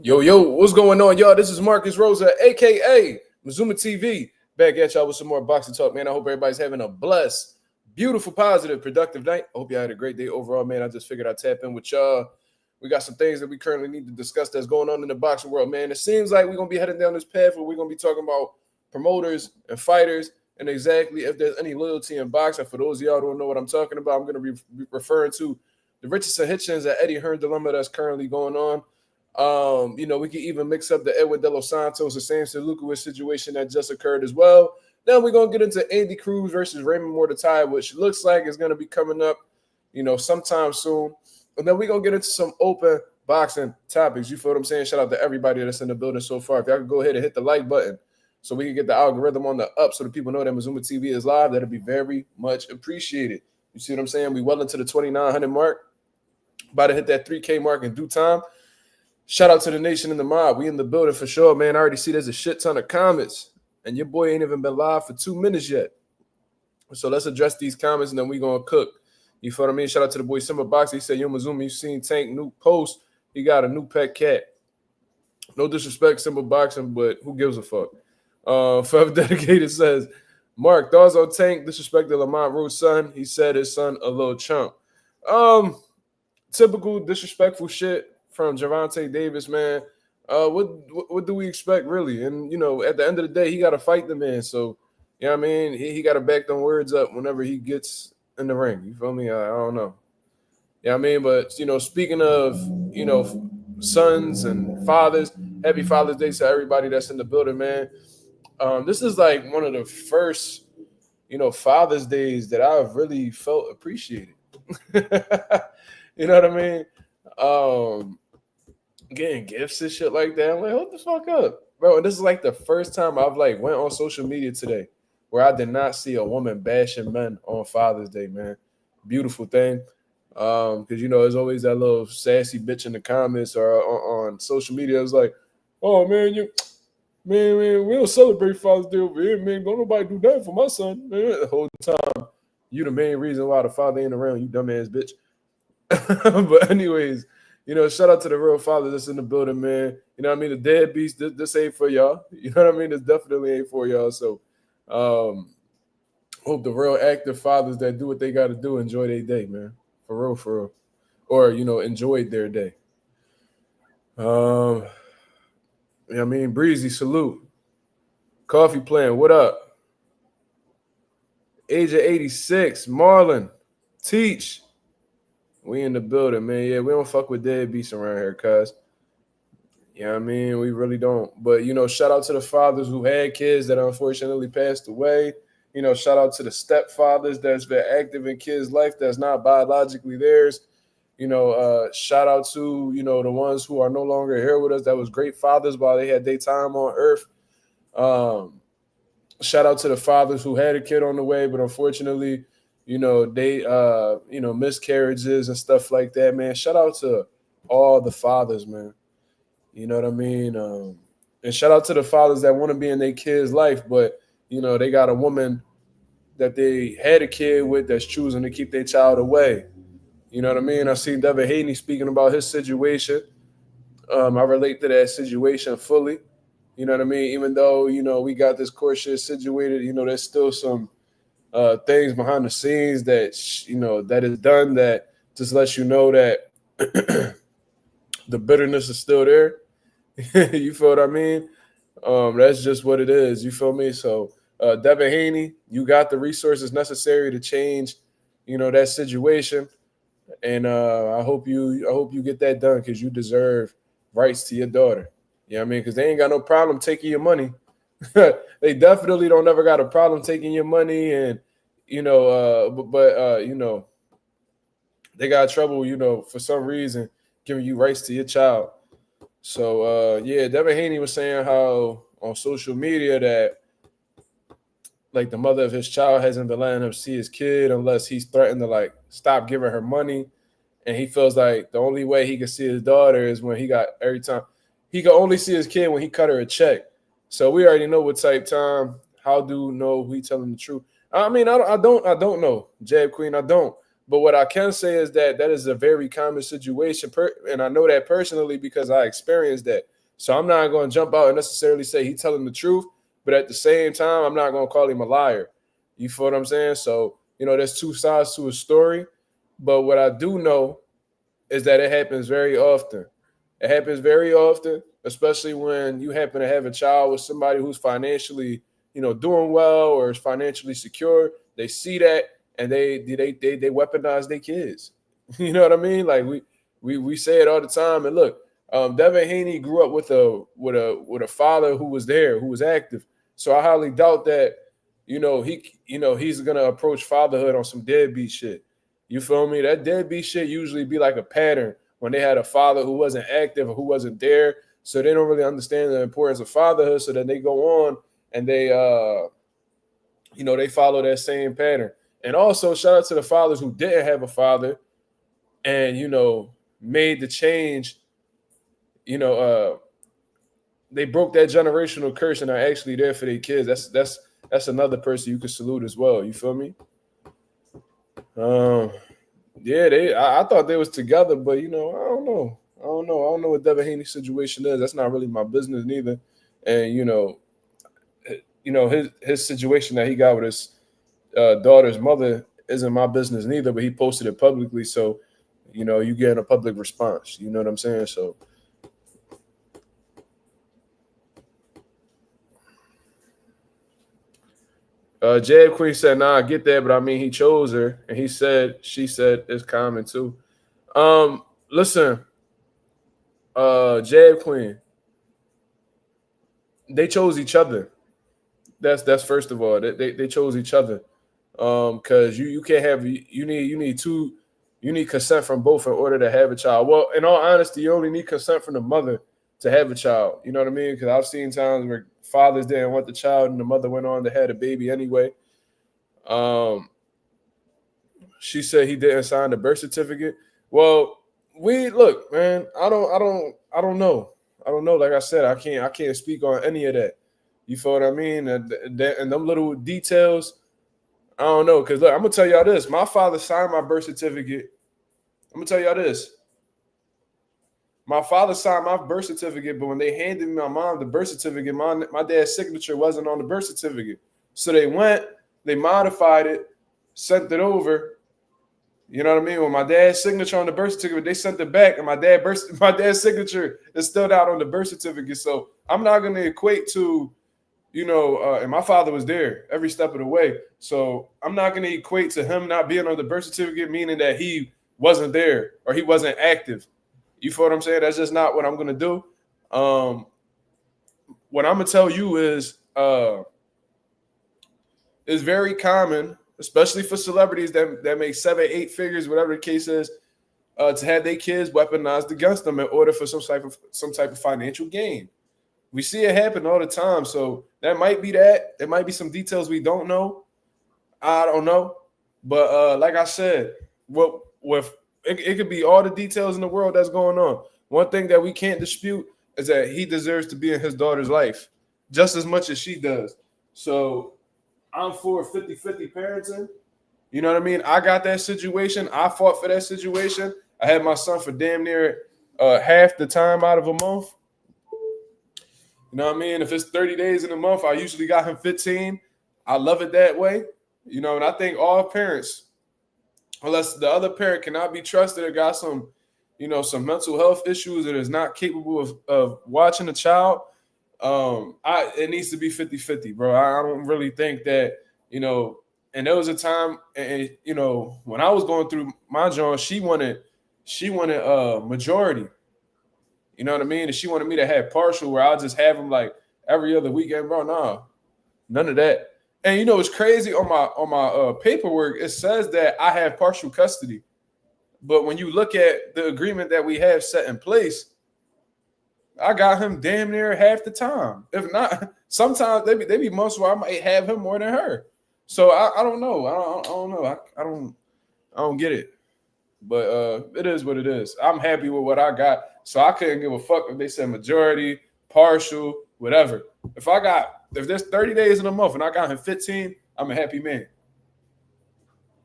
Yo, what's going on, y'all? This is Marcus Rosa, aka Mazuma TV, back at y'all with some more boxing talk, man. I hope everybody's having a blessed, beautiful, positive, productive night. I hope y'all had a great day overall, man. I just figured I'd tap in with y'all. We got some things that we currently need to discuss that's going on in the boxing world, man. It seems like we're gonna be heading down this path where we're gonna be talking about promoters and fighters and exactly if there's any loyalty in boxing. For those of y'all who don't know what I'm talking about, I'm gonna be referring to the Richardson, Hitchins, and Eddie Hearn dilemma that's currently going on. We can even mix up the Edward De Los Santos, the Sam Lukowicz situation that just occurred as well. Then we're gonna get into Andy Cruz versus Raymond Muratalla, which looks like it's gonna be coming up, sometime soon. And then we're gonna get into some open boxing topics. You feel what I'm saying? Shout out to everybody that's in the building so far. If y'all could go ahead and hit the like button so we can get the algorithm on the up so the people know that Mazuma TV is live, that'd be very much appreciated. You see what I'm saying? We well into the 2,900 mark. About to hit that 3K mark in due time. Shout out to the nation in the mob. We in the building for sure, man. I already see there's a shit ton of comments, and your boy ain't even been live for 2 minutes yet. So let's address these comments, and then we gonna cook. You feel what I mean? Shout out to the boy Simba Box. He said, yo, Mazuma, you seen Tank new post. He got a new pet cat. No disrespect, Simba Boxing, but who gives a fuck? Forever Dedicated says, Mark, thoughts on Tank disrespected Lamont Root's son. He said his son a little chump. Typical disrespectful shit from Gervonta Davis, man. What do we expect, really? And, at the end of the day, he got to fight the man. So, you know what I mean? He got to back them words up whenever he gets in the ring. You feel me? I don't know. Yeah, I mean, but, speaking of, sons and fathers, happy Father's Day to everybody that's in the building, man. This is like one of the first, Father's Days that I've really felt appreciated. You know what I mean? Getting gifts and shit like that. I'm like, hold the fuck up, bro. And this is like the first time I've went on social media today where I did not see a woman bashing men on Father's Day, man. Beautiful thing. Because there's always that little sassy bitch in the comments or on social media. It's like, oh man, man, we don't celebrate Father's Day over here, man. Don't nobody do that for my son, man. The whole time, you the main reason why the father ain't around, you dumbass bitch. But anyways, shout out to the real father that's in the building, man. You know what I mean? The deadbeats, this ain't for y'all. You know what I mean? This definitely ain't for y'all. So hope the real active fathers that do what they got to do enjoy their day, man. For real. Or, enjoyed their day. Breezy, salute. Coffee Plan, what up? Age of 86, Marlon, Teach. We in the building, man. Yeah, we don't fuck with deadbeats around here, cuz. You know what I mean? We really don't. But, shout out to the fathers who had kids that unfortunately passed away. Shout out to the stepfathers that's been active in kids' life that's not biologically theirs. Shout out to, the ones who are no longer here with us that was great fathers while they had their time on earth. Shout out to the fathers who had a kid on the way, but unfortunately, they, miscarriages and stuff like that, man. Shout out to all the fathers, man. You know what I mean? And shout out to the fathers that want to be in their kid's life, but, they got a woman that they had a kid with that's choosing to keep their child away. You know what I mean? I seen Devin Haney speaking about his situation. I relate to that situation fully. You know what I mean? Even though, we got this court shit situated, there's still some things behind the scenes that, that is done that just lets you know that the bitterness is still there. You feel what I mean? That's just what it is. You feel me? So, Devin Haney, you got the resources necessary to change, that situation. And I hope you get that done because you deserve rights to your daughter. You know what I mean? Because they ain't got no problem taking your money. They definitely don't ever got a problem taking your money, and they got trouble, for some reason giving you rights to your child. So Devin Haney was saying how on social media that the mother of his child hasn't been letting him see his kid unless he's threatened to stop giving her money, and he feels like the only way he can see his daughter is when he can only see his kid when he cut her a check. So we already know what type time. How do know he telling the truth? I mean, I don't know, Jab Queen. I don't. But what I can say is that is a very common situation, and I know that personally because I experienced that. So I'm not going to jump out and necessarily say he's telling the truth, but at the same time, I'm not going to call him a liar. You feel what I'm saying? So, there's two sides to a story. But what I do know is that it happens very often. It happens very often, especially when you happen to have a child with somebody who's financially, doing well or is financially secure. They see that and they weaponize their kids. You know what I mean? Like we say it all the time. And look, Devin Haney grew up with a father who was there, who was active. So I highly doubt that, he's gonna approach fatherhood on some deadbeat shit. You feel me? That deadbeat shit usually be like a pattern when they had a father who wasn't active or who wasn't there. So they don't really understand the importance of fatherhood. So then they go on and they they follow that same pattern. And also shout out to the fathers who didn't have a father and made the change. They broke that generational curse and are actually there for their kids. That's another person you could salute as well. You feel me? Yeah, I thought they was together, but I don't know. I don't know what Devin Haney's situation is. That's not really my business neither. And his situation that he got with his daughter's mother isn't my business neither. But he posted it publicly, so you get a public response. You know what I'm saying? So. Jab Queen said, "Nah, I get that, but I mean, he chose her, and she said it's common too." Listen, Jab Queen, they chose each other. That's first of all, they chose each other. Because you can't have you need consent from both in order to have a child. Well, in all honesty, you only need consent from the mother to have a child. You know what I mean? Because I've seen times where fathers didn't want the child and the mother went on to have a baby anyway. She said he didn't sign the birth certificate. Well, look, man. I don't know. I don't know. Like I said, I can't speak on any of that. You feel what I mean? And them little details, I don't know. Because look, I'm gonna tell y'all this. My father signed my birth certificate. I'm gonna tell y'all this. My father signed my birth certificate, but when they handed me my mom the birth certificate, my dad's signature wasn't on the birth certificate. So they modified it, sent it over. You know what I mean? When my dad's signature on the birth certificate, they sent it back, and my dad's signature is still out on the birth certificate. So I'm not going to equate to, and my father was there every step of the way. So I'm not going to equate to him not being on the birth certificate, meaning that he wasn't there or he wasn't active. You feel what I'm saying? That's just not what I'm going to do. What I'm going to tell you is it's very common, especially for celebrities that make 7-8 figures, whatever the case is, to have their kids weaponized against them in order for some type of financial gain. We see it happen all the time. So that might be that. There might be some details we don't know. I don't know. But like I said, it could be all the details in the world that's going on. One thing that we can't dispute is that he deserves to be in his daughter's life just as much as she does. So I'm for 50-50 parenting. You know what I mean? I got that situation. I fought for that situation. I had my son for damn near half the time out of a month. You know what I mean? If it's 30 days in a month, I usually got him 15. I love it that way. And I think all parents, unless the other parent cannot be trusted or got some mental health issues and is not capable of watching a child, it needs to be 50-50, bro. I don't really think that, and there was a time, and when I was going through my joint, she wanted majority. You know what I mean? And she wanted me to have partial where I'll just have them like every other weekend, bro. Nah, none of that. And it's crazy on my paperwork, it says that I have partial custody. But when you look at the agreement that we have set in place, I got him damn near half the time. If not, sometimes they be months where I might have him more than her. So I don't know. I don't know. I don't get it. But it is what it is. I'm happy with what I got. So I couldn't give a fuck if they said majority, partial, whatever. If there's 30 days in a month and I got him 15, I'm a happy man.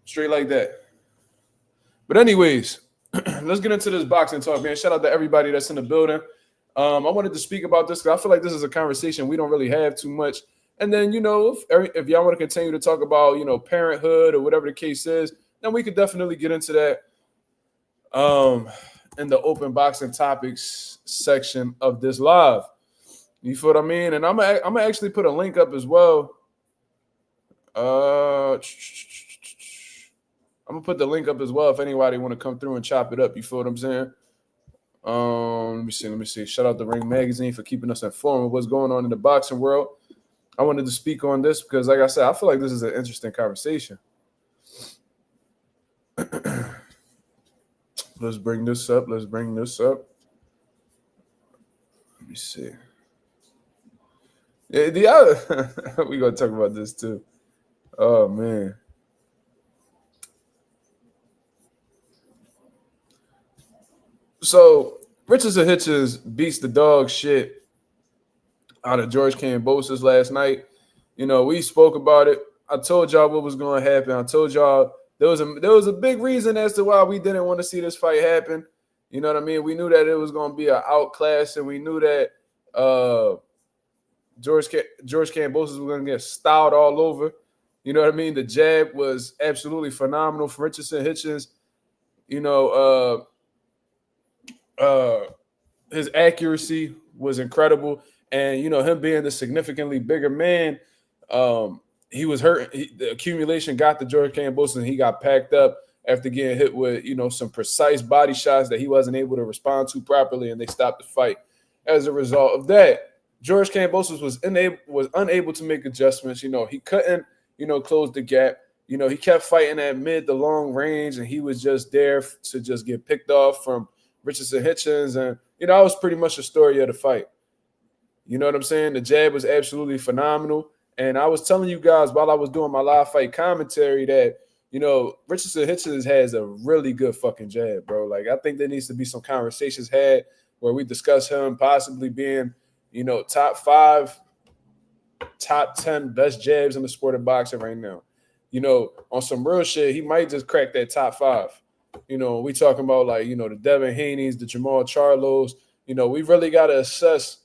Straight like that. But anyways, let's get into this boxing talk, man. Shout out to everybody that's in the building. I wanted to speak about this because I feel like this is a conversation we don't really have too much. And then, if y'all want to continue to talk about, parenthood or whatever the case is, then we could definitely get into that in the open boxing topics section of this live. You feel what I mean? And I'm gonna actually put a link up as well. I'm gonna put the link up as well if anybody want to come through and chop it up. You feel what I'm saying? Let me see. Shout out to Ring Magazine for keeping us informed of what's going on in the boxing world. I wanted to speak on this because, like I said, I feel like this is an interesting conversation. Let's bring this up. Let me see. Yeah, the other we're gonna talk about this too. Oh man. So Richardson Hitchins beats the dog shit out of George Kambosos last night. We spoke about it. I told y'all what was going to happen. I told y'all there was a big reason as to why we didn't want to see this fight happen. You know what I mean? We knew that it was going to be an outclass, and we knew that George Kambosos was going to get styled all over. You know what I mean? The jab was absolutely phenomenal for Richardson Hitchins. His accuracy was incredible, and him being the significantly bigger man, he was hurt. The accumulation got to George Kambosos, and he got packed up after getting hit with some precise body shots that he wasn't able to respond to properly, and they stopped the fight. As a result of that, George Kambosos was unable to make adjustments. He couldn't close the gap. He kept fighting at mid to long range, and he was just there to just get picked off from Richardson Hitchins. And that was pretty much the story of the fight. You know what I'm saying? The jab was absolutely phenomenal. And I was telling you guys while I was doing my live fight commentary that, Richardson Hitchins has a really good fucking jab, bro. Like, I think there needs to be some conversations had where we discuss him possibly being, top 5, top 10 best jabs in the sport of boxing right now. On some real shit, he might just crack that top 5. We talking about the Devin Haney's, the Jamal Charlos. We really got to assess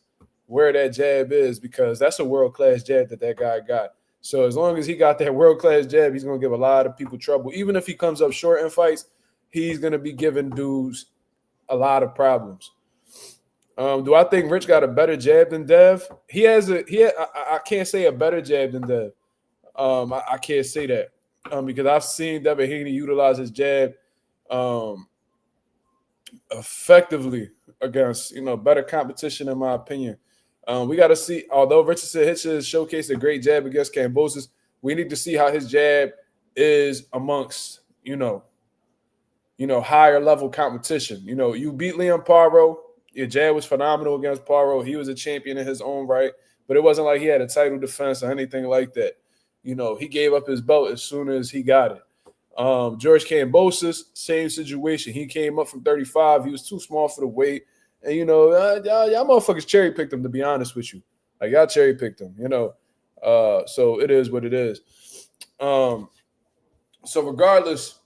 where that jab is because that's a world-class jab that guy got. So as long as he got that world-class jab, he's going to give a lot of people trouble. Even if he comes up short in fights, he's going to be giving dudes a lot of problems. Do I think Rich got a better jab than Dev? I can't say a better jab than Dev. I can't say that because I've seen Devin Haney utilize his jab effectively against better competition, in my opinion. We got to see, although Richardson Hitchins showcased a great jab against Kambosos, we need to see how his jab is amongst higher level competition. You beat Liam Paro. Your jab was phenomenal against Paro. He was a champion in his own right, but it wasn't like he had a title defense or anything like that. He gave up his belt as soon as he got it. George Kambosos, same situation. He came up from 35. He was too small for the weight. And, y'all motherfuckers cherry-picked him, to be honest with you. Like, y'all cherry-picked him, So it is what it is. So regardless,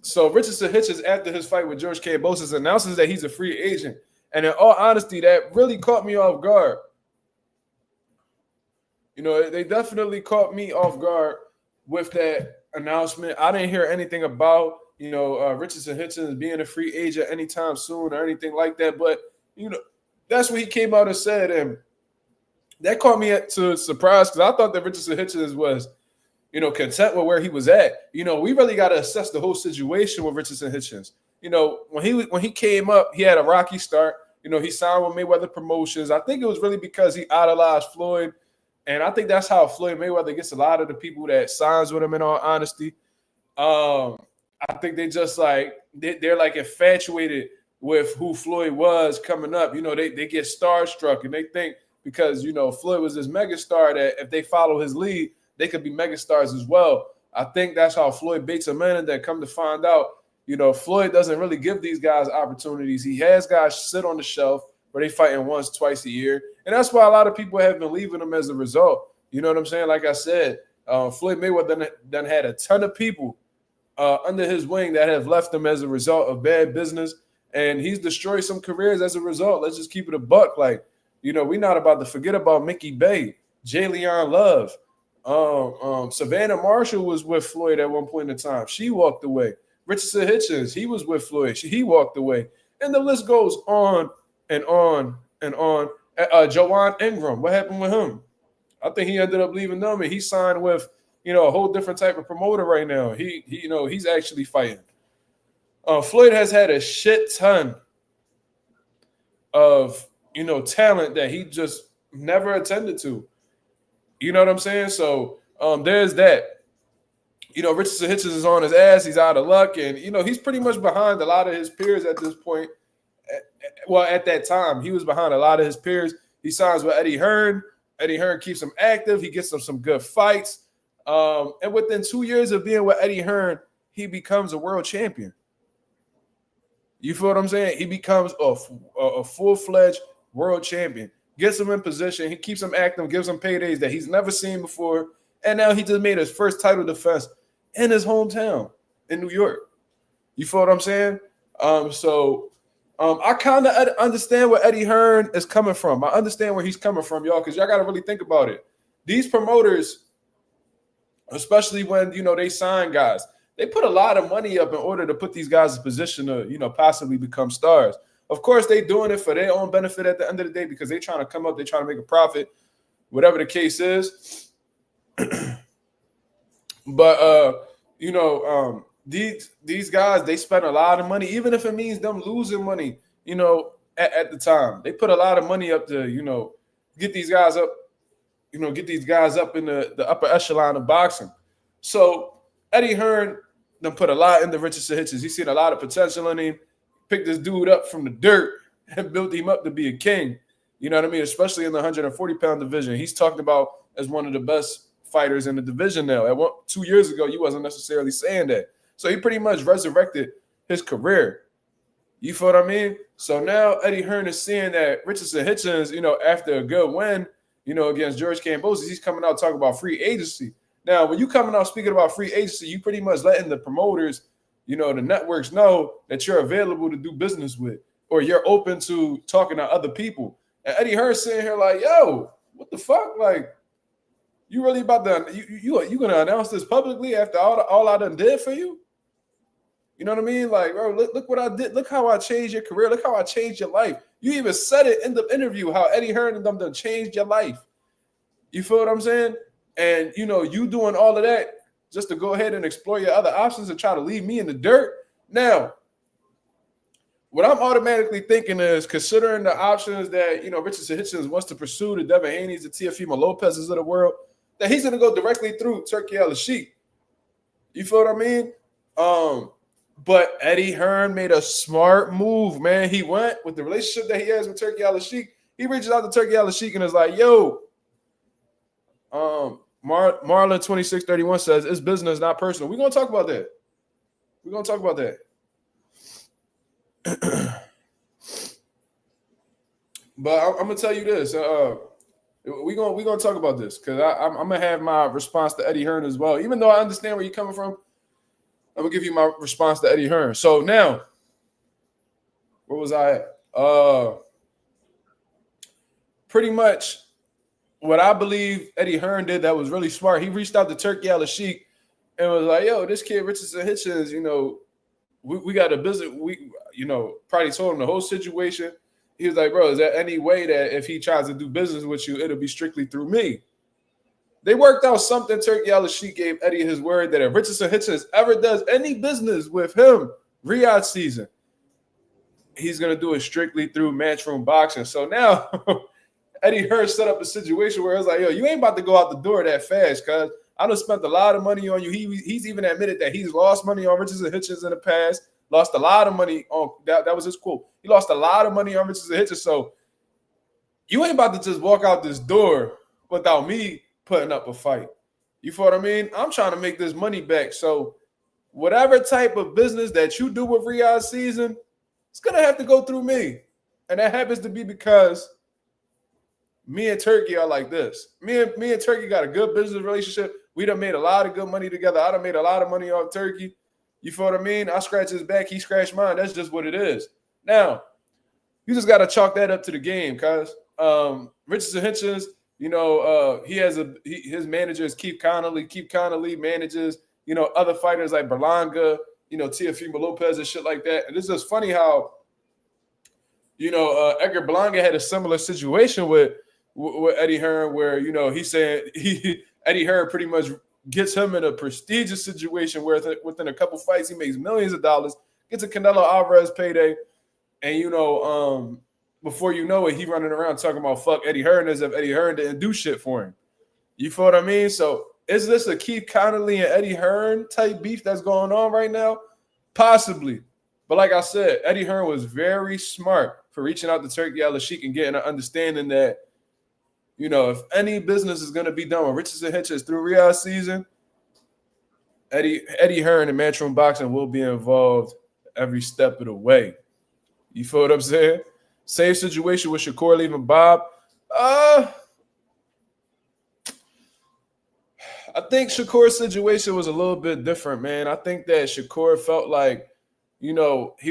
so Richardson Hitchins, after his fight with George Kambosos, announces that he's a free agent. And in all honesty, that really caught me off guard. They definitely caught me off guard with that announcement. I didn't hear anything about, Richardson Hitchins being a free agent anytime soon or anything like that. But, that's what he came out and said. And that caught me to surprise because I thought that Richardson Hitchins was, content with where he was at. We really got to assess the whole situation with Richardson Hitchins. When he came up, he had a rocky start. He signed with Mayweather Promotions. I think it was really because he idolized Floyd. And I think that's how Floyd Mayweather gets a lot of the people that signs with him, in all honesty. I think they just they're like infatuated with who Floyd was coming up. They get starstruck and they think because, Floyd was this megastar that if they follow his lead, they could be megastars as well. I think that's how Floyd baits them in, and then come to find out, Floyd doesn't really give these guys opportunities. He has guys sit on the shelf where they fighting once, twice a year. And that's why a lot of people have been leaving him as a result. You know what I'm saying? Like I said, Floyd Mayweather done had a ton of people under his wing that have left him as a result of bad business And he's destroyed some careers as a result. Let's just keep it a buck. Like, we're not about to forget about Mickey Bay, Jalen Love. Savannah Marshall was with Floyd at one point in time. She walked away. Richardson Hitchins, he was with Floyd. He walked away. And the list goes on and on and on. Joanne Ingram, what happened with him? I think he ended up leaving them, and he signed with, a whole different type of promoter right now. He's actually fighting. Floyd has had a shit ton of, talent that he just never attended to. You know what I'm saying? So there's that. Richardson Hitchins is on his ass. He's out of luck. And, he's pretty much behind a lot of his peers at this point. Well, at that time, he was behind a lot of his peers. He signs with Eddie Hearn. Eddie Hearn keeps him active. He gets him some good fights. And within 2 years of being with Eddie Hearn, he becomes a world champion. You feel what I'm saying? He becomes a full-fledged world champion. Gets him in position. He keeps him active, gives him paydays that he's never seen before. And now he just made his first title defense in his hometown in New York. You feel what I'm saying? I kind of understand where Eddie Hearn is coming from. I understand where he's coming from, y'all, because y'all got to really think about it. These promoters, especially when, they sign guys, they put a lot of money up in order to put these guys in position to, possibly become stars. Of course, they doing it for their own benefit at the end of the day because they're trying to come up, they're trying to make a profit, whatever the case is. But, these guys, they spend a lot of money, even if it means them losing money, at the time. They put a lot of money up to, get these guys up, in the upper echelon of boxing. So Eddie Hearn done put a lot into Richardson Hitchins. He's seen a lot of potential in him. Picked this dude up from the dirt and built him up to be a king. You know what I mean? Especially in the 140-pound division. He's talked about as one of the best fighters in the division now. 2 years ago, you wasn't necessarily saying that. So he pretty much resurrected his career. You feel what I mean? So now Eddie Hearn is seeing that Richardson Hitchins, after a good win, against George Kambosos, he's coming out talking about free agency. Now, when you coming out speaking about free agency, you pretty much letting the promoters, the networks know that you're available to do business with, or you're open to talking to other people. And Eddie Hearn sitting here like, yo, what the fuck? Like, you really about to you gonna announce this publicly after all I done did for you? You know what I mean? Like, bro, look what I did. Look how I changed your career. Look how I changed your life. You even said it in the interview how Eddie Hearn and them done changed your life. You feel what I'm saying? And, you doing all of that just to go ahead and explore your other options and try to leave me in the dirt. Now, what I'm automatically thinking is, considering the options that, Richardson Hitchins wants to pursue, the Devin Haney's, the Teofimo Lopez's of the world, that he's going to go directly through Turki Al-Sheikh. You feel what I mean? But Eddie Hearn made a smart move, man. He went with the relationship that he has with Turki Al-Sheikh. He reaches out to Turki Al-Sheikh and is like, yo, Marlon 2631 says it's business, not personal. We're going to talk about that. But I'm going to tell you this. We're gonna talk about this because I'm going to have my response to Eddie Hearn as well. Even though I understand where you're coming from, I'm going to give you my response to Eddie Hearn. So now, where was I at? Pretty much what I believe Eddie Hearn did that was really smart. He reached out to Turki Al-Sheikh and was like, yo, this kid Richardson Hitchins, we got a business. We, probably told him the whole situation. He was like, bro, is there any way that if he tries to do business with you, it'll be strictly through me? They worked out something. Turki Al-Sheikh gave Eddie his word that if Richardson Hitchins ever does any business with him, Riyadh season, he's going to do it strictly through Matchroom Boxing. So now Eddie Hearn set up a situation where it's like, yo, you ain't about to go out the door that fast, cuz I done spent a lot of money on you. He's even admitted that he's lost money on Richardson Hitchins in the past, lost a lot of money on that was his quote. He lost a lot of money on Richardson Hitchins. So you ain't about to just walk out this door without me putting up a fight. You feel what I mean? I'm trying to make this money back. So whatever type of business that you do with Riyadh season, it's going to have to go through me. And that happens to be because me and Turki are like this. Me and Turki got a good business relationship. We done made a lot of good money together. I done made a lot of money off Turki. You feel what I mean? I scratch his back, he scratched mine. That's just what it is. Now, you just got to chalk that up to the game, cuz. Richardson Hitchins, his manager is Keith Connolly. Keith Connolly manages, other fighters like Berlanga, Teofimo Lopez and shit like that. And it's just funny how, Edgar Berlanga had a similar situation with Eddie Hearn, where, he said Eddie Hearn pretty much gets him in a prestigious situation where within a couple fights he makes millions of dollars, gets a Canelo Alvarez payday, and before you know it, he running around talking about fuck Eddie Hearn as if Eddie Hearn didn't do shit for him. You feel what I mean? So is this a Keith Connolly and Eddie Hearn type beef that's going on right now? Possibly. But like I said, Eddie Hearn was very smart for reaching out to Turki Al-Sheikh and getting an understanding that, if any business is going to be done with Richardson Hitchins through Riyadh season, Eddie Hearn and Matchroom Boxing will be involved every step of the way. You feel what I'm saying? Same situation with Shakur leaving Bob. I think Shakur's situation was a little bit different, man. I think that Shakur felt like, he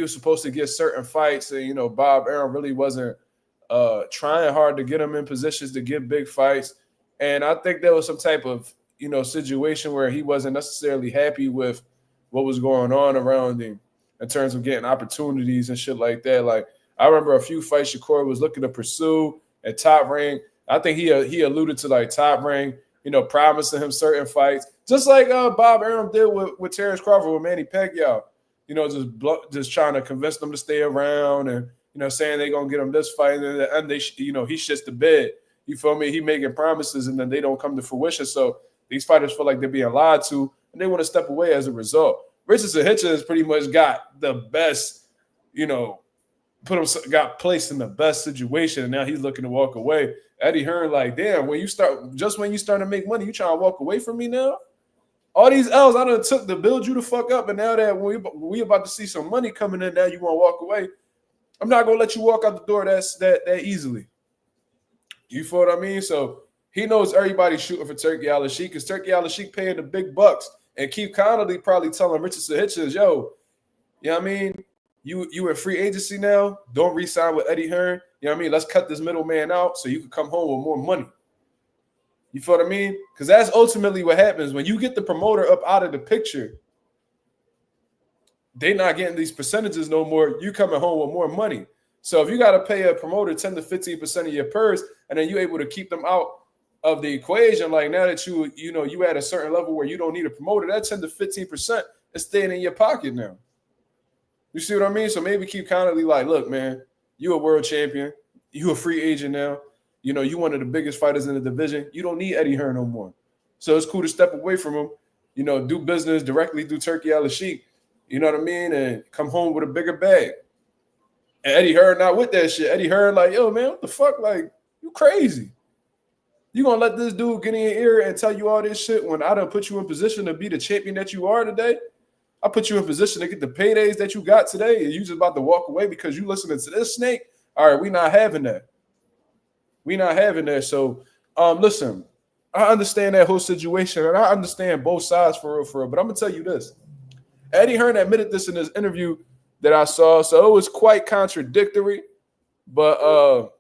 was supposed to get certain fights, and, Bob Arum really wasn't trying hard to get him in positions to get big fights. And I think there was some type of, situation where he wasn't necessarily happy with what was going on around him in terms of getting opportunities and shit like that. Like, I remember a few fights Shakur was looking to pursue at Top Rank. I think he alluded to like Top Rank, promising him certain fights, just like Bob Arum did with Terrence Crawford with Manny Pacquiao. Just trying to convince them to stay around and saying they're gonna get him this fight, and then at the end he shits the bed. You feel me? He making promises and then they don't come to fruition. So these fighters feel like they're being lied to and they want to step away as a result. Richardson Hitchins pretty much got the best, got placed in the best situation, and now he's looking to walk away. Eddie Hearn, like, damn, when you start to make money, you trying to walk away from me now? All these L's I done took to build you the fuck up, and now that we about to see some money coming in, now you want to walk away. I'm not gonna let you walk out the door that easily. You feel what I mean? So he knows everybody's shooting for Turki Al-Sheikh, because Turki Al-Sheikh paying the big bucks, and Keith Connolly probably telling Richardson Hitchins, yo, you know what I mean? You in free agency now. Don't re-sign with Eddie Hearn. You know what I mean? Let's cut this middleman out so you can come home with more money. You feel what I mean? Because that's ultimately what happens when you get the promoter up out of the picture. They're not getting these percentages no more. You coming home with more money. So if you got to pay a promoter 10 to 15% of your purse, and then you're able to keep them out of the equation, like now that you at a certain level where you don't need a promoter, that 10 to 15% is staying in your pocket now. You see what I mean? So maybe Keith Connolly like, look, man, you a world champion. You a free agent now. You one of the biggest fighters in the division. You don't need Eddie Hearn no more. So it's cool to step away from him, do business directly through Turki Al-Sheikh, you know what I mean, and come home with a bigger bag. And Eddie Hearn not with that shit. Eddie Hearn like, yo, man, what the fuck? Like, you crazy. You gonna let this dude get in your ear and tell you all this shit when I done put you in position to be the champion that you are today? I put you in position to get the paydays that you got today, and you just about to walk away because you listening to this snake? All right, we not having that. We not having that. So, listen, I understand that whole situation, and I understand both sides for real. But I'm gonna tell you this: Eddie Hearn admitted this in his interview that I saw, so it was quite contradictory. But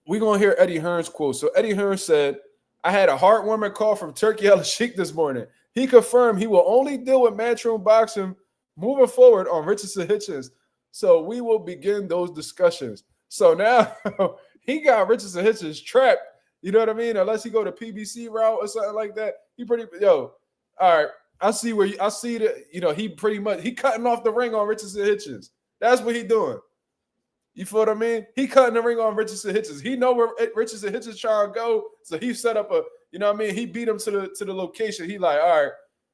we're gonna hear Eddie Hearn's quote. So Eddie Hearn said, "I had a heartwarming call from Turki Al-Sheikh this morning. He confirmed he will only deal with Matchroom Boxing moving forward on Richardson Hitchins. So we will begin those discussions." So now he got Richardson Hitchins trapped. You know what I mean? Unless he go to PBC route or something like that. All right. I see that, he cutting off the ring on Richardson Hitchins. That's what he doing. You feel what I mean? He cutting the ring on Richardson Hitchins. He know where Richardson Hitchins trying to go. So he set up he beat him to the location. He like, all right,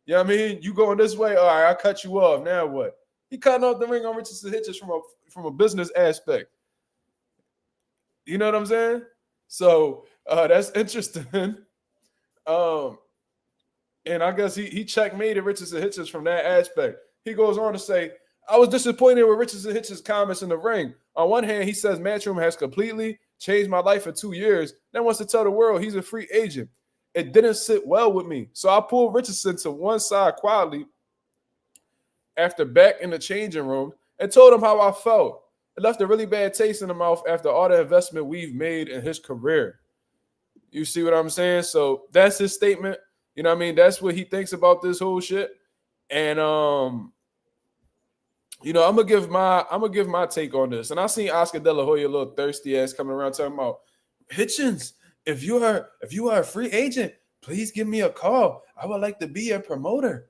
you know what I mean? You going this way? All right, I cut you off. Now what? He cutting off the ring on Richardson Hitchins from a business aspect. You know what I'm saying? So that's interesting. And I guess he checkmated Richardson Hitchins from that aspect. He goes on to say, "I was disappointed with Richardson Hitchins' comments in the ring. On one hand, he says Matchroom has completely changed my life in 2 years. Then wants to tell the world he's a free agent. It didn't sit well with me. So I pulled Richardson to one side quietly after back in the changing room and told him how I felt. It left a really bad taste in the mouth after all the investment we've made in his career. You see what I'm saying? So that's his statement. You know what I mean? That's what he thinks about this whole shit. And you know, I'm gonna give my take on this. And I seen Oscar De La Hoya, a little thirsty ass, coming around talking about Hitchins. If you are a free agent, please give me a call. I would like to be a promoter.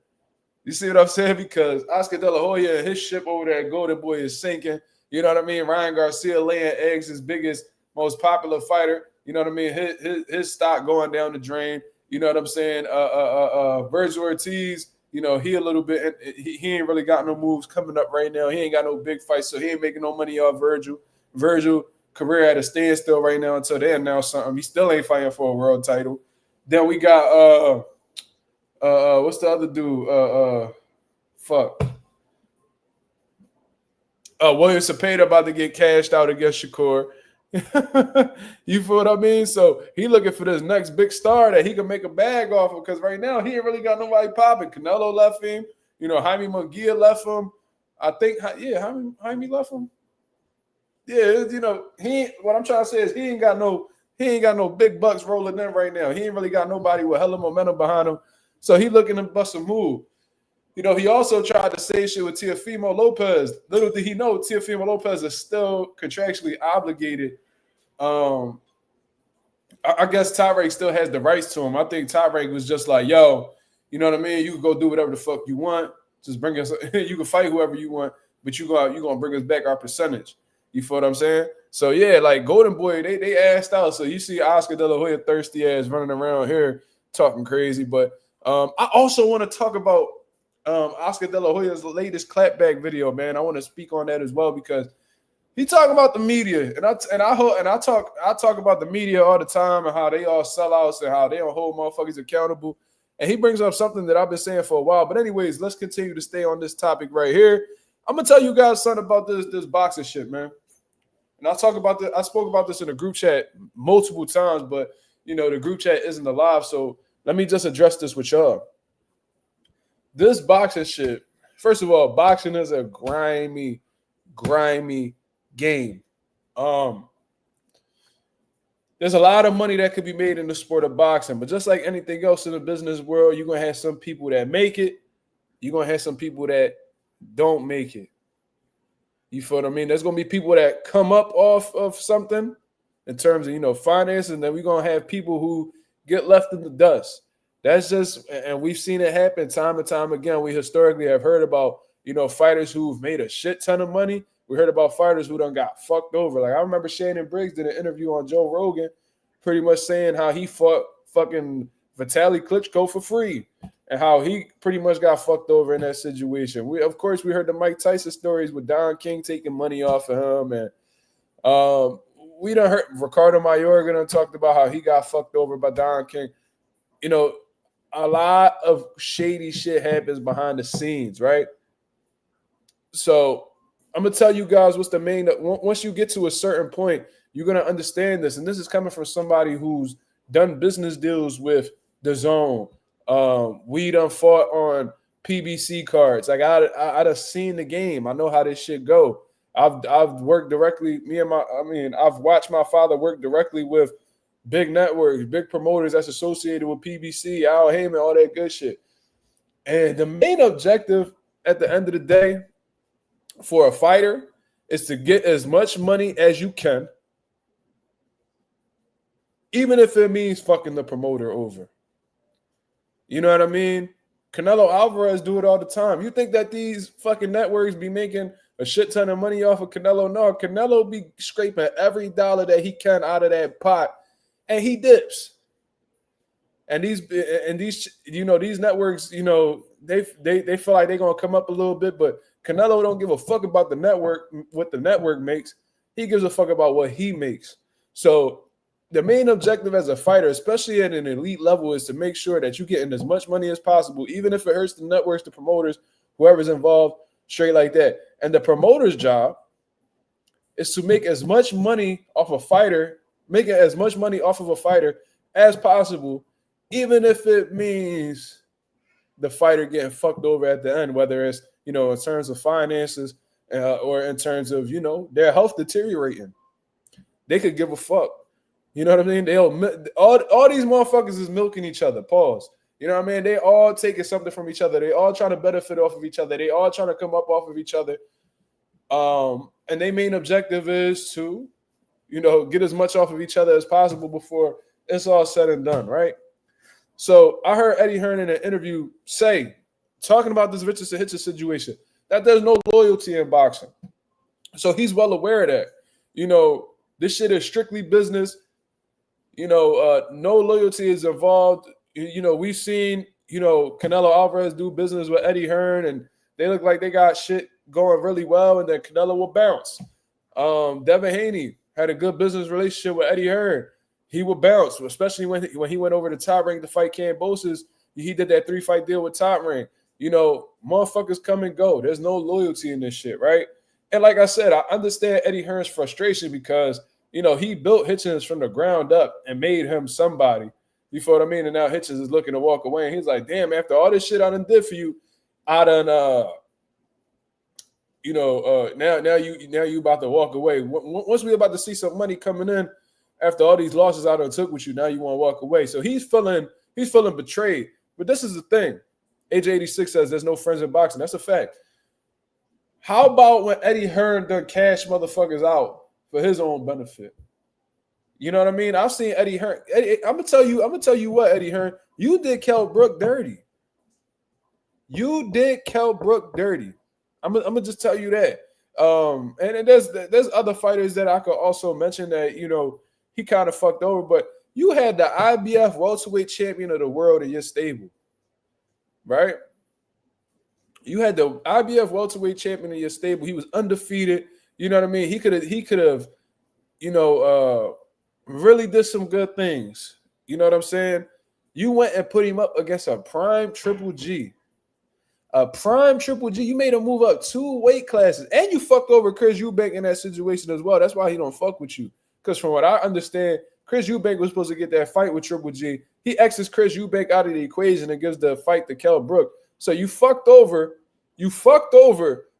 You see what I'm saying? Because Oscar De La Hoya and his ship over there at Golden Boy is sinking. You know what I mean? Ryan Garcia laying eggs, his biggest, most popular fighter. You know what I mean? His stock going down the drain. You know what I'm saying? Virgil Ortiz, you know, he a little bit, he ain't really got no moves coming up right now. He ain't got no big fights, so he ain't making no money off Virgil. Virgil career at a standstill right now until they announce something. He still ain't fighting for a world title. Then we got what's the other dude? William Cepeda about to get cashed out against Shakur. You feel what I mean? So he looking for this next big star that he can make a bag off of, because right now he ain't really got nobody popping. Canelo left him. You know, Jaime Munguia left him. I think, yeah, Jaime left him. Yeah, you know, what I'm trying to say is he ain't got no big bucks rolling in right now. He ain't really got nobody with hella momentum behind him. So he looking to bust a move. You know, he also tried to say shit with Teofimo Lopez. Little did he know, Teofimo Lopez is still contractually obligated. I guess Tyrek still has the rights to him. I think Tyrek was just like, yo, you know what I mean? You can go do whatever the fuck you want. Just bring us, you can fight whoever you want, but you're gonna bring us back our percentage. You feel what I'm saying? So yeah, like Golden Boy, they asked out. So you see Oscar De La Hoya thirsty ass running around here talking crazy. But I also want to talk about Oscar De La Hoya's latest clapback video, man. I want to speak on that as well, because he talking about the media, and I talk about the media all the time and how they all sellouts and how they don't hold motherfuckers accountable. And he brings up something that I've been saying for a while. But anyways, let's continue to stay on this topic right here. I'm gonna tell you guys something about this boxing shit, man. And I spoke about this in the group chat multiple times, but you know the group chat isn't alive, so let me just address this with y'all. This boxing shit, first of all, boxing is a grimy game. There's a lot of money that could be made in the sport of boxing, but just like anything else in the business world, you're gonna have some people that make it, you're gonna have some people that don't make it. You feel what I mean? There's gonna be people that come up off of something in terms of, you know, finance, and then we're gonna have people who get left in the dust. That's just, and we've seen it happen time and time again. We historically have heard about, you know, fighters who've made a shit ton of money. We heard about fighters who done got fucked over. Like I remember Shannon Briggs did an interview on Joe Rogan, pretty much saying how he fought fucking Vitaly Klitschko for free, and how he pretty much got fucked over in that situation. Of course, we heard the Mike Tyson stories with Don King taking money off of him, and we done heard Ricardo Mayorga done talked about how he got fucked over by Don King. You know, a lot of shady shit happens behind the scenes, right? So I'm gonna tell you guys what's the main. Once you get to a certain point, you're gonna understand this, and this is coming from somebody who's done business deals with DAZN. We done fought on PBC cards. Like I'd have seen the game. I know how this shit go. I've worked directly. I've watched my father work directly with big networks, big promoters that's associated with PBC, Al Heyman, all that good shit. And the main objective at the end of the day for a fighter is to get as much money as you can, even if it means fucking the promoter over. You know what I mean? Canelo Alvarez do it all the time. You think that these fucking networks be making a shit ton of money off of Canelo? No, Canelo be scraping every dollar that he can out of that pot, and he dips. And these you know, these networks, you know, they feel like they're gonna come up a little bit, but Canelo don't give a fuck about the network, what the network makes. He gives a fuck about what he makes. So the main objective as a fighter, especially at an elite level, is to make sure that you're getting as much money as possible, even if it hurts the networks, the promoters, whoever's involved, straight like that. And the promoter's job is to make as much money off a fighter, making as much money off of a fighter as possible, even if it means the fighter getting fucked over at the end, whether it's in terms of finances or in terms of, their health deteriorating. They could give a fuck. You know what I mean? All these motherfuckers is milking each other. Pause. You know what I mean? They all taking something from each other. They all trying to benefit off of each other. They all trying to come up off of each other. And their main objective is to, get as much off of each other as possible before it's all said and done, right? So I heard Eddie Hearn in an interview talking about this Richardson Hitchins situation, that there's no loyalty in boxing. So he's well aware of that. This shit is strictly business. No loyalty is involved. We've seen, Canelo Alvarez do business with Eddie Hearn, and they look like they got shit going really well, and then Canelo will bounce. Devin Haney had a good business relationship with Eddie Hearn. He would bounce, especially when he went over to Top Rank to fight Kambosos. He did that 3-fight deal with Top Rank. Motherfuckers come and go. There's no loyalty in this shit, right? And like I said, I understand Eddie Hearn's frustration because, he built Hitchins from the ground up and made him somebody. You feel what I mean? And now Hitchins is looking to walk away. And he's like, damn, after all this shit I done did for you, I done, now you about to walk away. Once we about to see some money coming in, after all these losses I done took with you, now you want to walk away. So he's feeling betrayed. But this is the thing. AJ86 says there's no friends in boxing. That's a fact. How about when Eddie Hearn done cash motherfuckers out for his own benefit? You know what I mean? I've seen Eddie Hearn. I'm gonna tell you what, Eddie Hearn, you did Kell Brook dirty. You did Kell Brook dirty. I'm gonna just tell you that. And there's other fighters that I could also mention that he kind of fucked over, but you had the IBF welterweight champion of the world in your stable, right? You had the IBF welterweight champion in your stable. He was undefeated. You know what I mean? He could have, really did some good things. You know what I'm saying? You went and put him up against a prime Triple G. A prime Triple G. You made him move up 2 weight classes. And you fucked over Chris Eubank in that situation as well. That's why he don't fuck with you. Because from what I understand, Chris Eubank was supposed to get that fight with Triple G. He X's Chris Eubank out of the equation and gives the fight to Kell Brook. So you fucked over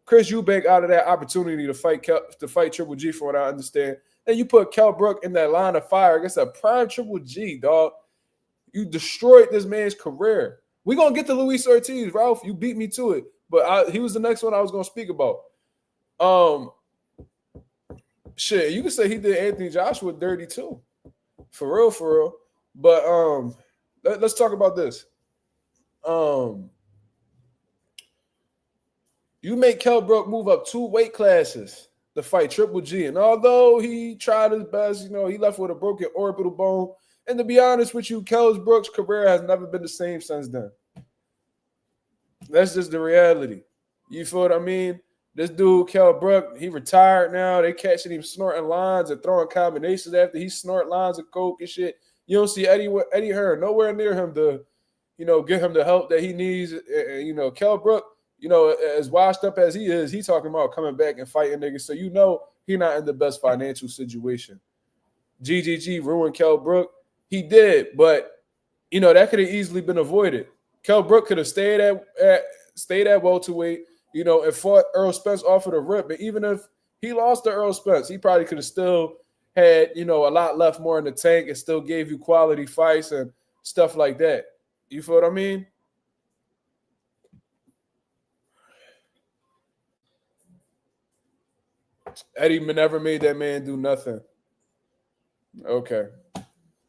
Chris Eubank out of that opportunity to fight Triple G, from what I understand. And you put Kell Brook in that line of fire against a prime Triple G, dog. You destroyed this man's career. We're going to get to Luis Ortiz, Ralph. You beat me to it. But he was the next one I was going to speak about. Shit, you could say he did Anthony Joshua dirty too. For real. But let's talk about this. You make Kell Brook move up 2 weight classes to fight Triple G. And although he tried his best, he left with a broken orbital bone. And to be honest with you, Kell Brook's career has never been the same since then. That's just the reality. You feel what I mean? This dude, Kell Brook, he retired now. They catching him snorting lines and throwing combinations after he snort lines of coke and shit. You don't see Eddie Hearn nowhere near him to, give him the help that he needs. Kell Brook, as washed up as he is, he talking about coming back and fighting niggas. So he not in the best financial situation. GGG ruined Kell Brook. He did, but that could have easily been avoided. Kell Brook could have stayed at welterweight, and fought Earl Spence off of the rip. But even if he lost to Earl Spence, he probably could have still had, a lot left more in the tank and still gave you quality fights and stuff like that. You feel what I mean? Eddie never made that man do nothing. Okay.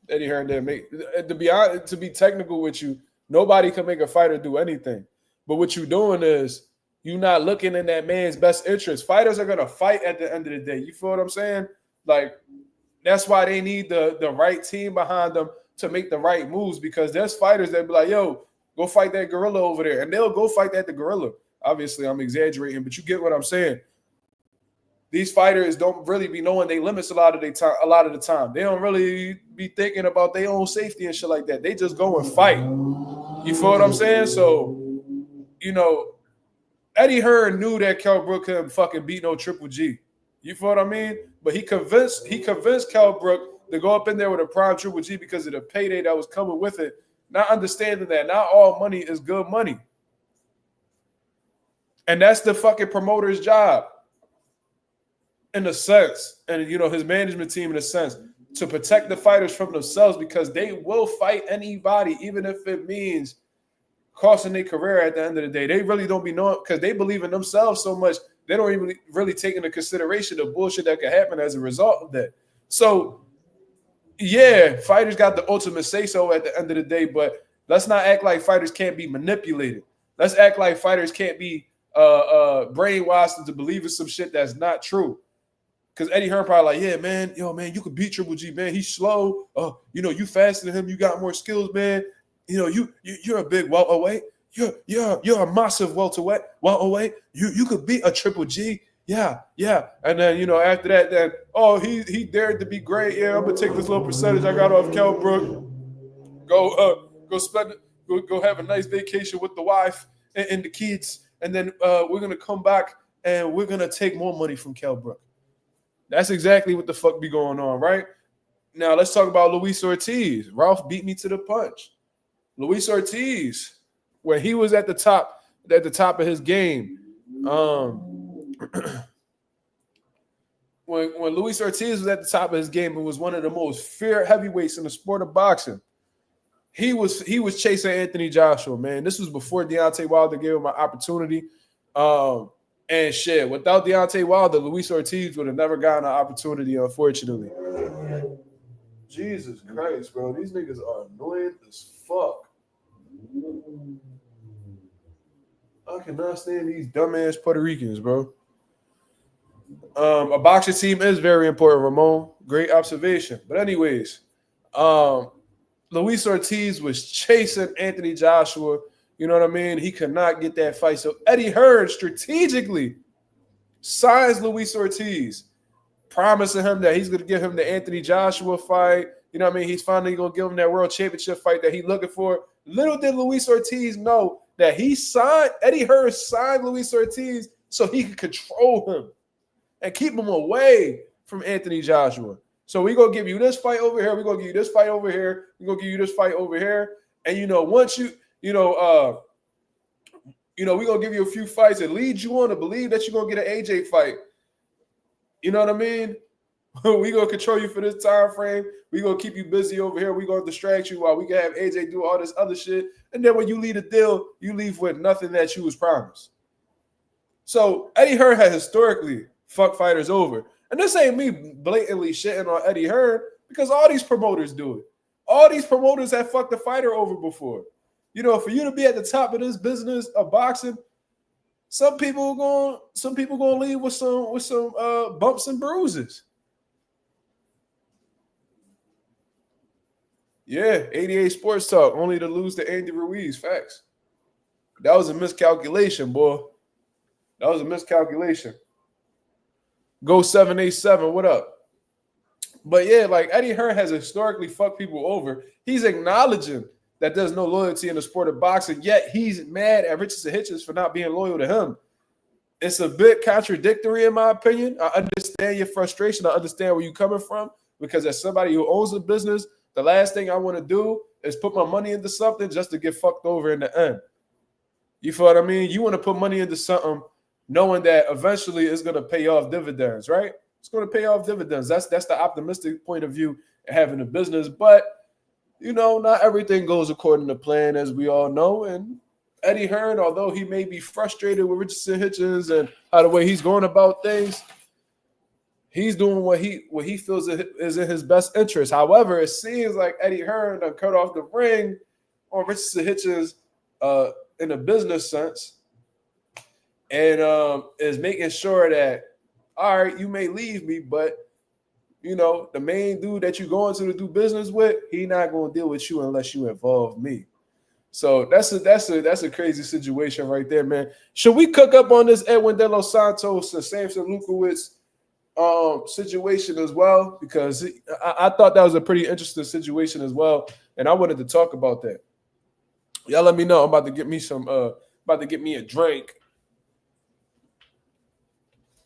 Eddie Hearn didn't make, to be technical with you, nobody can make a fighter do anything. But what you're doing is you're not looking in that man's best interest. Fighters are going to fight at the end of the day. You feel what I'm saying? Like, that's why they need the right team behind them to make the right moves, because there's fighters that be like, yo, go fight that gorilla over there. And they'll go fight the gorilla. Obviously, I'm exaggerating, but you get what I'm saying. These fighters don't really be knowing their limits a lot of the time. They don't really be thinking about their own safety and shit like that. They just go and fight. You feel what I'm saying? So, Eddie Hearn knew that Kell Brook couldn't fucking beat no Triple G. You feel what I mean? But he convinced Kell Brook to go up in there with a prime Triple G because of the payday that was coming with it. Not understanding that not all money is good money. And that's the fucking promoter's job, in a sense, and his management team in a sense, to protect the fighters from themselves, because they will fight anybody, even if it means costing their career at the end of the day. They really don't be knowing, because they believe in themselves so much, they don't even really take into consideration the bullshit that could happen as a result of that. So, yeah, fighters got the ultimate say-so at the end of the day, but let's not act like fighters can't be manipulated. Let's act like fighters can't be brainwashed into believing some shit that's not true. Because Eddie Hearn probably like, yeah, man, man, you could beat Triple G, man. He's slow. You faster than him. You got more skills, man. You're a big welterweight. You're a massive welterweight. You could beat a Triple G. Yeah. And then, after that, then, he dared to be great. Yeah, I'm gonna take this little percentage I got off Kell Brook. Go spend it. Go have a nice vacation with the wife and the kids, and then we're gonna come back and we're gonna take more money from Kell Brook. That's exactly what the fuck be going on, right? Now let's talk about Luis Ortiz. Ralph beat me to the punch. Luis Ortiz, when he was at the top of his game, when Luis Ortiz was at the top of his game, it was one of the most feared heavyweights in the sport of boxing. He was chasing Anthony Joshua, man. This was before Deontay Wilder gave him an opportunity. And shit, without Deontay Wilder, Luis Ortiz would have never gotten an opportunity, unfortunately. Jesus Christ, bro. These niggas are annoying as fuck. I cannot stand these dumbass Puerto Ricans, bro. A boxing team is very important, Ramon. Great observation. But anyways, Luis Ortiz was chasing Anthony Joshua. You know what I mean? He could not get that fight. So Eddie Hearn strategically signs Luis Ortiz, promising him that he's going to give him the Anthony Joshua fight. You know what I mean? He's finally going to give him that world championship fight that he's looking for. Little did Luis Ortiz know that Eddie Hearn signed Luis Ortiz so he could control him and keep him away from Anthony Joshua. So we're going to give you this fight over here. We're going to give you this fight over here. We're going to give you this fight over here. And, once we're going to give you a few fights that lead you on to believe that you're going to get an AJ fight. You know what I mean? We're going to control you for this time frame. We're going to keep you busy over here. We're going to distract you while we can have AJ do all this other shit. And then when you leave the deal, you leave with nothing that you was promised. So Eddie Hearn has historically fucked fighters over. And this ain't me blatantly shitting on Eddie Hearn, because all these promoters do it. All these promoters have fucked the fighter over before. For you to be at the top of this business of boxing, some people gonna leave with some bumps and bruises. Yeah, 88 Sports Talk, only to lose to Andy Ruiz. Facts. That was a miscalculation, boy. That was a miscalculation. Go 787, what up? But yeah, like Eddie Hearn has historically fucked people over. He's acknowledging that there's no loyalty in the sport of boxing, yet he's mad at Richardson Hitchins for not being loyal to him. It's a bit contradictory, in my opinion. I understand your frustration. I understand where you're coming from, because as somebody who owns a business, the last thing I want to do is put my money into something just to get fucked over in the end. You feel what I mean? You want to put money into something knowing that eventually it's going to pay off dividends, right? It's going to pay off dividends. That's the optimistic point of view of having a business. But, not everything goes according to plan, as we all know. And Eddie Hearn, although he may be frustrated with Richardson Hitchins and how the way he's going about things, he's doing what he feels is in his best interest. However, it seems like Eddie Hearn done cut off the ring on Richardson Hitchins in a business sense, and is making sure that, all right, you may leave me, but the main dude that you're going to do business with, he not going to deal with you unless you involve me. So that's a crazy situation right there, man. Should we cook up on this Edwin De Los Santos and Samson Lukowicz situation as well? Because I thought that was a pretty interesting situation as well, and I wanted to talk about that. Y'all let me know. I'm about to get me a drink.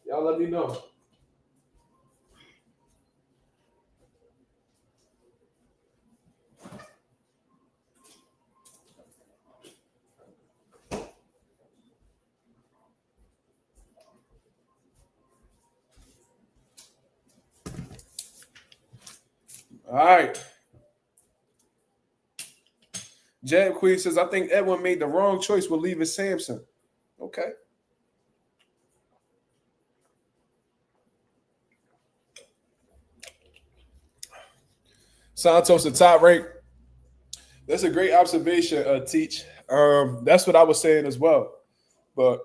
Y'all let me know. All right. Jab Queen says, I think Edwin made the wrong choice with leaving Samson. Okay. Santos, the top rank. That's a great observation, Teach. That's what I was saying as well. But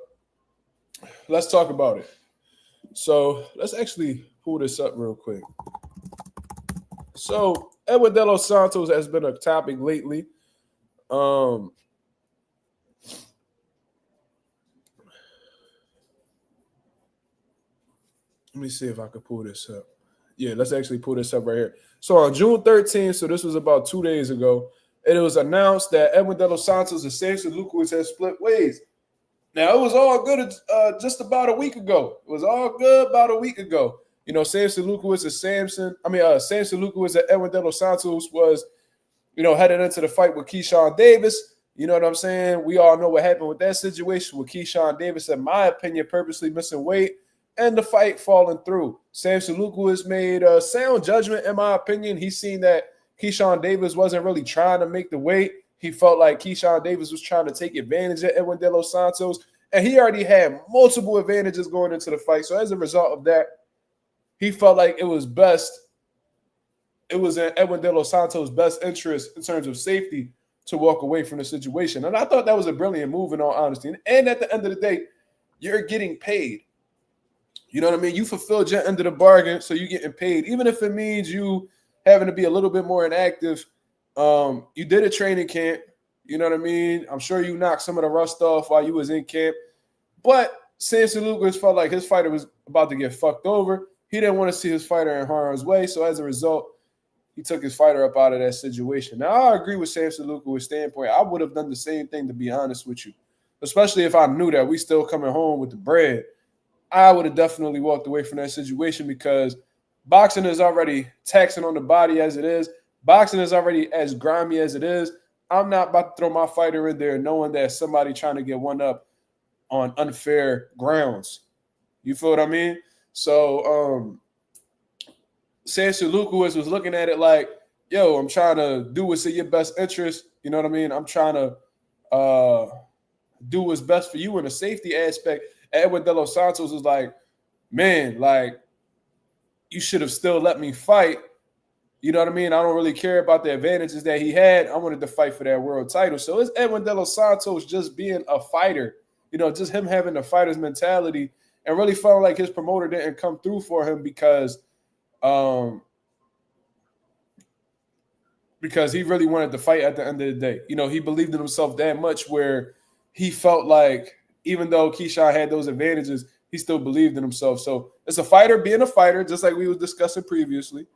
let's talk about it. So let's actually pull this up real quick. So Edwin De Los Santos has been a topic lately. Let me see if I can pull this up. Yeah, let's actually pull this up right here. So on June 13th, so this was about 2 days ago, it was announced that Edwin De Los Santos and Samson Lukowicz had split ways. Now, it was all good just about a week ago. It was all good about a week ago. You know, Samson Lukowicz and Edwin De Los Santos was, headed into the fight with Keyshawn Davis. You know what I'm saying? We all know what happened with that situation with Keyshawn Davis, in my opinion, purposely missing weight and the fight falling through. Samson Lukowicz made a sound judgment, in my opinion. He seen that Keyshawn Davis wasn't really trying to make the weight. He felt like Keyshawn Davis was trying to take advantage of Edwin De Los Santos, and he already had multiple advantages going into the fight. So as a result of that, he felt like it was in Edwin De Los Santos' best interest in terms of safety to walk away from the situation. And I thought that was a brilliant move, in all honesty. And at the end of the day, you're getting paid. You know what I mean? You fulfilled your end of the bargain, so you're getting paid. Even if it means you having to be a little bit more inactive, you did a training camp. You know what I mean? I'm sure you knocked some of the rust off while you was in camp. But Samson Lukowicz felt like his fighter was about to get fucked over. He didn't want to see his fighter in harm's way. So as a result, he took his fighter up out of that situation. Now, I agree with Samson Lukowicz's standpoint. I would have done the same thing, to be honest with you, especially if I knew that we still coming home with the bread. I would have definitely walked away from that situation because boxing is already taxing on the body as it is. Boxing is already as grimy as it is. I'm not about to throw my fighter in there knowing that somebody trying to get one up on unfair grounds. You feel what I mean? So Samson Lukowicz was looking at it like, yo, I'm trying to do what's in your best interest. You know what I mean? I'm trying to do what's best for you in a safety aspect. Edwin De Los Santos was like, man, like, you should have still let me fight. You know what I mean? I don't really care about the advantages that he had. I wanted to fight for that world title. So it's Edwin De Los Santos just being a fighter, just him having the fighter's mentality and really feeling like his promoter didn't come through for him because he really wanted to fight at the end of the day. He believed in himself that much where he felt like even though Keyshawn had those advantages, he still believed in himself. So it's a fighter being a fighter, just like we were discussing previously.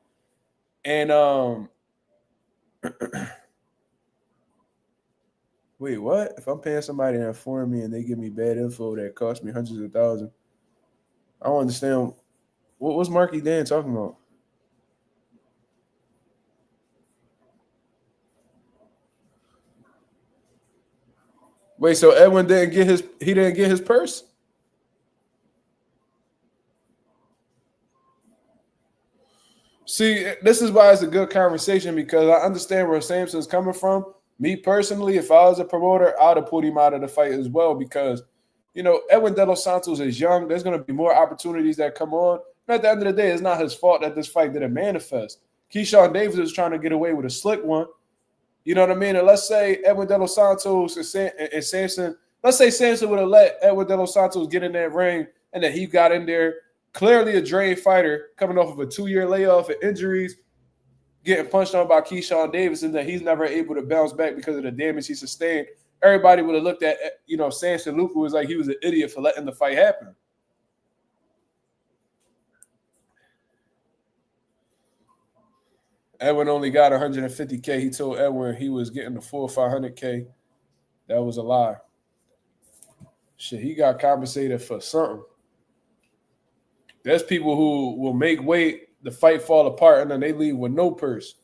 And wait, what? If I'm paying somebody to inform me and they give me bad info that cost me hundreds of thousands, I don't understand. What was Marky Dan talking about? Wait, so Edwin didn't get his purse? See, this is why it's a good conversation because I understand where Samson's coming from. Me personally, if I was a promoter, I'd have pulled him out of the fight as well because, Edwin De Los Santos is young. There's going to be more opportunities that come on. And at the end of the day, it's not his fault that this fight didn't manifest. Keyshawn Davis is trying to get away with a slick one. You know what I mean? And let's say Edwin De Los Santos and Samson, let's say Samson would have let Edwin De Los Santos get in that ring and that he got in there. Clearly a drained fighter coming off of a 2-year layoff and injuries, getting punched on by Keyshawn Davis, and that he's never able to bounce back because of the damage he sustained. Everybody would have looked at, Samson Lukowicz like he was an idiot for letting the fight happen. Edwin only got 150K. He told Edwin he was getting the full 500K. That was a lie. Shit, he got compensated for something. There's people who will make weight, the fight fall apart, and then they leave with no purse.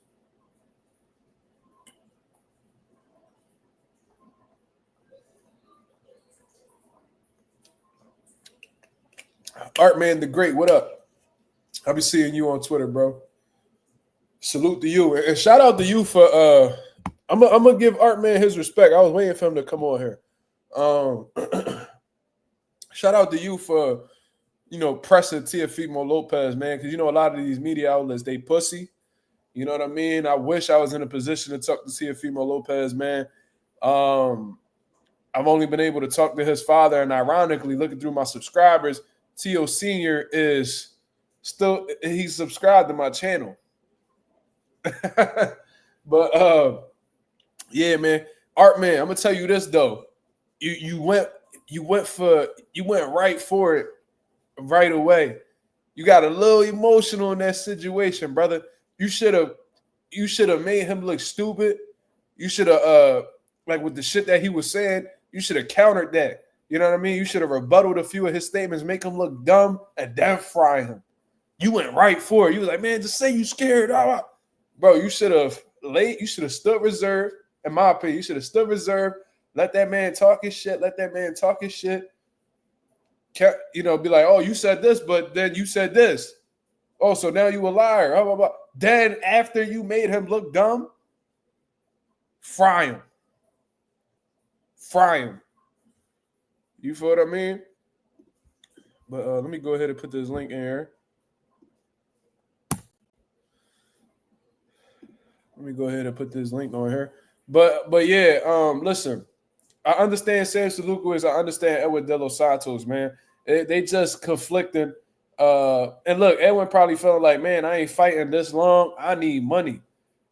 Artman the Great, what up? I'll be seeing you on Twitter, bro. Salute to you and shout out to you for I'm gonna give Art Man his respect. I was waiting for him to come on here. Um, shout out to you for pressing Teofimo Lopez, man, because a lot of these media outlets they pussy. You know what I mean? I wish I was in a position to talk to Teofimo Lopez, man. I've only been able to talk to his father, and ironically, looking through my subscribers, Tio Senior is still he's subscribed to my channel. But yeah, man, Art Man, I'm gonna tell you this though. You went right for it right away. You got a little emotional in that situation, brother. You should have made him look stupid. You should have like with the shit that he was saying, you should have countered that. You know what I mean? You should have rebutted a few of his statements, make him look dumb, and then fry him. You went right for it. You was like, man, just say you scared. Bro, you should have stood reserved. In my opinion, you should have stood reserved. Let that man talk his shit. Be like, oh, you said this, but then you said this. Oh, so now you a liar. Blah, blah, blah. Then after you made him look dumb, fry him. You feel what I mean? But let me go ahead and put this link in here. Let me go ahead and put this link on here. But yeah, listen, I understand Sam Saluquis. I understand Edwin De Los Santos, man. They just conflicting. And look, Edwin probably feeling like, man, I ain't fighting this long. I need money.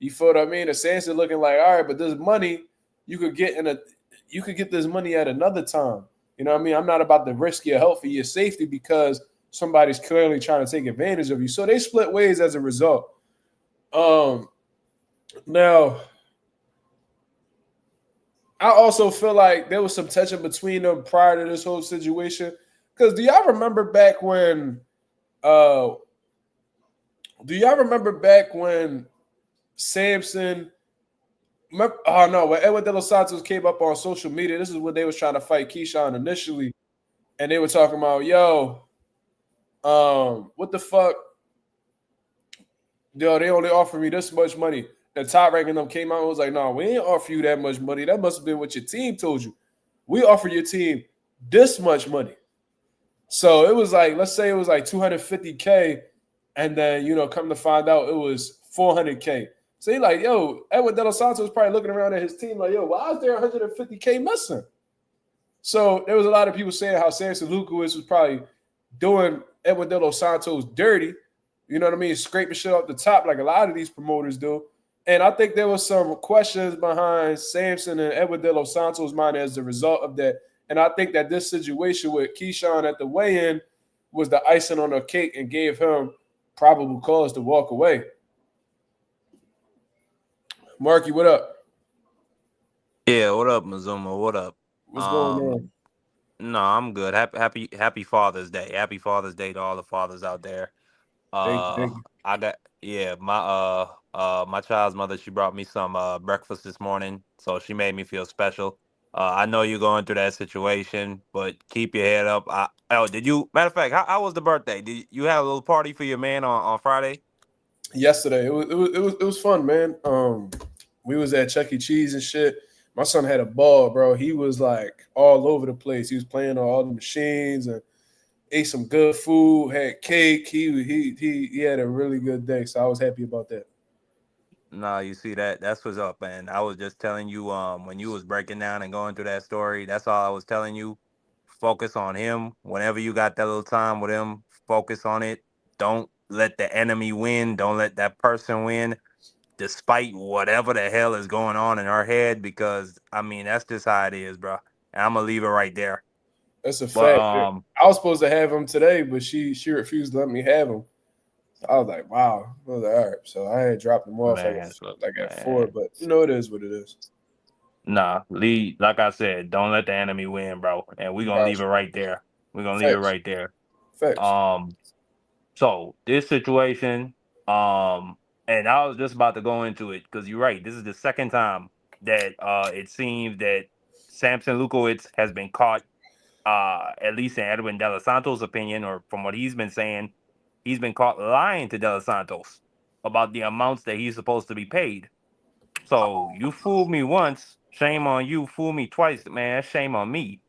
You feel what I mean? And Sanson looking like, all right, but this money you could get this money at another time. You know what I mean? I'm not about to risk your health or your safety because somebody's clearly trying to take advantage of you. So they split ways as a result. Now, I also feel like there was some tension between them prior to this whole situation. Because do y'all remember back when Samson? When Edwin De Los Santos came up on social media, this is when they was trying to fight Keyshawn initially, and they were talking about, yo, what the fuck? Yo, they only offer me this much money. The top ranking them came out and was like, no, we ain't offer you that much money. That must have been what your team told you. We offer your team this much money. So it was like, let's say it was like $250K, and then, come to find out it was $400K. So he's like, yo, Edwin De Los Santos was probably looking around at his team like, yo, why is there $150K missing? So there was a lot of people saying how Samson Lukowicz was probably doing Edwin De Los Santos dirty. You know what I mean? Scraping shit off the top like a lot of these promoters do. And I think there was some questions behind Samson and Edwin De Los Santos' mind as a result of that. And I think that this situation with Keyshawn at the weigh-in was the icing on the cake and gave him probable cause to walk away. Marky, what up? Yeah, what up, Mazuma? What up? What's going on? No, I'm good. Happy Father's Day. Happy Father's Day to all the fathers out there. Thank you. I got my child's mother, she brought me some breakfast this morning, so she made me feel special. I know you're going through that situation, but keep your head up. Matter of fact, how was the birthday? Did you have a little party for your man on Friday? Yesterday, it was fun, man. We was at Chuck E. Cheese and shit. My son had a ball, bro. He was like all over the place. He was playing on all the machines and ate some good food, had cake. He had a really good day, so I was happy about that. No, you see that's what's up, man. I was just telling you, when you was breaking down and going through that story, that's all I was telling you. Focus on him. Whenever you got that little time with him, focus on it. Don't let the enemy win. Don't let that person win, despite whatever the hell is going on in her head, because I mean that's just how it is, bro. And I'm gonna leave it right there. That's a But fact. I was supposed to have him today, but she refused to let me have him. I was like, wow. I was like, all right. So I had dropped him off like at 4, but it is what it is. Nah, like I said, don't let the enemy win, bro. And we're gonna leave it right there. Facts. So this situation, and I was just about to go into it because you're right. This is the second time that it seems that Samson Lukowicz has been caught, at least in Edwin De Los Santos' opinion, or from what he's been saying, he's been caught lying to De Los Santos. about the amounts that he's supposed to be paid. So you fooled me once, shame on you. Fool me twice, man. Shame on me.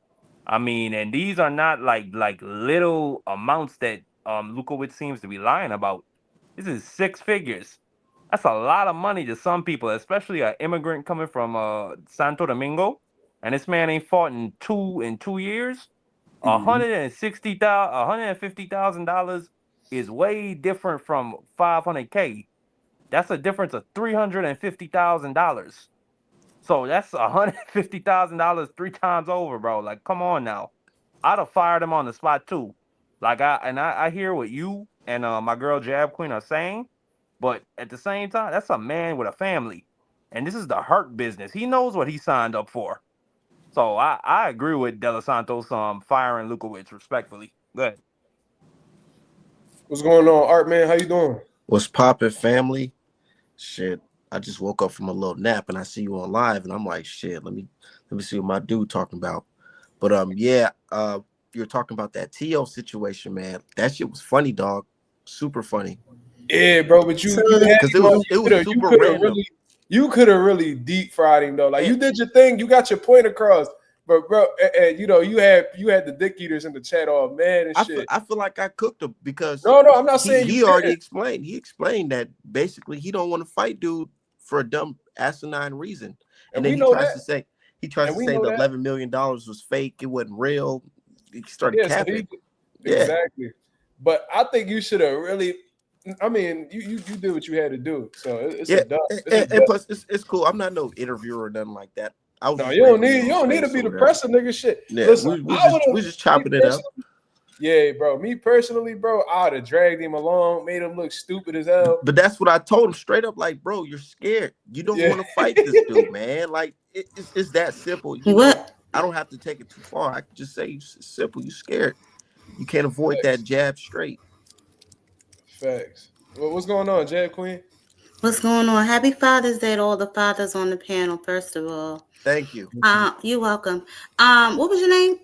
I mean, and these are not like little amounts that Lukowitz seems to be lying about. This is six figures. That's a lot of money to some people, especially an immigrant coming from Santo Domingo. And this man ain't fought in 2 years. $150,000 is way different from $500K. That's a difference of $350,000. So that's $150,000 three times over, bro. Like, come on now. I'd have fired him on the spot too. Like I hear what you and my girl Jab Queen are saying, but at the same time, that's a man with a family, and this is the hurt business. He knows what he signed up for. So I agree with De Los Santos firing Lukowitz respectfully. Good. What's going on, Art man? How you doing? What's poppin', family? Shit, I just woke up from a little nap and I see you on live, and I'm like, shit, let me see what my dude talking about. But you're talking about that T.O. situation, man. That shit was funny, dog. Super funny. Yeah, bro. But because it was super random. You could have really deep fried him though. Like you did your thing, you got your point across. But bro, and you had the dick eaters in the chat all mad and shit. I feel like I cooked him because no, I'm not saying he already explained. He explained that basically he don't want to fight dude for a dumb asinine reason. And then he tries to say the $11 million was fake, it wasn't real. He started capping. Exactly. But I think you should have really. I mean, you did what you had to do. So and plus it's cool. I'm not no interviewer or nothing like that. You don't need to be the press of nigga shit. Yeah, listen, we just chopping it up. Yeah, bro. Me personally, bro, I'd have dragged him along, made him look stupid as hell. But that's what I told him straight up. Like, bro, you're scared. You don't want to fight this dude, man. Like, it's that simple. I don't have to take it too far. I can just say it's simple. You're scared. You can't avoid that jab straight. Facts. Well, what's going on, Jab Queen? What's going on? Happy Father's Day to all the fathers on the panel, first of all. Thank you. You're welcome. What was your name?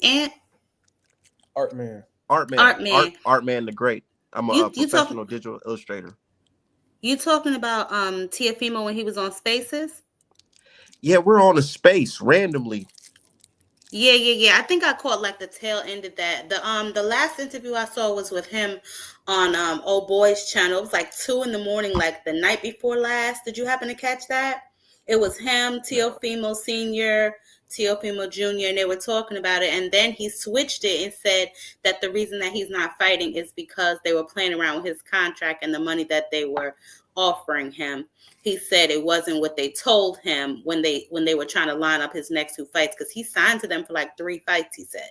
Art Man the Great. I'm a professional digital illustrator. You talking about Tiafimo when he was on Spaces? Yeah, we're on a space randomly. Yeah. I think I caught like the tail end of that. The last interview I saw was with him on Old Boy's channel. It was like 2 a.m, like the night before last. Did you happen to catch that? It was him, Teofimo Sr., Teofimo Jr., and they were talking about it. And then he switched it and said that the reason that he's not fighting is because they were playing around with his contract and the money that they were offering him. He said it wasn't what they told him when they were trying to line up his next 2 fights, because he signed to them for like 3 fights, he said.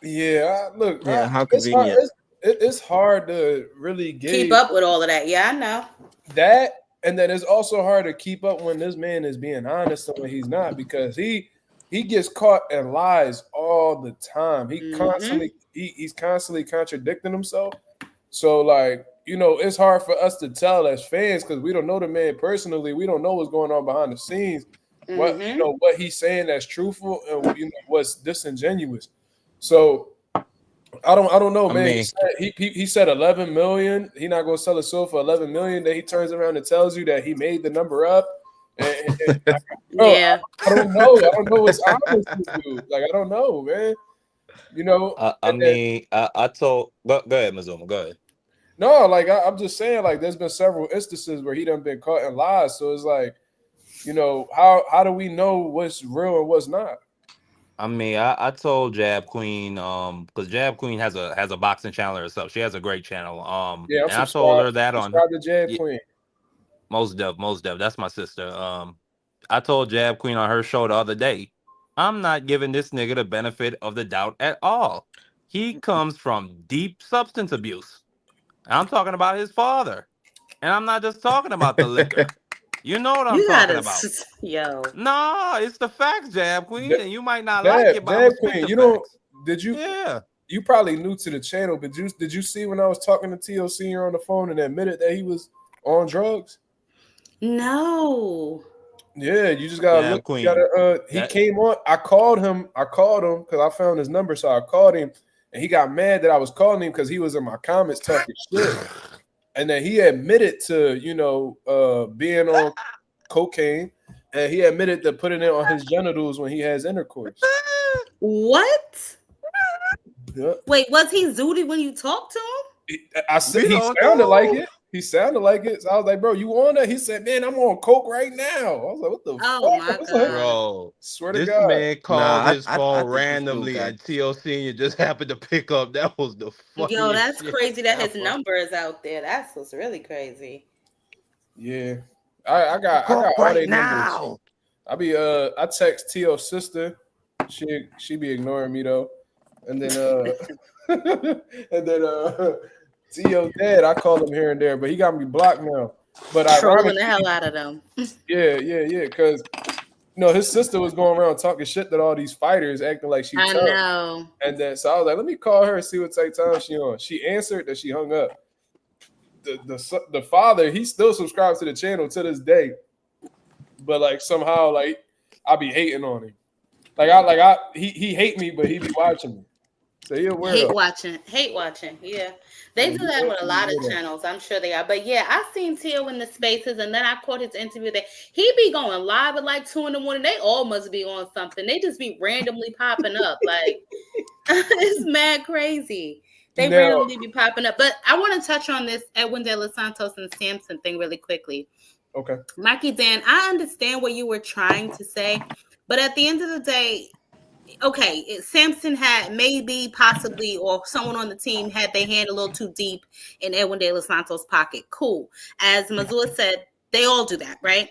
Yeah, look. Yeah, how convenient. It's hard to really keep up with all of that. Yeah, I know. That, and then it's also hard to keep up when this man is being honest and when he's not, because he gets caught in lies all the time. He's constantly contradicting himself. So like, it's hard for us to tell as fans because we don't know the man personally. We don't know what's going on behind the scenes. What he's saying that's truthful and what's disingenuous. So I don't know, man. He said 11 million. He's not gonna sell a soul for 11 million. Then he turns around and tells you that he made the number up. And yeah, I don't know. I don't know what's honest with you. Like I don't know, man. I told. Go ahead, Mazuma. Go ahead. No, like I'm just saying, like there's been several instances where he done been caught in lies. So it's like, how do we know what's real and what's not? I told Jab Queen, because Jab Queen has a boxing channel herself. She has a great channel. And I told her that on the Jab Queen. Most Dev. That's my sister. I told Jab Queen on her show the other day, I'm not giving this nigga the benefit of the doubt at all. He comes from deep substance abuse. I'm talking about his father. And I'm not just talking about the liquor. You know what I'm talking about. Yo. No, it's the facts, Jab Queen. And you might not like it, but Jab Queen, you probably new to the channel, but did you see when I was talking to T.O. Sr. on the phone and admitted that he was on drugs? No. Yeah, you just gotta look. Queen. He came on. I called him because I found his number, so I called him. And he got mad that I was calling him because he was in my comments talking shit. and then he admitted to being on cocaine, and he admitted to putting it on his genitals when he has intercourse. What? Yeah. Wait, was he zooted when you talked to him? I said he sounded like it. He sounded like it. So I was like, bro, you on that? He said, man, I'm on coke right now. I was like, what the Oh fuck? my God. Bro, Swear to this God. man called his I phone think this randomly, dude got- and T.O. Senior just happened to pick up. That was the funniest Yo, that's shit crazy that his ever. number is out there. That's what's really crazy. Yeah. I got all their numbers. I text T.O.'s sister. She be ignoring me though. And then T.O. dad, I call him here and there, but he got me blocked now. But Trolling the hell out of them. Yeah, because his sister was going around talking shit to all these fighters, acting like she I tough. know. And then so I was like, let me call her and see what type of time she on. She answered, that she hung up. The father, he still subscribes to the channel to this day, but like somehow like I be hating on him. He hate me, but he be watching me. So he aware. Hate watching. Yeah. They do that with a lot of channels. I'm sure they are. But yeah, I seen Tio in the spaces, and then I caught his interview there. He be going live at like 2 a.m. They all must be on something. They just be randomly popping up. Like it's mad crazy. They randomly be popping up. But I want to touch on this Edwin De Los Santos and Samson thing really quickly. Okay. Mikey Dan, I understand what you were trying to say, but at the end of the day, okay, Samson had maybe, possibly, or someone on the team had their hand a little too deep in Edwin De Los Santos' pocket. Cool. As Mazua said, they all do that, right?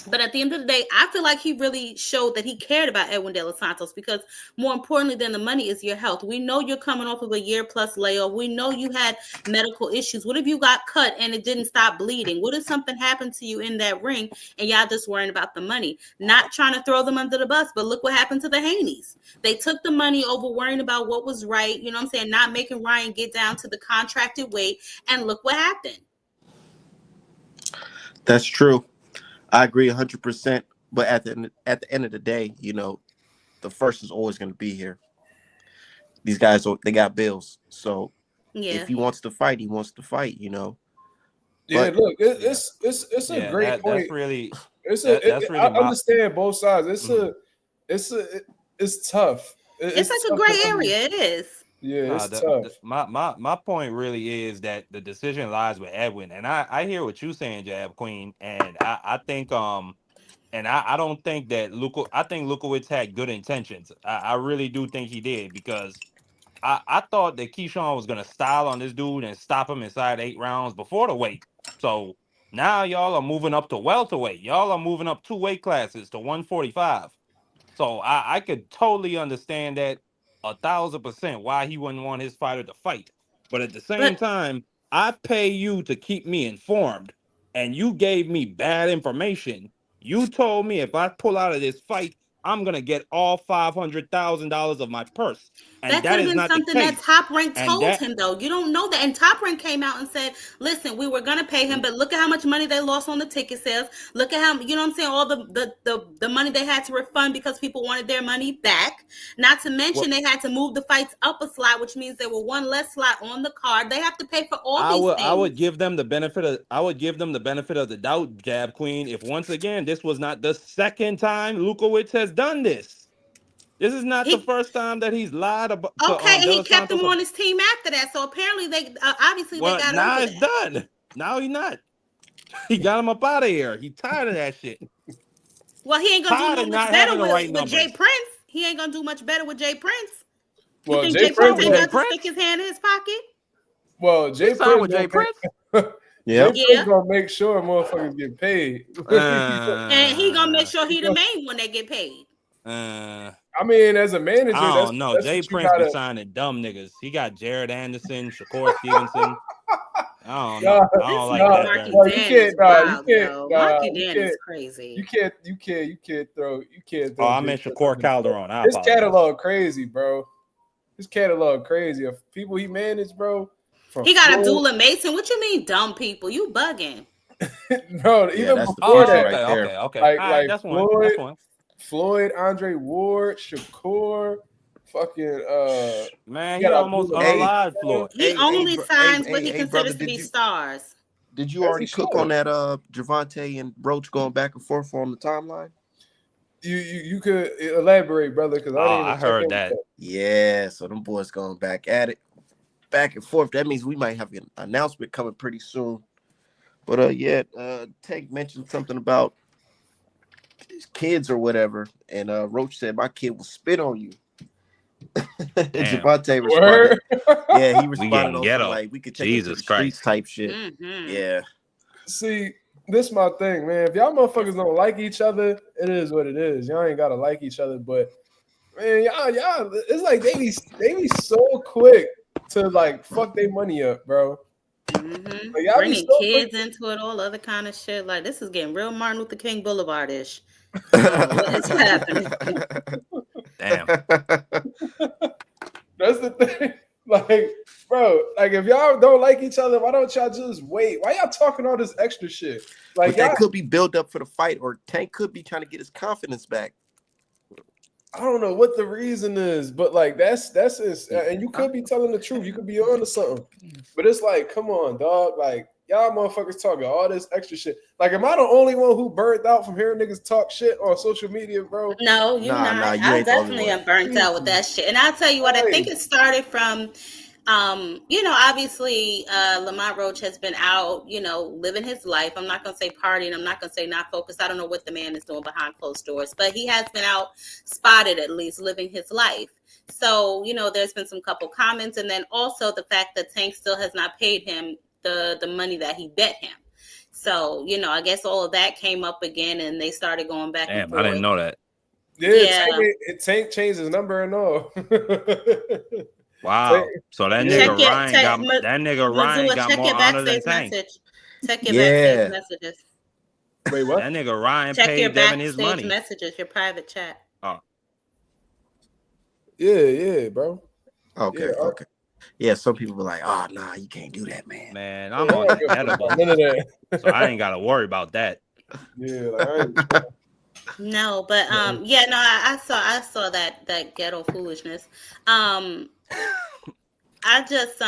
But at the end of the day, I feel like he really showed that he cared about Edwin De Los Santos, because more importantly than the money is your health. We know you're coming off of a year-plus layoff. We know you had medical issues. What if you got cut and it didn't stop bleeding? What if something happened to you in that ring and y'all just worrying about the money? Not trying to throw them under the bus, but look what happened to the Haneys. They took the money over worrying about what was right, you know what I'm saying, not making Ryan get down to the contracted weight, and look what happened. That's true. I agree 100%. But at the end of the day, the first is always going to be here. These guys, they got bills. So if he wants to fight, he wants to fight. Yeah, But, look, it's a great point. That's really. I understand both sides. It's tough. It's like a gray area. It is. Yeah, it's tough. My point really is that the decision lies with Edwin, and I hear what you're saying, Jab Queen, and I think and I don't think that I think Lukowitz had good intentions. I really do think he did, because I thought that Keyshawn was gonna style on this dude and stop him inside 8 rounds before the weight. So now y'all are moving up to welterweight. Y'all are moving up 2 weight classes to 145. So I could totally understand that 1,000% why he wouldn't want his fighter to fight. But at the same time, I pay you to keep me informed, and you gave me bad information. You told me if I pull out of this fight, I'm gonna get all $500,000 of my purse. And that could have been something that Top Rank told him, though. You don't know that. And Top Rank came out and said, listen, we were going to pay him, but look at how much money they lost on the ticket sales. Look at how, you know what I'm saying, all the money they had to refund because people wanted their money back. Not to mention they had to move the fights up a slot, which means there were one less slot on the card. They have to pay for all these things. I would give them the benefit of the doubt, Jab Queen, if once again this was not the second time Lukowitz has done this. This is not the first time that he's lied about. Okay, and he kept him on his team after that. So apparently, they obviously they got now over it's done. Now he's not. He got him up out of here. He tired of that shit. Well, he ain't gonna do much better with Jay Prince. He ain't gonna do much better with Jay Prince. You think Jay Prince ain't got to stick his hand in his pocket? Well, Jay Prince with Jay Prince. Yeah, Jay gonna make sure motherfuckers get paid, and he gonna make sure he the main one that get paid. I mean, as a manager, I don't know. Jay Prince be signing dumb niggas. He got Jared Anderson, Shakur Stevenson. I don't know. I don't like that. Marky Dan is crazy. You can't throw. Oh, I meant Shakur Calderon. His catalog crazy, bro. His catalog crazy. Of people he managed, bro. He got Abdullah Mason. What you mean, dumb people? You bugging? No, even before that. Okay. Like that's Floyd, one. Floyd, Andre Ward, Shakur, fucking Man, you he got almost Abdullah unalive Baby. Floyd. He only signs what he hey, brother, considers to be stars. did you As already he cook should. on that Javante and Roach going back and forth on the timeline? You could elaborate, brother, because I didn't even I check heard in that. with Yeah, so them boys going back at it, back and forth. That means we might have an announcement coming pretty soon. But Tank mentioned something about his kids or whatever, and Roach said my kid will spit on you. Javante responded, yeah, he We responded getting on some ghetto. like we could take him to Jesus the streets Christ. type shit. Mm-hmm. Yeah. See, this my thing, man. If y'all motherfuckers don't like each other, it is what it is. Y'all ain't gotta like each other, but man, y'all, it's like they be so quick to like fuck their money up, bro. Mm-hmm. Like, y'all be Bringing so kids quick. into it, all other kind of shit. Like this is getting real Martin Luther King Boulevard-ish. What is happening? Damn. That's the thing. Like, bro, like if y'all don't like each other, why don't y'all just wait? Why y'all talking all this extra shit? Like But that y'all, could be built up for the fight, or Tank could be trying to get his confidence back. I don't know what the reason is, but like that's it. And you could be telling the truth. You could be on to something. But it's like, come on, dog. Like y'all motherfuckers talking all this extra shit. Like, am I the only one who burnt out from hearing niggas talk shit on social media, bro? No, you're not. Nah, you I ain't the only definitely one. am burnt out with that shit. And I'll tell you what, I think it started from obviously Lamont Roach has been out, living his life. I'm not gonna say partying, I'm not gonna say not focused. I don't know what the man is doing behind closed doors, but he has been out spotted at least living his life. So, there's been some couple comments, and then also the fact that Tank still has not paid him the money that he bet him. So, I guess all of that came up again and they started going back and Damn, forth. I didn't know that. Yeah. Tank changed his number and all. Wow. So that Yeah. nigga Ryan got more honor than Tank. Check your backstage messages. Wait, what? That nigga Ryan Check paid your Devin his backstage money. messages, your private chat. Oh. Yeah, bro. Okay. Yeah, some people were like, "Oh, nah, you can't do that, man." Man, I'm on the edible. None of that. So I ain't gotta worry about that. Yeah, like, I ain't no, but I saw that ghetto foolishness. I just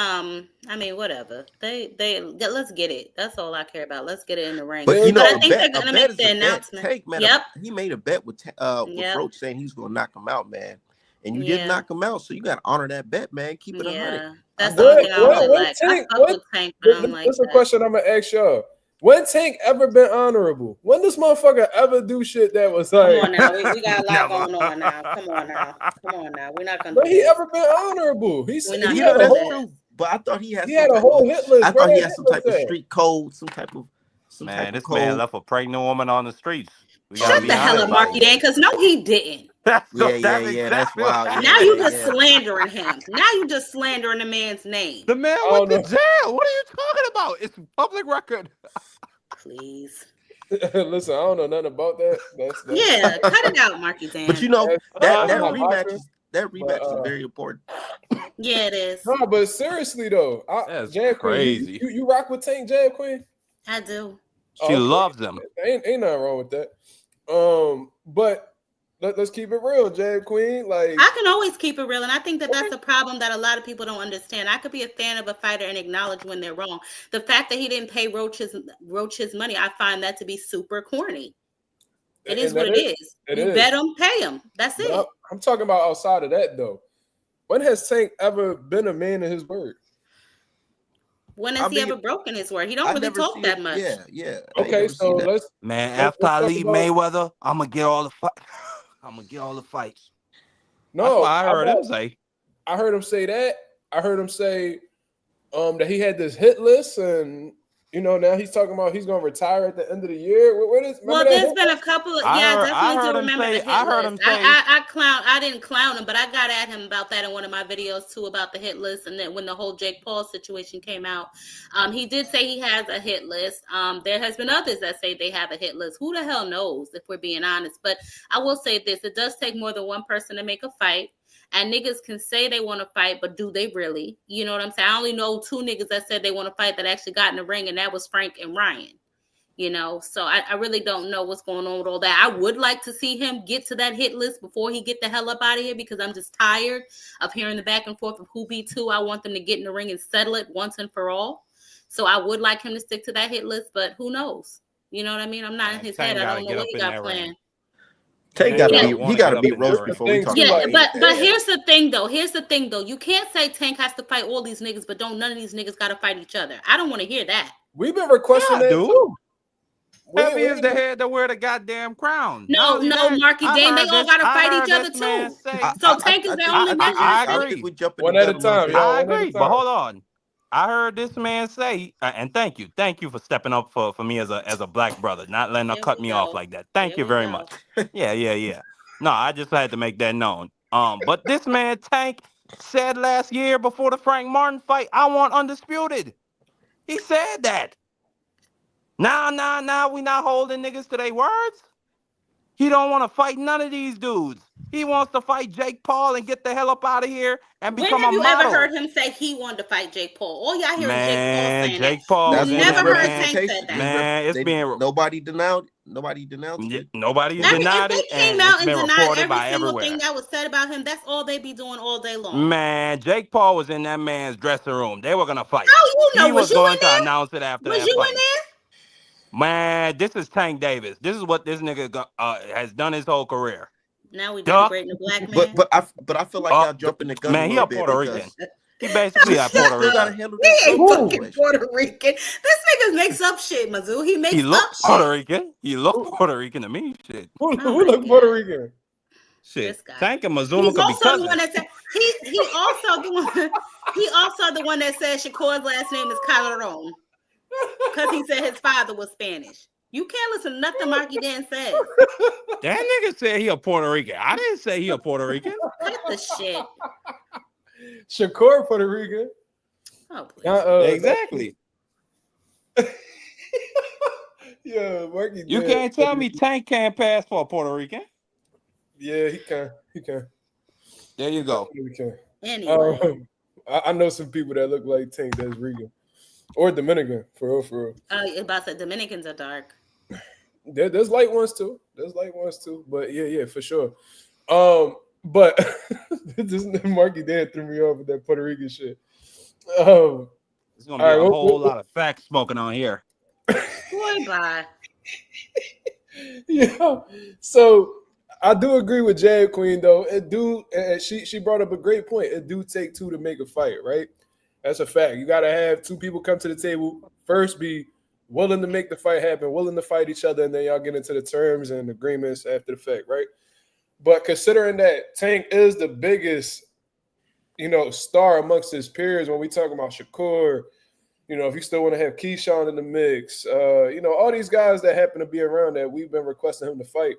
whatever. They let's get it. That's all I care about. Let's get it in the ring. But I think they're gonna make the announcement. Tank, man, he made a bet with Roach saying he's gonna knock him out, man. And you didn't knock him out, so you gotta honor that bet, man. Keep it 100. That's the only thing I really like. I fuck with Tank, but I'm like that's a question I'm gonna ask y'all. When Tank ever been honorable? When this motherfucker ever do shit that was like? Come on now, we got a lot going on now. Come on now. We're not gonna. But he ever been honorable? He said he had a whole. But I thought he had. He had a whole hit list. I thought he had some type of street code, some type of. Man, this man left a pregnant woman on the streets. Shut the hell up, Marky Dan, because no, he didn't. That's wild. Now you just slandering him. Now you just slandering the man's name. The man went to jail. What are you talking about? It's public record. Please. Listen, I don't know nothing about that. That's yeah, cut it out, Marky Dan. But that rematch is very important. Yeah, it is. No, but seriously though, that's Jab crazy. Queen, you rock with Tank, Jab Queen? I do. She loves him. Ain't nothing wrong with that. But let's keep it real, Jab Queen. Like I can always keep it real, and I think that's a problem that a lot of people don't understand. I could be a fan of a fighter and acknowledge when they're wrong. The fact that he didn't pay Roach's money, I find that to be super corny. It is what it is. You bet him, pay him. That's it. I'm talking about outside of that though. When has Tank ever been a man of his word? When has he ever broken his word? He don't really talk that much. Yeah. Okay, so let's after I leave Mayweather, I'm gonna get all the fights. No, that's what I heard him say. I heard him say that. I heard him say that he had this hit list, and now he's talking about he's gonna retire at the end of the year. Well, there's been a couple of I definitely do remember the hit list. I didn't clown him, but I got at him about that in one of my videos too, about the hit list. And then when the whole Jake Paul situation came out, he did say he has a hit list. There has been others that say they have a hit list. Who the hell knows, if we're being honest? But I will say this: it does take more than one person to make a fight. And niggas can say they want to fight, but do they really? You know what I'm saying? I only know 2 niggas that said they want to fight that actually got in the ring, and that was Frank and Ryan. You know, so I really don't know what's going on with all that. I would like to see him get to that hit list before he get the hell up out of here, because I'm just tired of hearing the back and forth of who beat who. I want them to get in the ring and settle it once and for all. So I would like him to stick to that hit list, but who knows? You know what I mean? I'm not in his head. I don't know what he got planned. Tank gotta be roast before we talk about it. But here's the thing though. You can't say Tank has to fight all these niggas, but none of these niggas gotta fight each other. I don't want to hear that. We've been requesting that too. Heavy is the head to wear the goddamn crown. No, Marky Dane, they all gotta fight each other too. So Tank is the only one. I agree. One at a time. I agree, but hold on. I heard this man say, and thank you for stepping up for me as a black brother, not letting her cut me off like that. Thank you very much. Yeah. No, I just had to make that known. But this man Tank said last year before the Frank Martin fight, I want undisputed. He said that. Nah, we not holding niggas to their words. He don't want to fight none of these dudes. He wants to fight Jake Paul and get the hell up out of here and become a model. When have you ever heard him say he wanted to fight Jake Paul? All y'all hear is Jake Paul saying that. Never heard Tank say that. Man, it's being nobody denounced it. Nobody denied it. If they came out and denied every single thing that was said about him, that's all they be doing all day long. Man, Jake Paul was in that man's dressing room. They were gonna fight. Oh, you know, he was going to announce it after that fight. Was you in there? Man, this is Tank Davis. This is what this nigga has done his whole career. Now we denigrating the black man. But I feel like y'all jumping the gun. Man, he a Puerto Rican. He basically a Puerto Rican. He ain't fucking Puerto Rican. This nigga makes up shit, Mazu. He looks Puerto Rican. He look Puerto Rican to me. Shit. Who look Puerto Rican? Shit. Tank and Mazuma could be cousins. He also the one that said Shakur's last name is Calderon. Because he said his father was Spanish. You can't listen to nothing Marky Dan says. That nigga said he a Puerto Rican. I didn't say he a Puerto Rican. What the shit? Shakur Puerto Rican. Oh, please. Exactly. Yeah, Marky. You can't tell me Tank can't pass for a Puerto Rican. Yeah, he can. There you go. He can. Anyway. I know some people that look like Tank that's Rican. Or Dominican, for real. About the Dominicans are dark. There's light ones too. But yeah, for sure. But this Marky Dan threw me off with that Puerto Rican shit. There's gonna be a whole lot of fact smoking on here. Boy, bye. Yeah. So I do agree with Jade Queen though. She brought up a great point. It do take two to make a fight, right? That's a fact. You got to have two people come to the table. First, be willing to make the fight happen, willing to fight each other, and then y'all get into the terms and agreements after the fact, right? But considering that Tank is the biggest, star amongst his peers when we talk about Shakur, if you still want to have Keyshawn in the mix, all these guys that happen to be around that we've been requesting him to fight.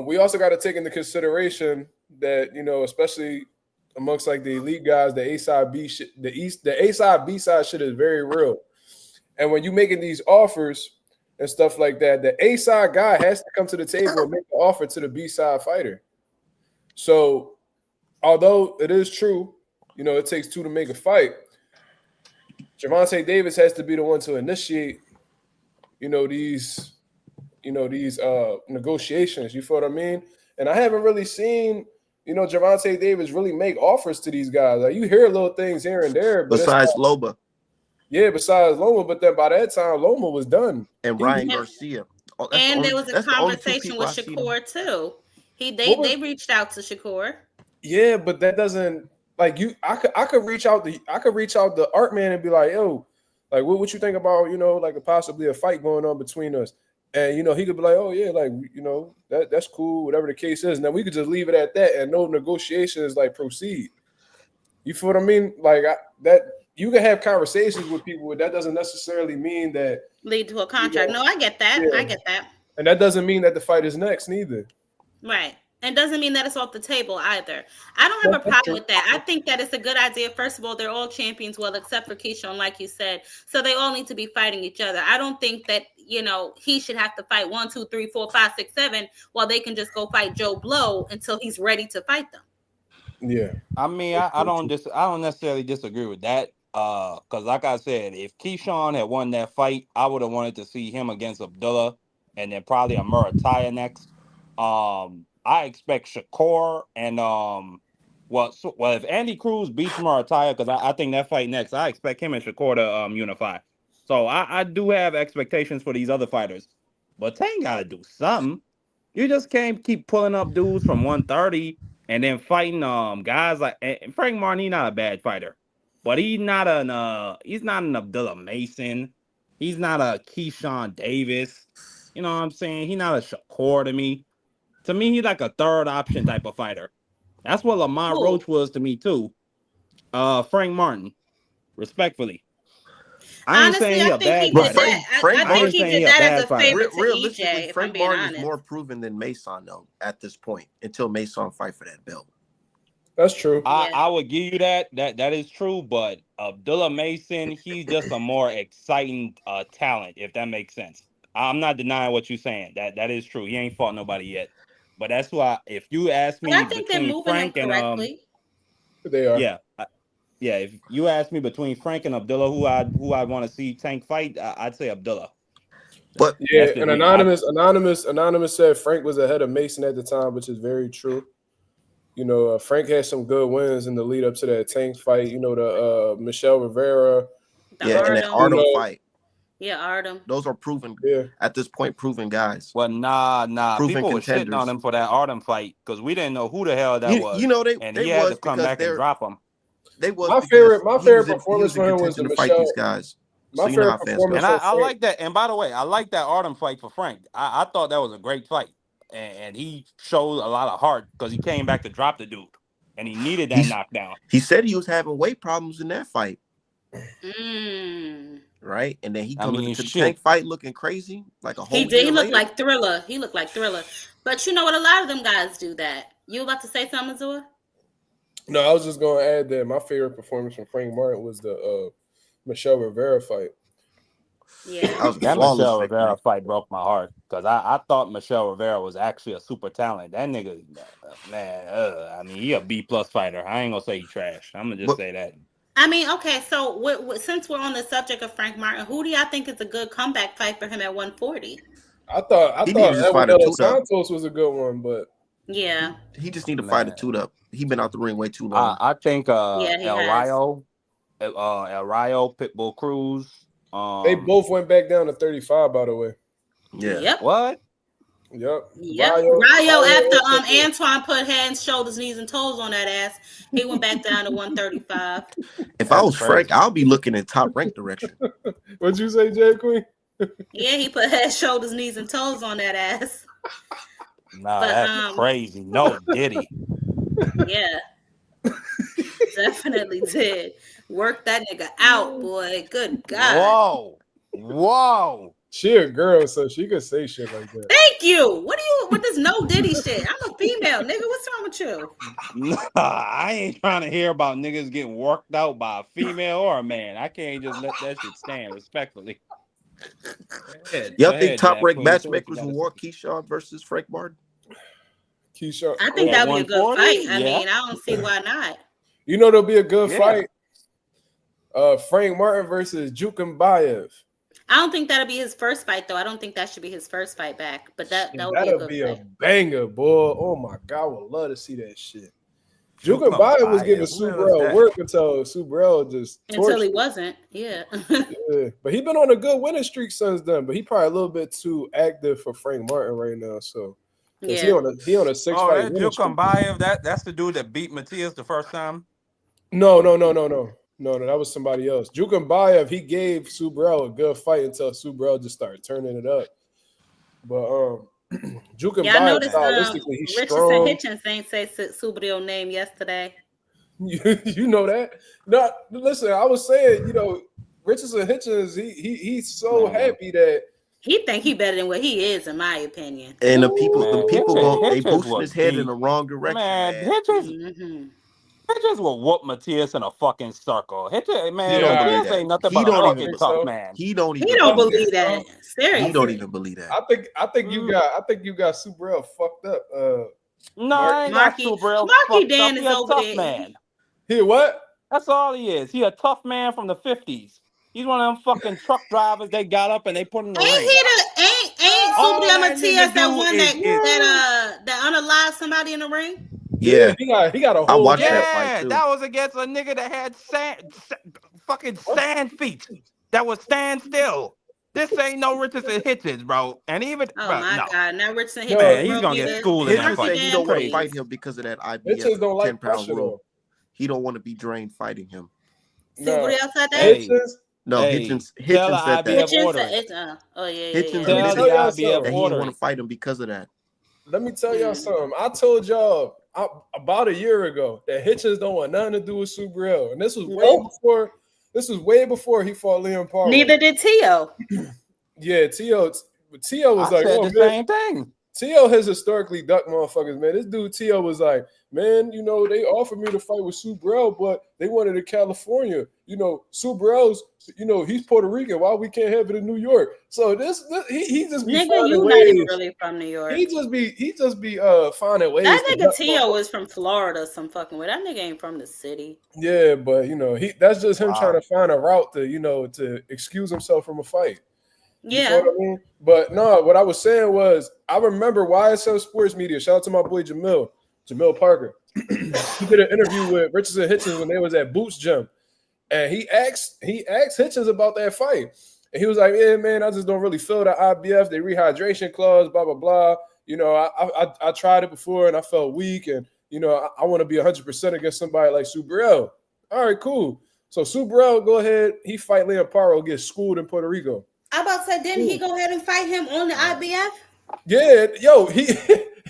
We also got to take into consideration that, especially amongst like the elite guys, the A side B shit, the A side B side shit is very real. And when you making these offers and stuff like that, the A side guy has to come to the table and make the offer to the B side fighter. So, although it is true, it takes two to make a fight. Gervonta Davis has to be the one to initiate, these negotiations. You feel what I mean? And I haven't really seen. Gervonta Davis really make offers to these guys. Like you hear little things here and there. But besides Loma. Yeah, besides Loma. But then by that time, Loma was done. And Ryan Garcia. And there was a conversation with Shakur too. They reached out to Shakur. Yeah, but that doesn't I could reach out to Art Man and be like, yo, like what you think about, like possibly a fight going on between us. And he could be like, oh yeah, like that's cool, whatever the case is. And then we could just leave it at that, and no negotiations proceed. You feel what I mean? Like that you can have conversations with people, but that doesn't necessarily mean that lead to a contract. No, I get that. Yeah. I get that. And that doesn't mean that the fight is next, neither. Right. And doesn't mean that it's off the table either. I don't have a problem with that. I think that it's a good idea. First of all, they're all champions, well, except for Keyshawn, like you said. So they all need to be fighting each other. I don't think that, he should have to fight 1, 2, 3, 4, 5, 6, 7, while they can just go fight Joe Blow until he's ready to fight them. Yeah. I mean, I don't necessarily disagree with that. Because like I said, if Keyshawn had won that fight, I would have wanted to see him against Abdullah, and then probably a Muratalla next. I expect Shakur and well, if Andy Cruz beats Muratalla, because I think that fight next, I expect him and Shakur to unify. So I do have expectations for these other fighters, but Tank gotta do something. You just can't keep pulling up dudes from 130 and then fighting guys like and Frank Martin. He's not a bad fighter, but he's not an Abdullah Mason. He's not a Keyshawn Davis. You know what I'm saying? He's not a Shakur to me. To me, he's like a third option type of fighter. That's what Lamar Roach was to me too. Frank Martin, respectfully. I ain't saying he's a bad fighter. I think he did that as a favor to realistically, EJ. Frank Martin is more proven than Mason though at this point until Mason fight for that belt. That's true. I would give you that. That is true, but Abdullah Mason, he's just a more exciting talent, if that makes sense. I'm not denying what you're saying. That is true. He ain't fought nobody yet. But that's why if you ask me between Frank and they are. Yeah, if you ask me between Frank and Abdullah, who I'd want to see Tank fight, I'd say Abdullah. But yeah, and anonymous said Frank was ahead of Mason at the time, which is very true. You know, Frank had some good wins in the lead up to that Tank fight. You know, the Michelle Rivera, and that Artem fight. Yeah, Artem. Those are proven at this point, proven guys. Well, nah. Proven People were contenders. shitting on him for that Artem fight because we didn't know who the hell that was. You know, he had to come back and drop him. My favorite performance for him was the fight these guys. My favorite performance, and I like that. And by the way, I like that Artem fight for Frank. I thought that was a great fight, and he showed a lot of heart because he came back to drop the dude, and he needed that knockdown. He said he was having weight problems in that fight. Right, and then he coming into the Tank fight looking crazy, like a whole. He did. He looked like Thriller. But you know what? A lot of them guys do that. You about to say something, Azua? No, I was just going to add that my favorite performance from Frank Martin was the Michelle Rivera fight. Yeah, that Michelle Rivera fight broke my heart because I thought Michelle Rivera was actually a super talent. That nigga, man, I mean, he a B+ fighter. I ain't gonna say he trash. I'm gonna just say that. I mean, okay, so since we're on the subject of Frank Martin, who do y'all think is a good comeback fight for him at 140? I thought Edwin Santos was a good one, but yeah, he just need to fight a two-up. He been out the ring way too long. I think El Rayo, Pitbull Cruz. They both went back down to 35, by the way. Yeah. Yep. What? Yep. Rayo after Antoine put hands, shoulders, knees, and toes on that ass, he went back down to 135. If I was Frank, I'll be looking in Top Rank direction. What'd you say, J Queen? Yeah, he put head, shoulders, knees, and toes on that ass. Nah, that's crazy. No, did he? Yeah. Definitely did. Work that nigga out, boy. Good God. Whoa. She a girl, so she could say shit like that. Thank you. What this no Diddy shit? I'm a female, nigga. What's wrong with you? Nah, I ain't trying to hear about niggas getting worked out by a female or a man. I can't just let that shit stand respectfully. Y'all think Top Rank matchmakers will want Keyshawn versus Frank Martin? Keyshawn. I think that'd be a good fight. I mean, I don't see why not. You know, there'll be a good fight. Frank Martin versus Jukambayev. I don't think that'll be his first fight, though. I don't think that should be his first fight back. But that'll be a banger, boy. Oh my God, I would love to see that shit. Jukambayev was giving Subrel work until Subrel he wasn't. Yeah. But he been on a good winning streak since then. But he probably a little bit too active for Frank Martin right now. So he on a 6-fight winning streak. Jukambayev, that's the dude that beat Matias the first time. No, that was somebody else. Jukambayev, he gave Subrel a good fight until Subrel just started turning it up. But Jukambayev, stylistically, he's strong. Richardson Hitchins ain't say Subrel's name yesterday. You know that? No, listen, I was saying, you know, Richardson Hitchins, he's so happy that he think he better than what he is, in my opinion. And the people they boosting his head in the wrong direction. Man, Hitchins will whoop Matias in a fucking circle. Hitchins, man, Matias ain't nothing but a fucking tough man. He don't believe that. Seriously, he don't even believe that. I think you got Subrel fucked up. No, I ain't got Subrel. Marky Dan is over there. man. He what? That's all he is. He a tough man from the 50s. He's one of them fucking truck drivers they got up and they put in the Ain't ring. he the ain't All Super that Matias nigga that do one is that unalived somebody in the ring? Yeah, he got a I whole watched gang. that fight yeah, too. that was against a nigga that had fucking sand feet that was stand still. This ain't no Richardson Hitchins, bro. And even, Oh bro, my no. God! Now Richardson No, Man, Hitchins he's broke gonna get niggas. schooled in that Hitchens Marky fight. said he damn don't want to Crazy. fight please. him because of that IBF Hitchens don't like 10-pound pressure rule. though. He don't want to be drained fighting him. No, Super else said that. Hey, Hitchens. No, hey, tell the Hitchens said that. IBF Hitchins order said it. it. Oh yeah, Hitchens Let me Tell admitted the tell y'all IBF that something. he didn't order want it. to fight him because of that. Let me tell y'all something. I told y'all about a year ago that Hitchens don't want nothing to do with Super L, and this was way Nope. before. This was way before he fought Liam Paro. Neither did Tio. Yeah, T.O. was I like, said oh the man, same thing. T.O. has historically ducked motherfuckers, man. This dude T.O. was like, man, you know, they offered me to fight with Super L, but they wanted it in California. You know, Super L's, you know, he's Puerto Rican. Why we can't have it in New York? So he just be Nigga, finding you not even ways. really from New York. He just be finding ways That to nigga duck Tio is from Florida some fucking way. That nigga ain't from the city. Yeah, but you know, that's just him trying Wow. to find a route to, you know, to excuse himself from a fight. You feel Yeah. what I mean? But no, what I was saying was I remember YSL Sports Media. Shout out to my boy Jamil Parker. He did an interview with Richardson Hitchins when they was at Boots Gym. And he asked Hitchins about that fight. And he was like, yeah, man, I just don't really feel the IBF, the rehydration clause, blah, blah, blah. You know, I tried it before and I felt weak. And, you know, I want to be 100% against somebody like Super L. All right, cool. So Super L, go ahead. He fight Liam Paro, get schooled in Puerto Rico. I about to say, didn't he go ahead and fight him on the IBF? Yeah, yo, he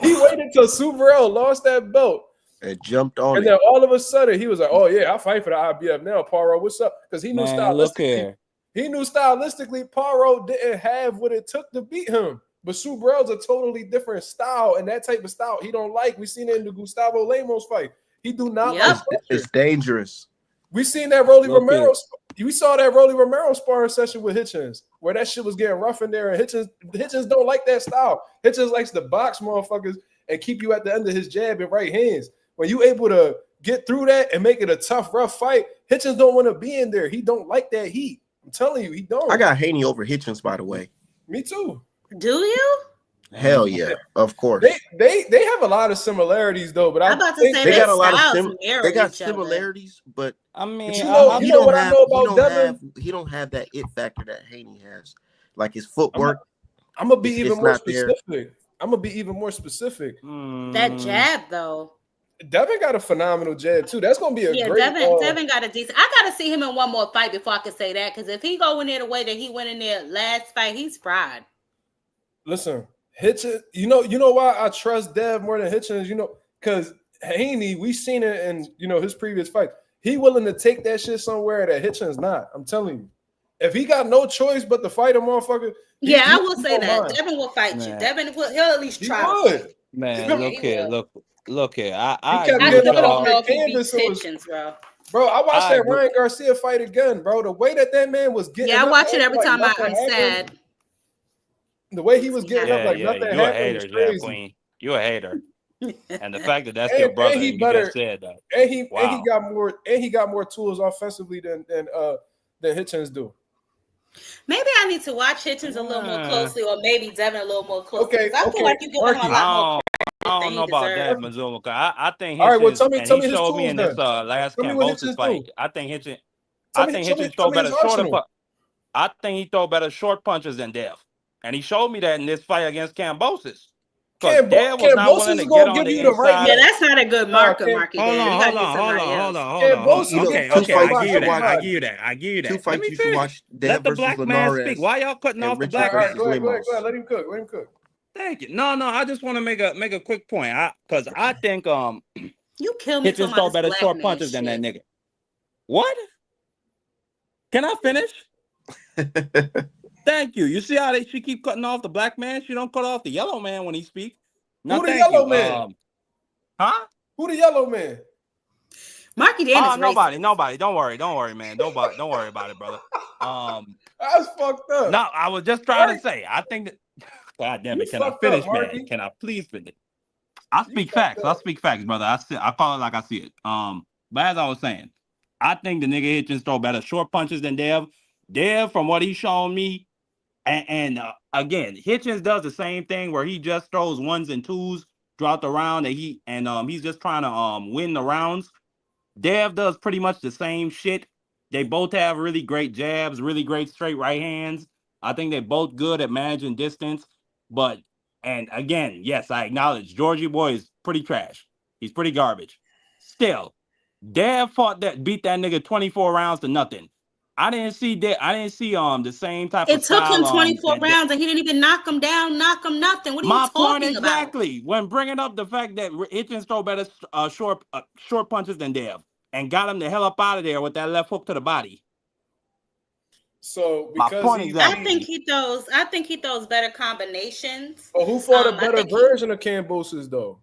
waited till Super L lost that belt. And jumped on And it. then all of a sudden he was like, oh yeah, I'll fight for the IBF now, Paro. What's up? Because he knew Man, look stylistically. here. He knew stylistically Paro didn't have what it took to beat him. But Super L's a totally different style, and that type of style he don't like. We seen it in the Gustavo Lemos fight. He do not like pressure. It's dangerous. We seen that Rolly Look Romero. We saw that Rolly Romero sparring session with Hitchins, where that shit was getting rough in there. And Hitchins don't like that style. Hitchins likes to box motherfuckers and keep you at the end of his jab and right hands. When you able to get through that and make it a tough, rough fight, Hitchins don't want to be in there. He don't like that heat. I'm telling you, he don't. I got Haney over Hitchins, by the way. Me too. Do you? Hell yeah, of course. They have a lot of similarities though, but I'm I about to think say They their got a lot styles of mirror they got each other. similarities, but I mean, But you know what I know about Devin? he don't have that it factor that Haney has. Like his footwork. I'm gonna be It's even more not there. specific. I'm gonna be even more specific. That jab though. Devin got a phenomenal jab too. That's gonna be a great. Devin got a decent. I gotta see him in one more fight before I can say that. Because if he go in there the way that he went in there last fight, he's fried. Listen, Hitchins. You know why I trust Dev more than Hitchins. You know, because Haney, we seen it in his previous fight. He willing to take that shit somewhere that Hitchins not. I'm telling you, if he got no choice but to fight a motherfucker. Yeah, I will say that. Mind. Devin will fight you. Man. Devin will. He'll at least try. He would. Man, Yeah, look he here, would. look here. He I kept agree I with still getting don't y'all. know if he Canvas beats was- Hitchins, bro. Bro, I watched I that agree. Ryan Garcia fight again, bro. The way that man was getting Yeah, I up, watch it every like time nothing I'm happened. sad. The way he was getting up Yeah, like yeah, nothing you a happened hater, was Jab crazy. Queen. You a hater. And the fact that that's And- your and brother, he and you better- just said that. And he Wow. got more tools offensively than Hitchins do. Maybe I need to watch Hitchins a little more closely, or maybe Devin a little more closely. Okay, 'Cause I feel like you give him Marky. a lot more I than don't he know about deserves. that, Mazuma. I think Hitchins, All right, well, tell me and his he showed me tools in this then. last Tell me what Cambosis Hitchins fight. do. I think Hitchins Tell me throw better his shorter. arsenal. I think he throw better short punches than Dev, and he showed me that in this fight against Cambosis. Because Dev was not Cambosis willing is to gonna get on give the you the right inside. Yeah, that's not a good marker, Cam- Marky. Hold Dad. You on, gotta get somebody else. Cambosis You know, Okay, two okay, I fights give you you that. watch- I give you that. I give you that. Two Let fights me you should finish. watch. Let Dev the versus black man Linares speak. Why y'all cutting and off the Richard black All right, man? versus go ahead. Lemos. Let him cook. Thank you. No, I just want to make a quick point. Because I think You kill me. Hitchins throw better short punches than that nigga. What? Can I finish? Thank you. You see how she keep cutting off the black man? She don't cut off the yellow man when he speaks. Who the yellow man? Huh? Who the yellow man? Marky Dan is nobody. racist. Don't worry, man. Don't worry about it, brother. That's fucked up. No, I was just trying to say. I think that. God damn You it! Can I fucked finish, up, Marky. man? Can I please finish? I speak facts. I speak facts, brother. I call it like I see it. But as I was saying, I think the nigga Hitchins throw better short punches than Dev. Dev, from what he's shown me, and again, Hitchins does the same thing where he just throws ones and twos throughout the round, and he's just trying to win the rounds. Dev does pretty much the same shit. They both have really great jabs, really great straight right hands. I think they're both good at managing distance. And again, yes, I acknowledge Georgie Boy is pretty trash. He's pretty garbage. Still, Dev beat that nigga 24 rounds to nothing. I didn't see the same type of style. It took him 24 rounds and he didn't even knock him down, knock him nothing. What are you talking about? Exactly. When bringing up the fact that Hitchins throw better short punches than Dev and got him the hell up out of there with that left hook to the body. So because I think he throws better combinations. But who fought a better version of Kambosos though?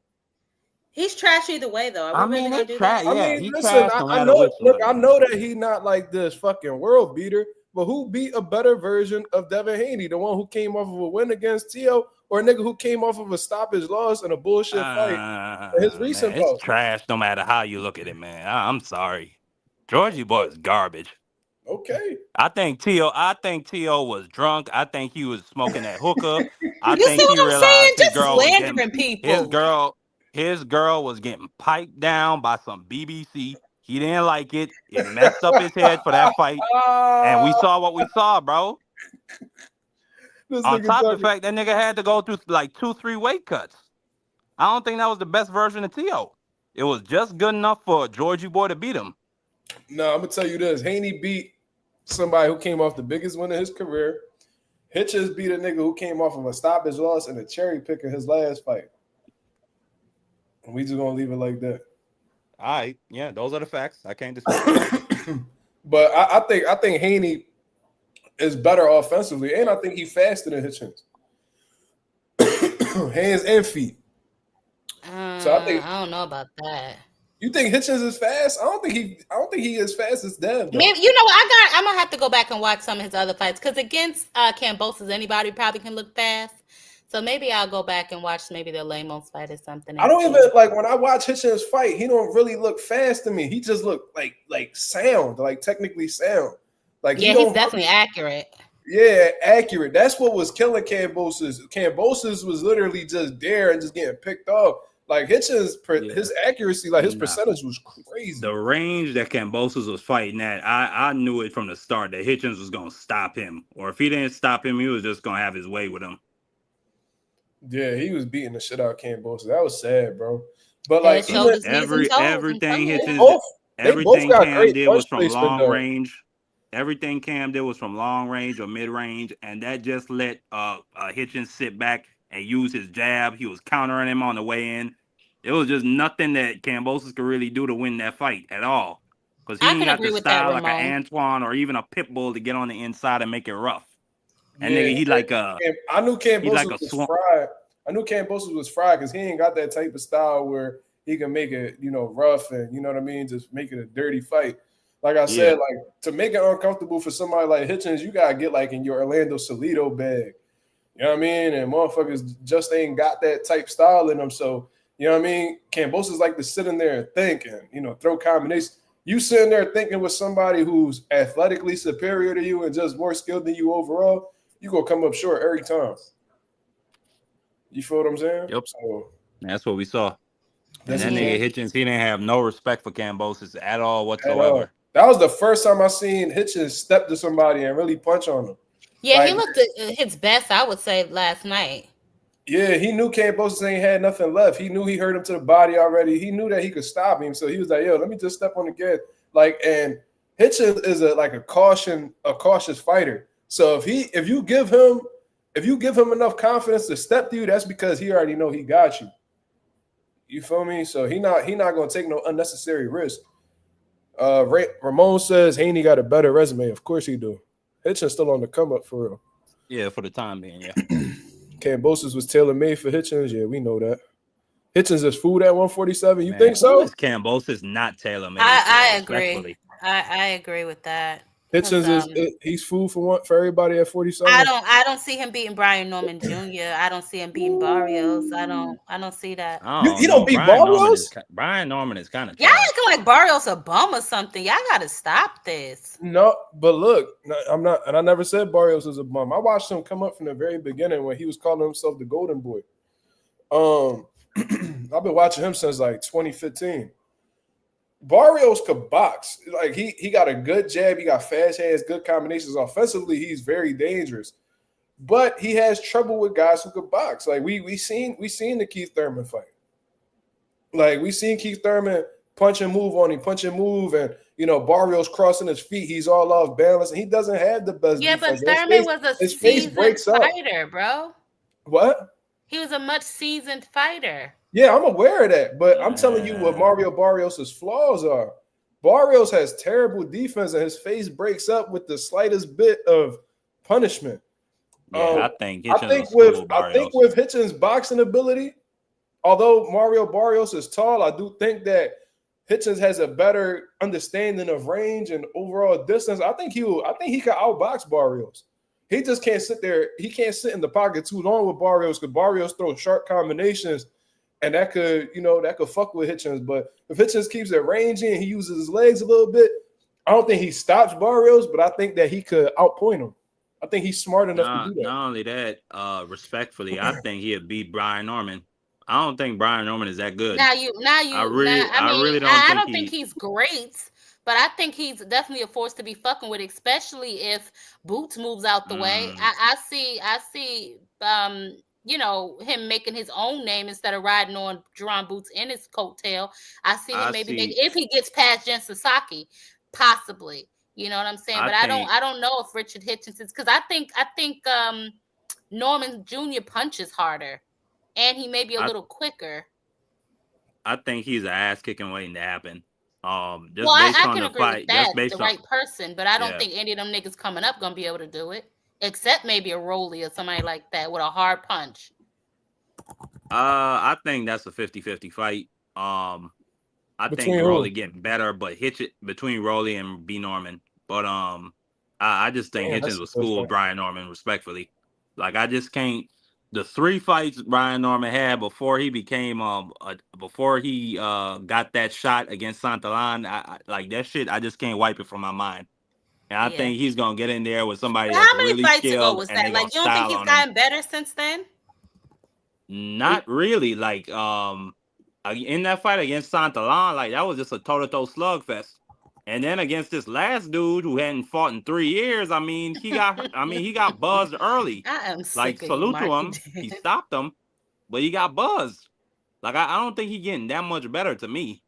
He's trash either way, though. I mean, listen, I know that he's not like this fucking world beater, but who beat a better version of Devin Haney? The one who came off of a win against Tio, or a nigga who came off of a stoppage loss in a bullshit fight? His recent man, it's trash no matter how you look at it, man. I'm sorry. Georgie Boy is garbage. Okay. I think Tio was drunk. I think he was smoking that hookah. I think he realized his girl was getting piped down by some BBC. He didn't like it. It messed up his head for that fight. And we saw what we saw, bro. On top of the fact that nigga had to go through like 2-3 weight cuts. I don't think that was the best version of Tio. It was just good enough for Georgie Boy to beat him. No, I'm gonna tell you this. Haney beat somebody who came off the biggest win of his career. Hitchins beat a nigga who came off of a stoppage loss and a cherry pick in his last fight. And we just gonna leave it like that. All right, yeah, those are the facts. I can't dispute. But I think Haney is better offensively, and I think he's faster than Hitchins. Hands and feet. So I don't know about that. You think Hitchins is fast? I don't think he is fast as Dev. Maybe I'm gonna have to go back and watch some of his other fights because against Kambosos, anybody probably can look fast. So maybe I'll go back and watch maybe the Lemos fight or something. I don't even like when I watch Hitchins fight. He don't really look fast to me. He just look like sound, like technically sound. Like he's definitely accurate. Yeah, accurate. That's what was killing Kambosos. Kambosos was literally just there and just getting picked off. Like Hitchins, his accuracy, like his percentage was crazy. The range that Kambosos was fighting at, I knew it from the start that Hitchins was gonna stop him, or if he didn't stop him, he was just gonna have his way with him. Yeah, he was beating the shit out of Kambosos. That was sad, bro. But like everything Cam did was from long range. Everything Cam did was from long range or mid range, and that just let Hitchins sit back and use his jab. He was countering him on the way in. It was just nothing that Kambosos could really do to win that fight at all. Because he ain't got the style like an Antoine or even a Pitbull to get on the inside and make it rough. And nigga, he like a. I knew Kambosos was fried. I knew Kambosos was fried because he ain't got that type of style where he can make it, rough and you know what I mean, just make it a dirty fight. Like I said, like to make it uncomfortable for somebody like Hitchins, you gotta get like in your Orlando Salido bag. You know what I mean? And motherfuckers just ain't got that type style in them. So, you know what I mean? Kambosos like to sit in there and think and, throw combinations. You sitting there thinking with somebody who's athletically superior to you and just more skilled than you overall, you gonna come up short every time. You feel what I'm saying? Yep. So, that's what we saw. And that nigga Hitchins, he didn't have no respect for Kambosos at all whatsoever. That was the first time I seen Hitchins step to somebody and really punch on them. Yeah, he looked at his best, I would say, last night. Yeah, he knew Kambosos ain't had nothing left. He knew he hurt him to the body already. He knew that he could stop him. So he was like, yo, let me just step on the gas. And Hitchins is a cautious fighter. So if you give him enough confidence to step to you, that's because he already know he got you. You feel me? So he not gonna take no unnecessary risk. Ramon says Haney got a better resume. Of course he do. Hitchins still on the come up for real. Yeah, for the time being, yeah. Kambosos was tailor-made for Hitchins. Yeah, we know that. Hitchins is food at 147. You think so? Kambosos not tailor-made. I agree. I agree with that. Hitchins he's food for everybody at 47. I don't see him beating Brian Norman Jr. I don't see him beating Barrios. I don't see that. You don't beat Barrios? Brian Norman is kind of y'all acting like Barrios a bum or something. Y'all gotta stop this. No, but look, I'm not, and I never said Barrios was a bum. I watched him come up from the very beginning when he was calling himself the Golden Boy. I've been watching him since like 2015. Barrios could box. Like he got a good jab, he got fast hands, good combinations. Offensively, he's very dangerous. But he has trouble with guys who could box. Like we seen the Keith Thurman fight. Like we seen Keith Thurman punch and move on him, punch and move, and Barrios crossing his feet. He's all off balance, and he doesn't have the best. Yeah, defense. but Thurman was a seasoned fighter, bro. What? He was a much seasoned fighter. Yeah, I'm aware of that, but I'm telling you what Mario Barrios' flaws are. Barrios has terrible defense, and his face breaks up with the slightest bit of punishment. Yeah, I think with Hitchins' boxing ability, although Mario Barrios is tall, I do think that Hitchins has a better understanding of range and overall distance. I think he could outbox Barrios. He just can't sit there. He can't sit in the pocket too long with Barrios because Barrios throws sharp combinations, and that could fuck with Hitchins. But if Hitchins keeps it rangy and he uses his legs a little bit, I don't think he stops Barrios, but I think that he could outpoint him. I think he's smart enough to do that. Not only that, respectfully, I think he'd beat Brian Norman. I don't think Brian Norman is that good. I don't think he's great, but I think he's definitely a force to be fucking with, especially if Boots moves out the way. I see him making his own name instead of riding on Jerron Boots in his coattail. I see him if he gets past Jen Sasaki, possibly. You know what I'm saying? But I don't know if Richard Hitchins is, because I think Norman Jr. punches harder, and he may be a little quicker. I think he's an ass kicking waiting to happen. I can agree with that, the right person, but I don't think any of them niggas coming up gonna be able to do it, except maybe a Rolly or somebody like that with a hard punch. I think that's a 50-50 fight. I think Rolly getting better, but between Rolly and B. Norman. But I just think Hitchins was school of Brian Norman, respectfully. Like I just can't. The 3 fights Brian Norman had before he became got that shot against Santalan, I like that shit. I just can't wipe it from my mind. And I think he's gonna get in there with somebody. How many fights ago was that? Like you don't think he's gotten better since then? Not really. Like in that fight against Santalan, like that was just a toe-to-toe slugfest. And then against this last dude who hadn't fought in 3 years, he got buzzed early. I am sick like salute to him. He stopped him, but he got buzzed. Like I don't think he's getting that much better to me.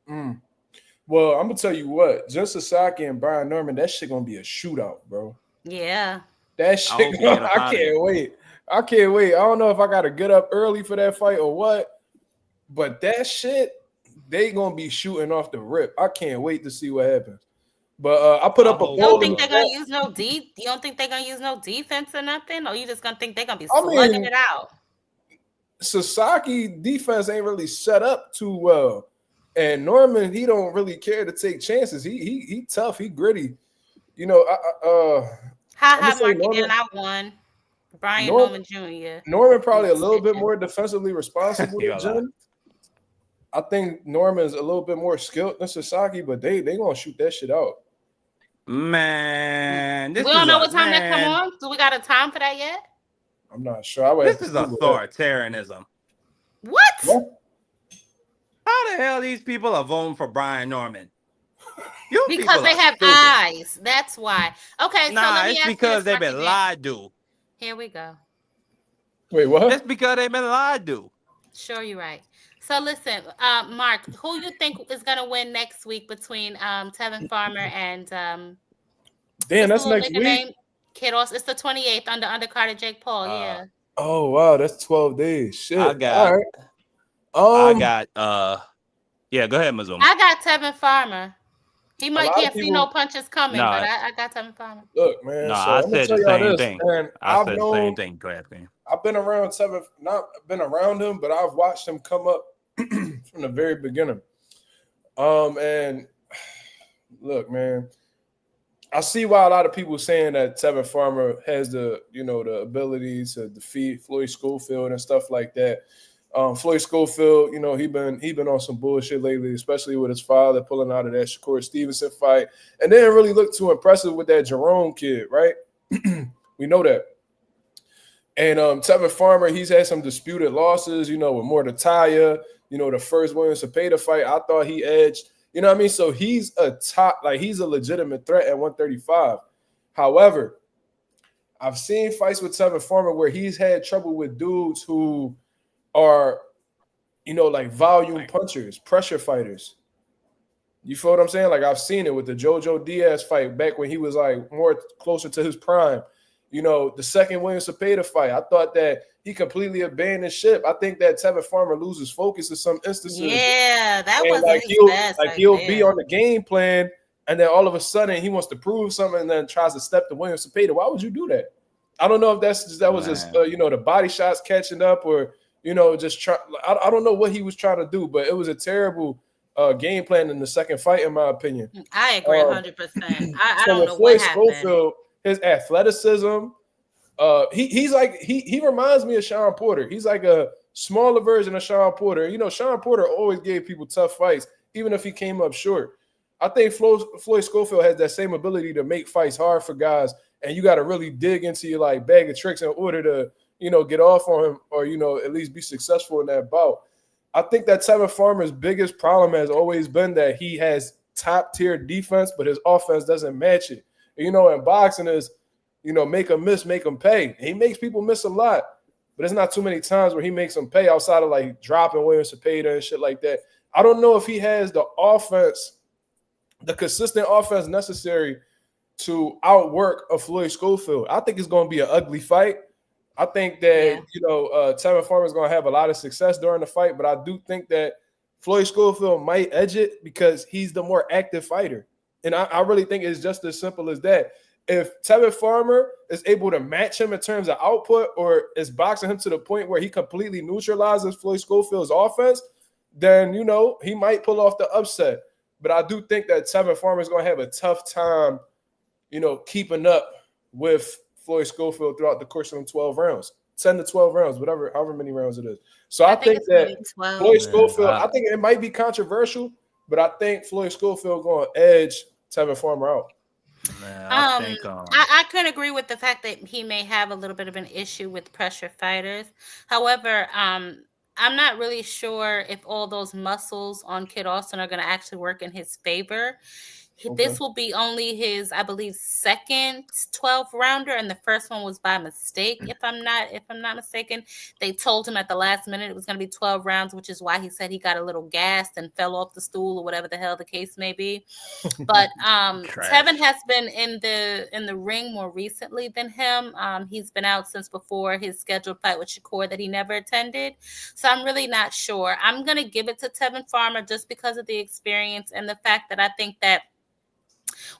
Well, I'm gonna tell you what, Jen Sasaki and Brian Norman, that shit gonna be a shootout, bro. Yeah. That shit, I can't wait. I can't wait. I don't know if I gotta get up early for that fight or what, but that shit, they gonna be shooting off the rip. I can't wait to see what happens. But I put up a poll. You don't think they're gonna use no deep? You don't think they're gonna use no defense or nothing? Or you just gonna think they're gonna be slugging it out? Sasaki defense ain't really set up too well, and Norman, he don't really care to take chances. He tough. He gritty. Marky, and I won. Brian Norman Jr. Norman probably a little bit more defensively responsible than Jen. I think Norman's a little bit more skilled than Sasaki, but they gonna shoot that shit out. Man, we don't know what time that come on. Do we got a time for that yet? I'm not sure. This is authoritarianism. What? How the hell these people are voting for Brian Norman? Because they have eyes. That's why. Okay, so let me it's ask because they've been lied to. Here we go. Wait, what? That's because they've been lied to. Sure, you're right. So listen, Mark, who you think is gonna win next week between Tevin Farmer and damn, that's next week. Kiddos. It's the 28th under undercard of Jake Paul. Yeah. Oh wow, that's 12 days. Shit. I got. All right. Yeah, go ahead, Mazuma. I got Tevin Farmer. He can't see no punches coming, but I got Tevin Farmer. Look, man. No, I said the same thing. I said the same thing. Go ahead, man. I've been around Tevin, not been around him, but I've watched him come up from the very beginning. And look, man, I see why a lot of people saying that Tevin Farmer has the the ability to defeat Floyd Schofield and stuff like that. Floyd Schofield, he been on some bullshit lately, especially with his father pulling out of that Shakur Stevenson fight, and didn't really look too impressive with that Jerome kid, right? We know that. And Tevin Farmer, he's had some disputed losses, with Muratalla, the first Williams Cepeda fight. I thought he edged. You know what I mean? So he's he's a legitimate threat at 135. However, I've seen fights with Tevin Farmer where he's had trouble with dudes who are, like volume punchers, pressure fighters. You feel what I'm saying? Like I've seen it with the Jojo Diaz fight back when he was like more closer to his prime. The second Williams Cepeda fight, I thought that he completely abandoned ship. I think that Tevin Farmer loses focus in some instances. Yeah, that was like his best. He'll be on the game plan, and then all of a sudden he wants to prove something, and then tries to step to Williams Cepeda. Why would you do that? I don't know if that was just the body shots catching up, or just try. I don't know what he was trying to do, but it was a terrible game plan in the second fight, in my opinion. I agree 100%. I don't know what happened. Schofield, his athleticism, he reminds me of Sean Porter. He's like a smaller version of Sean Porter. Sean Porter always gave people tough fights, even if he came up short. I think Floyd Schofield has that same ability to make fights hard for guys, and you got to really dig into your bag of tricks in order to get off on him, or at least be successful in that bout. I think that Tevin Farmer's biggest problem has always been that he has top tier defense, but his offense doesn't match it. And boxing is, make them miss, make them pay. He makes people miss a lot, but there's not too many times where he makes them pay outside of dropping Williams Cepeda and shit like that. I don't know if he has the offense, the consistent offense necessary to outwork a Floyd Schofield. I think it's going to be an ugly fight. I think that, Tevin Farmer is going to have a lot of success during the fight, but I do think that Floyd Schofield might edge it because he's the more active fighter. And I really think it's just as simple as that. If Tevin Farmer is able to match him in terms of output, or is boxing him to the point where he completely neutralizes Floyd Schofield's offense, then, he might pull off the upset. But I do think that Tevin Farmer is going to have a tough time, keeping up with Floyd Schofield throughout the course of them 12 rounds. 10 to 12 rounds, however many rounds it is. So I think that Floyd Schofield, I think it might be controversial, but I think Floyd Schofield going to edge Tevin Farmer out. I could agree with the fact that he may have a little bit of an issue with pressure fighters. However, I'm not really sure if all those muscles on Kid Austin are going to actually work in his favor. Okay. This will be only his, I believe, second 12 rounder, and the first one was by mistake. If I'm not mistaken, they told him at the last minute it was going to be 12 rounds, which is why he said he got a little gassed and fell off the stool or whatever the hell the case may be. But Tevin has been in the ring more recently than him. He's been out since before his scheduled fight with Shakur that he never attended. So I'm really not sure. I'm going to give it to Tevin Farmer just because of the experience and the fact that I think that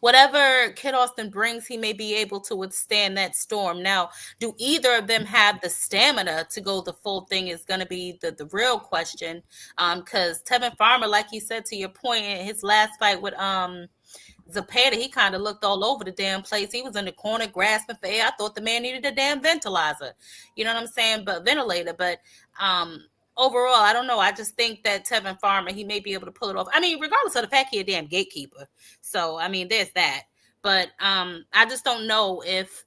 whatever Kid Austin brings, he may be able to withstand that storm. Now, do either of them have the stamina to go the full thing is going to be the real question. Because Tevin Farmer, like you said, to your point, in his last fight with Cepeda, he kind of looked all over the damn place. He was in the corner grasping for air. I thought the man needed a damn ventilator. You know what I'm saying? Ventilator. But overall, I don't know. I just think that Tevin Farmer, he may be able to pull it off. I mean, regardless of the fact he's a damn gatekeeper. So, I mean, there's that. But I just don't know if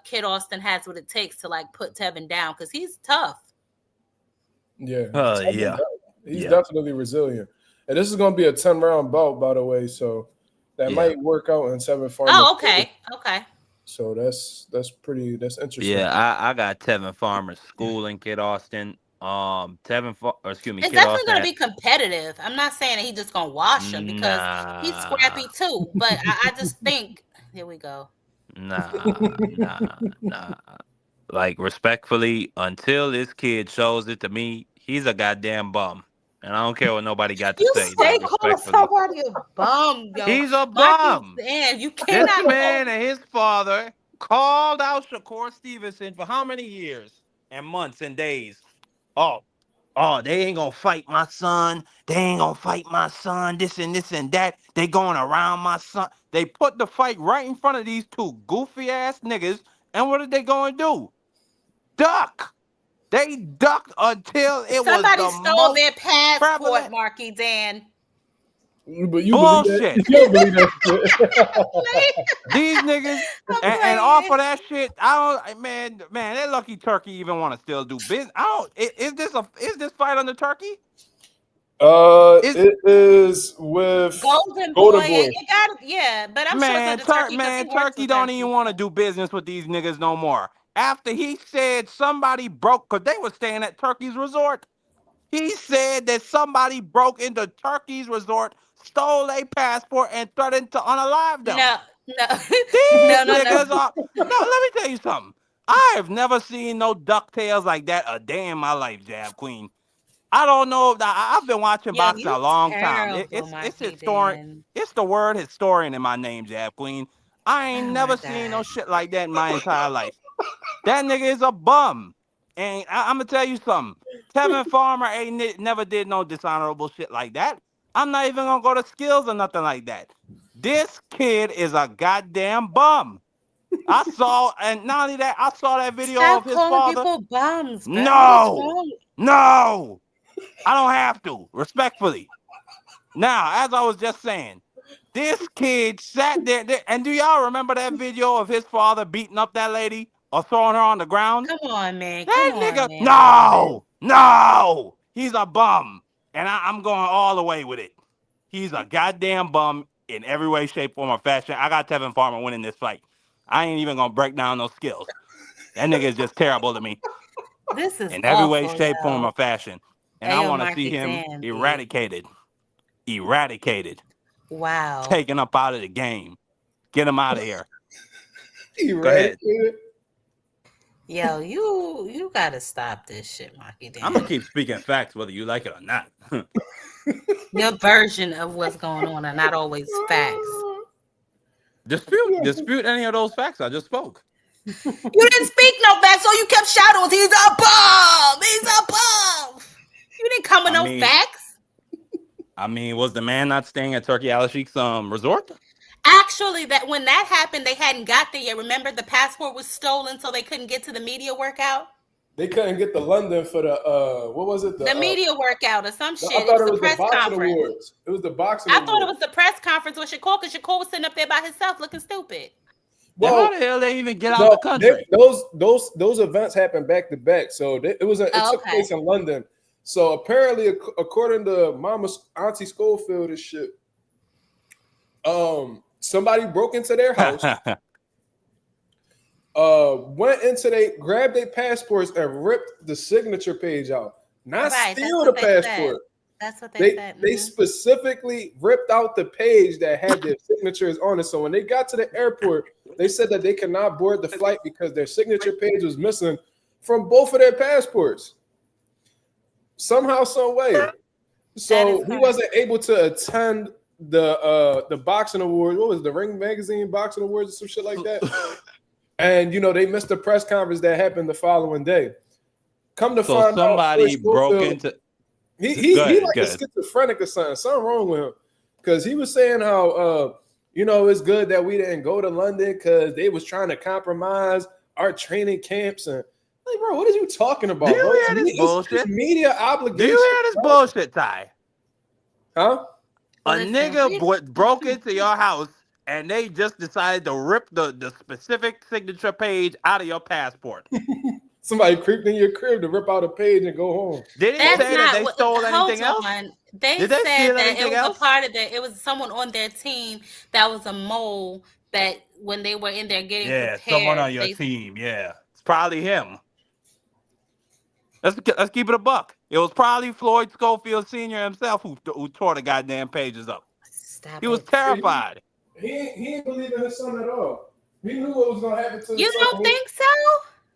Kid Austin has what it takes to put Tevin down, because he's tough. Yeah. He's definitely resilient. And this is going to be a 10-round bout, by the way. So that might work out in Tevin Farmer. Oh, okay. Okay. So that's interesting. Yeah, I got Tevin Farmer schooling Kid Austin. Kid Austin definitely going to be competitive. I'm not saying that he's just going to wash him, because he's scrappy too. But I just think, here we go. Nah. Respectfully, until this kid shows it to me, he's a goddamn bum. And I don't care what nobody got to say. You stay calling somebody a bum, yo. He's a bum. You cannot. This man and his father called out Shakur Stevenson for how many years and months and days? Oh, oh, they ain't gonna fight my son. They ain't gonna fight my son. This and that. They going around my son. They put the fight right in front of these two goofy ass niggas. And what did they go and do? Duck. They ducked until it was Somebody the stole most their passport, prevalent Marky Dan. But you bullshit. believe that? You don't believe that shit. These niggas and off of that shit, I don't man, that lucky turkey even want to still do business. I don't. Is this fight on the turkey? It is with Golden Golden Boy. Boy. It got but I'm sure it's on the turkey. Turkey don't even want to do business with these niggas no more. After he said somebody broke, because they were staying at Turkey's resort. He said that somebody broke into Turkey's resort, stole a passport, and threatened to unalive them. No. These niggas are. No, let me tell you something. I have never seen no DuckTales like that a day in my life, Jab Queen. I don't know if I've been watching boxing a long time. It's historian. It's the word historian in my name, Jab Queen. I ain't never seen no shit like that in my entire life. That nigga is a bum. And I'm gonna tell you something. Tevin Farmer never did no dishonorable shit like that. I'm not even gonna go to skills or nothing like that. This kid is a goddamn bum. I saw, and not only that, I saw that video of his father. People bums, bro. No, I don't have to. Respectfully. Now, as I was just saying, this kid sat there, and do y'all remember that video of his father beating up that lady or throwing her on the ground? Come on, man. No, he's a bum, and I'm going all the way with it. He's a goddamn bum in every way, shape, form, or fashion. I got Tevin Farmer winning this fight. I ain't even gonna break down those skills. That nigga is just terrible to me. This is in every way, shape, form, or fashion, and I want to see him eradicated. Wow. Taken up out of the game. Get him out of here. Go ahead. Yo, you gotta stop this shit, Marky Dan. I'm gonna keep speaking facts whether you like it or not. Your version of what's going on are not always facts. Dispute any of those facts I just spoke. You didn't speak no facts, so you kept shouting, he's a bum! He's a bum! You didn't come with no facts. I mean, was the man not staying at Turkey Al Sheikh's resort? Actually, that when that happened, they hadn't got there yet. Remember, the passport was stolen, so they couldn't get to the media workout. They couldn't get to London for the what was it? The media workout or some shit. I thought it was the press boxing conference. awards. It was the boxing. I thought it was the press conference with Shakur, because Shakur was sitting up there by himself looking stupid. Well, how the hell they even get out of the country? Those events happened back to back, so it took place in London. So apparently, according to Mama's Auntie Schofield and shit, somebody broke into their house, went into grabbed their passports and ripped the signature page out. Not steal the passport. That's what they said. They specifically ripped out the page that had their signatures on it. So when they got to the airport, they said that they could not board the flight because their signature page was missing from both of their passports. Somehow, some way. So he wasn't able to attend the boxing awards. What was it, the Ring Magazine boxing awards or some shit like that? And they missed the press conference that happened the following day. Come to find out, somebody broke into. He like a schizophrenic or something. Something wrong with him. Because he was saying how it's good that we didn't go to London because they was trying to compromise our training camps. And like, bro, what are you talking about? Do you hear this bullshit? It's media obligation. Do you hear this bullshit, Ty? Huh? A nigga broke into your house and they just decided to rip the specific signature page out of your passport. Somebody creeped in your crib to rip out a page and go home. Did he say that they stole anything else? They said that it was a part of that. It was someone on their team that was a mole that when they were in there getting prepared. Someone on your team. Yeah, it's probably him. Let's keep it a buck. It was probably Floyd Schofield Sr. himself who tore the goddamn pages up. He was terrified. He didn't believe in his son at all. He knew what was gonna happen to his son. You don't think so?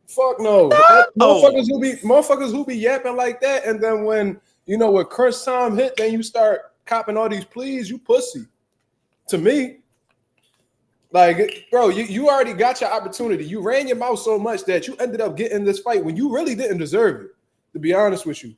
Fuck no. Motherfuckers who be yapping like that, and then when when crunch time hit, then you start copping all these pleas, you pussy. To me, like, bro, you already got your opportunity. You ran your mouth so much that you ended up getting this fight when you really didn't deserve it. To be honest with you,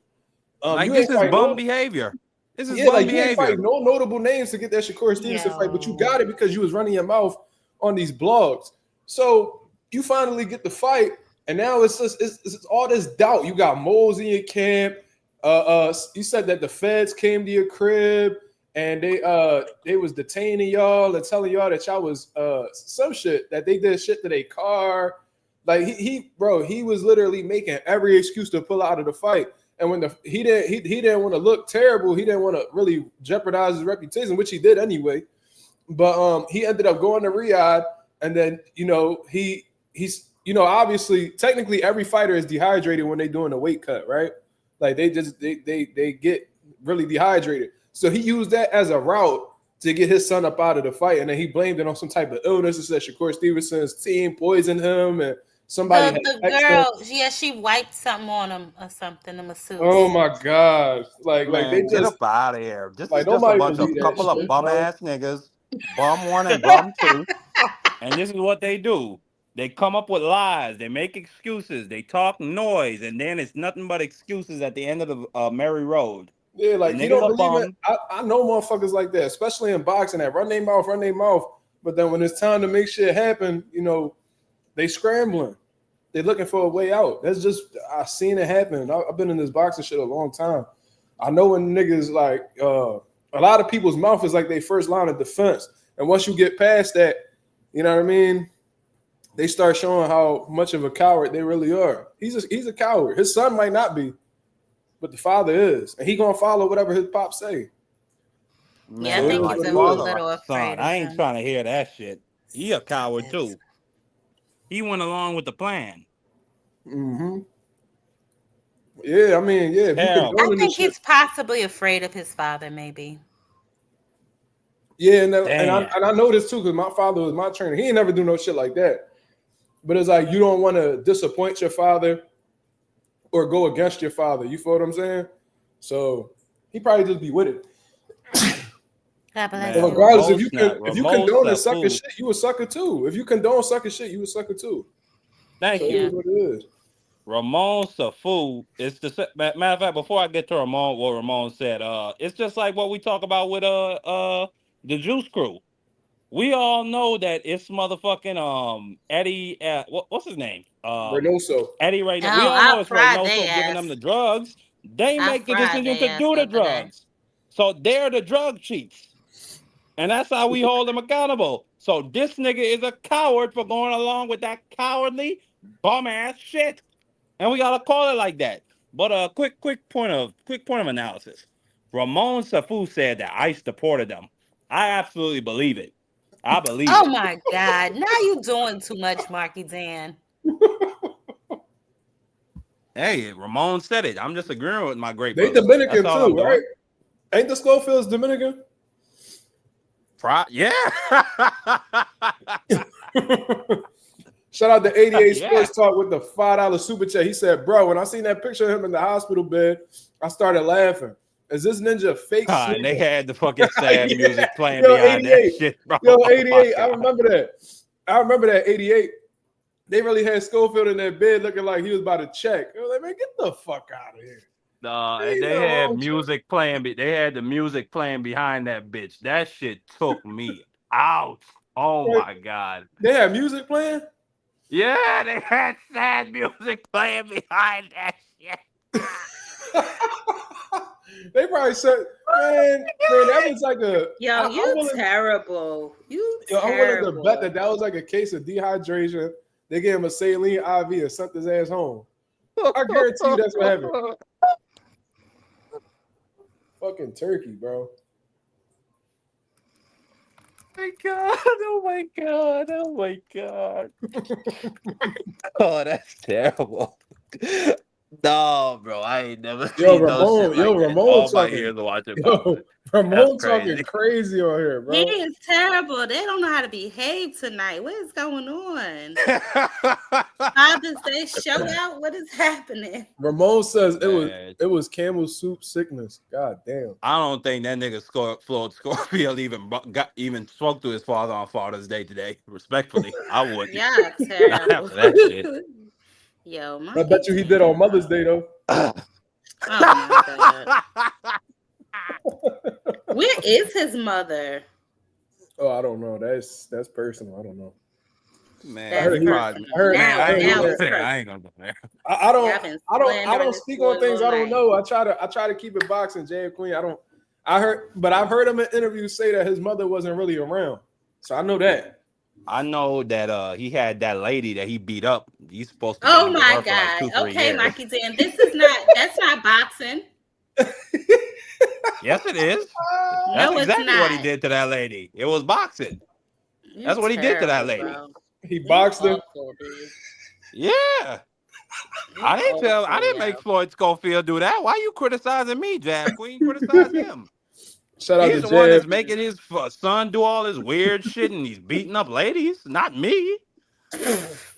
Like You this ain't is fight bum no, behavior. This is yeah, bum like you ain't behavior. fight no notable names to get that Shakur Stevenson fight, but you Yo. got it because you was running your mouth on these blogs. So you finally get the fight, and now it's just it's all this doubt. You got moles in your camp. You said that the feds came to your crib and they was detaining y'all and telling y'all that y'all was some shit, that they did shit to their car. Like he was literally making every excuse to pull out of the fight. And when he didn't want to look terrible, he didn't want to really jeopardize his reputation, which he did anyway. But he ended up going to Riyadh, and then he's obviously technically every fighter is dehydrated when they're doing a weight cut, right? Like they get really dehydrated. So he used that as a route to get his son up out of the fight, and then he blamed it on some type of illness. It said Shakur Stevenson's team poisoned him, and somebody The had girl, yeah, she wiped something on him or something. The masseuse. Oh my gosh! Like they Man, get just up out of here. This like is just a nobody bunch of believe that couple of shit, bum bro. ass niggas, bum one and bum two, and this is what they do. They come up with lies. They make excuses. They talk noise, and then it's nothing but excuses at the end of the merry road. Yeah, The like he niggas don't are believe it. bum. I know motherfuckers like that, especially in boxing, that run their mouth. But then when it's time to make shit happen, they scrambling. They looking for a way out. That's just I've seen it happen. I've been in this boxing shit a long time. I know when niggas like a lot of people's mouth is like their first line of defense, and once you get past that, you know what I mean. They start showing how much of a coward they really are. He's a coward. His son might not be, but the father is, and he gonna follow whatever his pop say. Yeah, I Man, think like he's the a father, little like the son. afraid of I ain't him. trying to hear that shit. He a coward too. He went along with the plan. Mm-hmm. Yeah, I mean, yeah. If you Hell, I condone this think shit, he's possibly afraid of his father, maybe. yeah, and damn. I know this too because my father was my trainer. He ain't never do no shit like that. But it's like you don't want to disappoint your father or go against your father. You feel what I'm saying? So he probably just be with it. God bless But Man, you. regardless, if you Ramon condone this sucker Safu. shit, you a sucker too. If you condone sucker shit, you a sucker too. Thank So it you. is what it is. Ramon Safu is the matter of fact. Before I get to Ramon, what Ramon said, it's just like what we talk about with the Juice Crew. We all know that it's motherfucking Eddie. What's his name? Reynoso. Eddie right Oh, now. We all know I it's fried they Reynoso giving them ass. the drugs. They I make the fried decision they to ass do the the other day. drugs. So they're the drug cheats. And that's how we hold them accountable. So this nigga is a coward for going along with that cowardly bum ass shit. And we gotta call it like that. But quick point of analysis. Ramon Safu said that ICE deported them. I absolutely believe it. I believe Oh it. my God. Now you doing too much, Marky Dan. Hey, Ramon said it. I'm just agreeing with my great They brother. That's Dominican all I'm too, doing. right? Ain't the Schofields Dominican? Yeah. Shout out to 88 Yeah. Sports Talk with the $5 super chat. He said, bro, when I seen that picture of him in the hospital bed, I started laughing. Is this ninja fake? And they had the fucking sad Yeah. music playing Yo, behind that 88. shit, bro. Yo, Oh my 88. I God. remember that 88. They really had Schofield in that bed looking like he was about to check. I was like, man, get the fuck out of here. And they had music playing. They had the music playing behind that bitch. That shit took me out. Oh my God. They had music playing? Yeah, they had sad music playing behind that shit. They probably said, man, that was like a. Yo, terrible. I'm willing to bet that was like a case of dehydration. They gave him a saline IV and sent his ass home. I guarantee you that's what happened. Fucking turkey, bro. Oh my God. Oh, that's terrible. No, bro, I ain't never seen no shit like that. Ramon All my talking. ears are watching. Ramon talking crazy on here, bro. He is terrible. They don't know how to behave tonight. What is going on? Father's Day show out. What is happening? Ramon says it was camel soup sickness. God damn. I don't think that nigga Floyd Scorpio even spoke to his father on Father's Day today. Respectfully, I wouldn't. Yeah, terrible. Not for that shit. Yo, I bet you he did on Mother's Day though. Oh my God. Where is his mother? Oh, I don't know. That's personal. I don't know. Man, That's he probably. Man, I ain't gonna go there. I ain't gonna go there. I don't speak on things I don't know. I try to keep it boxing, Jay Queen. I've heard him in interviews say that his mother wasn't really around. So I know that. I know that he had that lady that he beat up. He's supposed to be with my her for like 2-3 God. Okay, years. Marky Dan, that's not boxing. Yes, it is. No, That's exactly it's not. what he did to that lady. It was boxing. That's what he did to that lady. Bro. He boxed him. Awful, Yeah. I didn't make Floyd Schofield do that. Why you criticizing me, Jab Queen? Criticize him. Shout out He's to the one Jab. that's making his son do all this weird shit and he's beating up ladies, not me.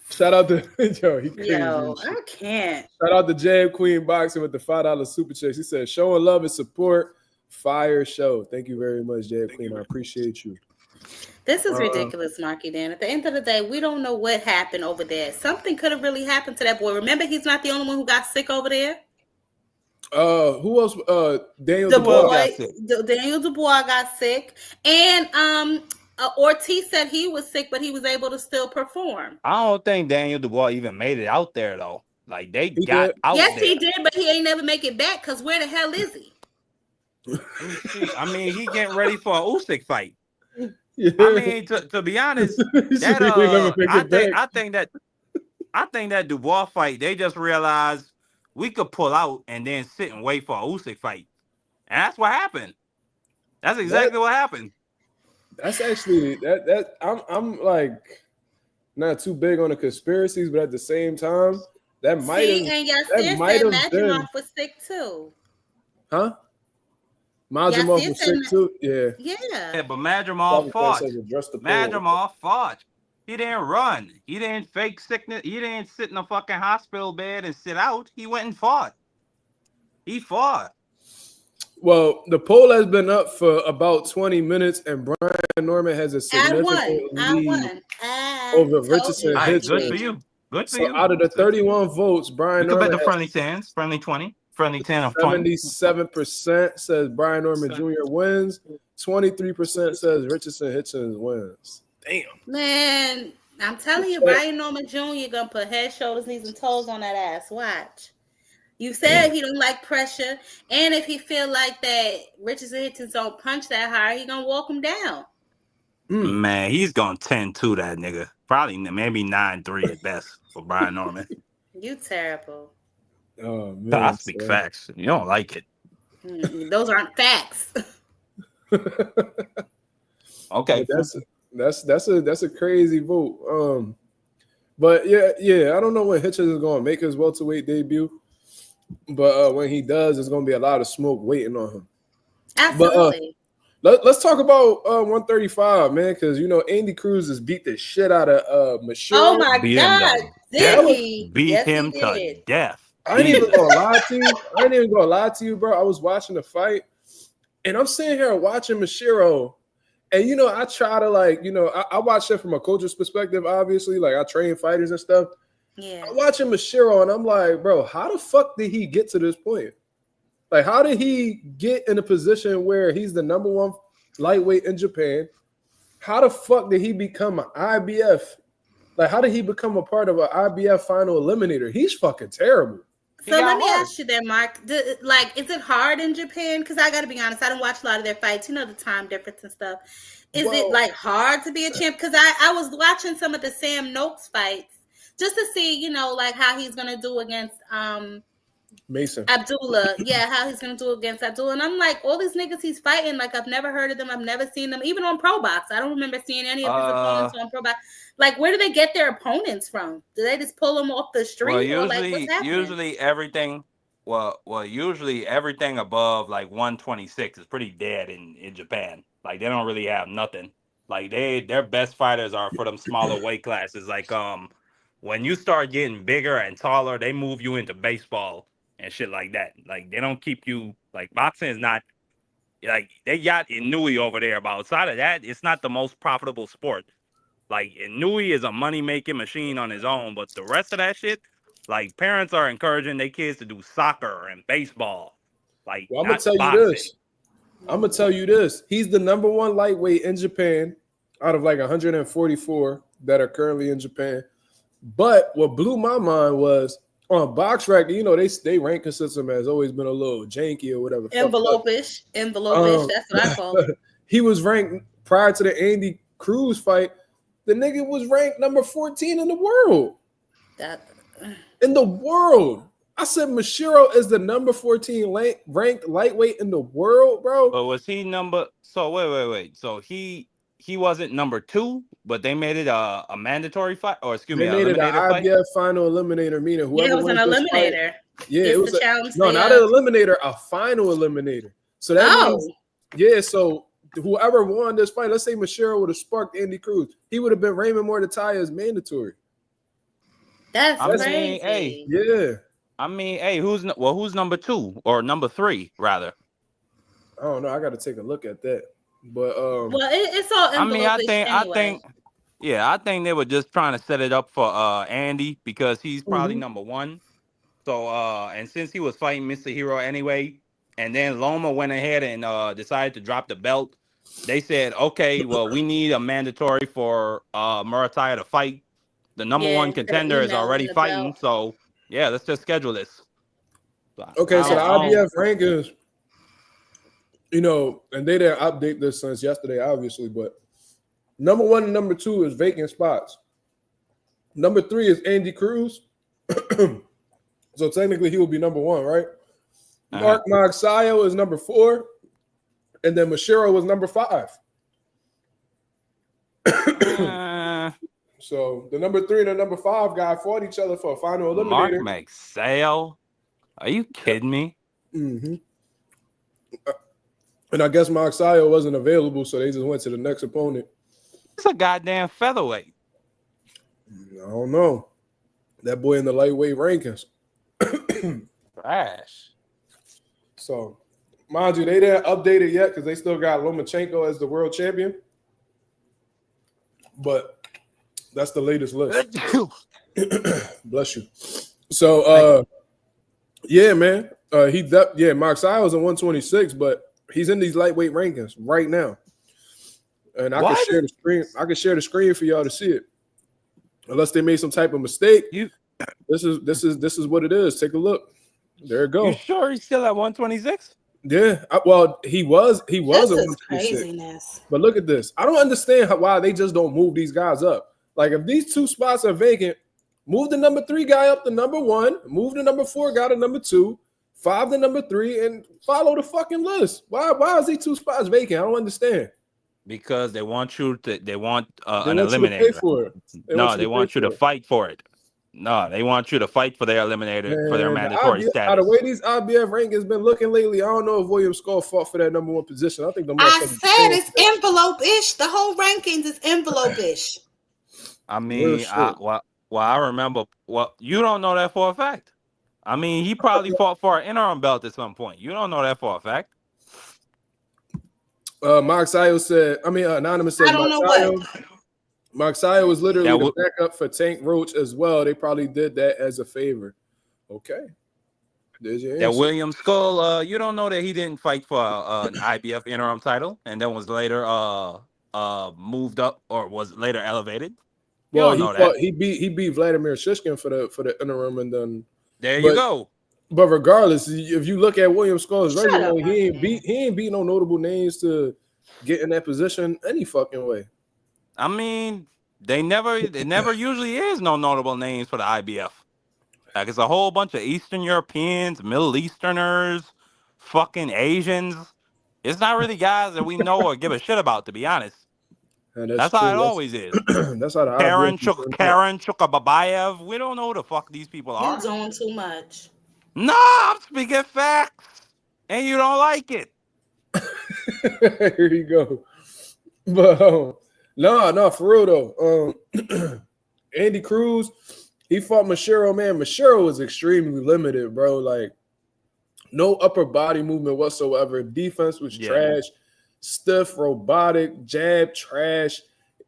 Shout out to he crazy. Yo, I can't. Shout out to Jab Queen Boxing with the $5 super checks. He said, showing love and support, fire show. Thank you very much, Jab Queen. I appreciate you. This is ridiculous, Marky Dan. At the end of the day, we don't know what happened over there. Something could have really happened to that boy. Remember, he's not the only one who got sick over there. Who else? Daniel Daniel Dubois got sick, and Ortiz said he was sick, but he was able to still perform. I don't think Daniel Dubois even made it out there though. Like they got out there. Yes, there. he did, but he ain't never make it back. Cause where the hell is he? I mean, he getting ready for a Usyk fight. Yeah. I mean, to be honest, I think that Dubois fight, they just realized we could pull out and then sit and wait for a Usyk fight, and that's what happened. That's exactly what happened. That's actually that I'm like not too big on the conspiracies, but at the same time, that might have Mazumov was sick too. Huh? Mazumov was sick too. Yeah, but Mazumov fought. Mazumov fought. He didn't run. He didn't fake sickness. He didn't sit in a fucking hospital bed and sit out. He went and fought. He fought. Well, the poll has been up for about 20 minutes, and Brian Norman has a significant lead over Richardson. Good for you. Good for you. Out of the 31 votes, Brian Norman bet the friendly 10s, friendly 20, friendly 10 of 20. 77% says Brian Norman Jr. wins. 23% says Richardson Hitchins wins. Damn. Man, I'm telling you, Brian Norman Jr. gonna put head, shoulders, knees, and toes on that ass. Watch. You said he don't like pressure, and if he feel like that Richardson Hitchins don't punch that hard, he gonna walk him down. Man, he's gonna 10-2 that nigga. Probably maybe 9-3 at best for Brian Norman. You terrible. Oh man, I speak facts. You don't like it. Those aren't facts. Okay, that's a crazy vote. But yeah, I don't know when Hitchins is gonna make his welterweight debut. But when he does, there's going to be a lot of smoke waiting on him. Absolutely. But let's talk about 135, man, because, Andy Cruz has beat the shit out of Machiro. Oh, my God. Did he? Beat him to death. I ain't even going to lie to you, bro. I was watching the fight, and I'm sitting here watching Machiro, and, I try to, I watch it from a coach's perspective, obviously. Like, I train fighters and stuff. Yeah. I'm watching Machiro and I'm like, bro, how the fuck did he get to this point? Like, how did he get in a position where he's the number one lightweight in Japan? How the fuck did he become an IBF? Like, how did he become a part of an IBF final eliminator? He's fucking terrible. So let me ask you then, Mark. Is it hard in Japan? Because I got to be honest, I don't watch a lot of their fights. The time difference and stuff. Is it hard to be a champ? Because I was watching some of the Sam Noakes fights. Just to see, how he's going to do against Mason Abdullah. Yeah, how he's going to do against Abdullah. And I'm like, all these niggas he's fighting, I've never heard of them. I've never seen them, even on Pro Box. I don't remember seeing any of his opponents on Pro Box. Where do they get their opponents from? Do they just pull them off the street? Well, usually everything above 126 is pretty dead in Japan. They don't really have nothing. Their best fighters are for them smaller weight classes. When you start getting bigger and taller, they move you into baseball and shit like that. They don't keep you boxing is not they got Inui over there, but outside of that, it's not the most profitable sport. Inui is a money making machine on his own, but the rest of that shit, Like parents are encouraging their kids to do soccer and baseball, like Well, I'm gonna not tell you boxing. this. I'm gonna tell you this. He's the number one lightweight in Japan out of like 144 that are currently in Japan. But what blew my mind was on Box Rack, you know, they ranking system has always been a little janky or whatever. Envelope-ish. That's what I call it. He was ranked prior to the Andy Cruz fight. The nigga was ranked number 14 in the world. In the world. I said Mashiro is the number 14 ranked lightweight in the world, bro. But was he number? So wait. So he wasn't number 2, but they made it a mandatory fight, or excuse me, They made it an fight? IBF final eliminator, meaning whoever it was an eliminator. It was not an eliminator, a final eliminator. So that means, so whoever won this fight, let's say Mashiro would have sparked Andy Cruz, he would have been Raymond Muratalla as mandatory. That's crazy. Who's number 2 or number 3 rather? I don't know. I got to take a look at that. But it's all. I think they were just trying to set it up for Andy because he's probably number 1. So and since he was fighting Mr. Hero anyway, and then Loma went ahead and decided to drop the belt, they said, okay, well, we need a mandatory for Muratalla to fight. The number 1 contender is already fighting, belt. So yeah, let's just schedule this. Okay, so the IBF rankings, you know, and they didn't update this since yesterday, obviously, but number 1 and number 2 is vacant spots. Number 3 is Andy Cruz. So technically he will be number 1, right? MarkMazuma is number 4, and then Mashiro was number 5. So the number 3 and the number 5 guy fought each other for a final eliminator. MarkMazuma? Are you kidding me? Mm-hmm. And I guess MarkMazuma wasn't available, so they just went to the next opponent. It's a goddamn featherweight. I don't know. That boy in the lightweight rankings. Trash. So, mind you, they didn't update it yet because they still got Lomachenko as the world champion. But that's the latest list. Bless you. So, yeah, man. MarkMazuma was in 126, but he's in these lightweight rankings right now. And I can share the screen. I can share the screen for y'all to see it. Unless they made some type of mistake. This is what it is. Take a look. There it goes. You sure he's still at 126? Yeah. He was at 126. But look at this. I don't understand why they just don't move these guys up. Like if these 2 spots are vacant, move the number 3 guy up to number 1, move the number 4 guy to number 2, 5 to number 3, and follow the fucking list. Why is these 2 spots vacant? I don't understand. Because they want you to. They want an eliminator. They want you to fight for it. No, they want you to fight for their eliminator for their mandatory status. Out of the way these IBF rankings been looking lately, I don't know if William Skull fought for that number 1 position. I think I said it's envelope-ish. The whole rankings is envelope-ish. I mean, I remember. Well, you don't know that for a fact. I mean, he probably fought for an interim belt at some point. You don't know that for a fact. MarkMazuma said, Anonymous said, I don't know what. MarkMazuma was literally the backup for Tank Roach as well. They probably did that as a favor. Okay. There's your answer. That William Skull, you don't know that he didn't fight for an IBF interim title and then was later moved up or was later elevated. Well, he beat Vladimir Shishkin for the interim, and then you go. But regardless, if you look at William Skull's resume, he ain't beat no notable names to get in that position any fucking way. I mean, there never usually is no notable names for the IBF. Like it's a whole bunch of Eastern Europeans, Middle Easterners, fucking Asians. It's not really guys that we know or give a shit about, to be honest. That's how it always is. That's how the Karen Chukababayev. We don't know who the fuck these people are. You're doing too much. No, I'm speaking facts, and you don't like it. Here you go. But no, for real though. Andy Cruz, he fought Mashiro. Man, Mashiro was extremely limited, bro. Like no upper body movement whatsoever. Defense was trash, stiff, robotic, jab trash.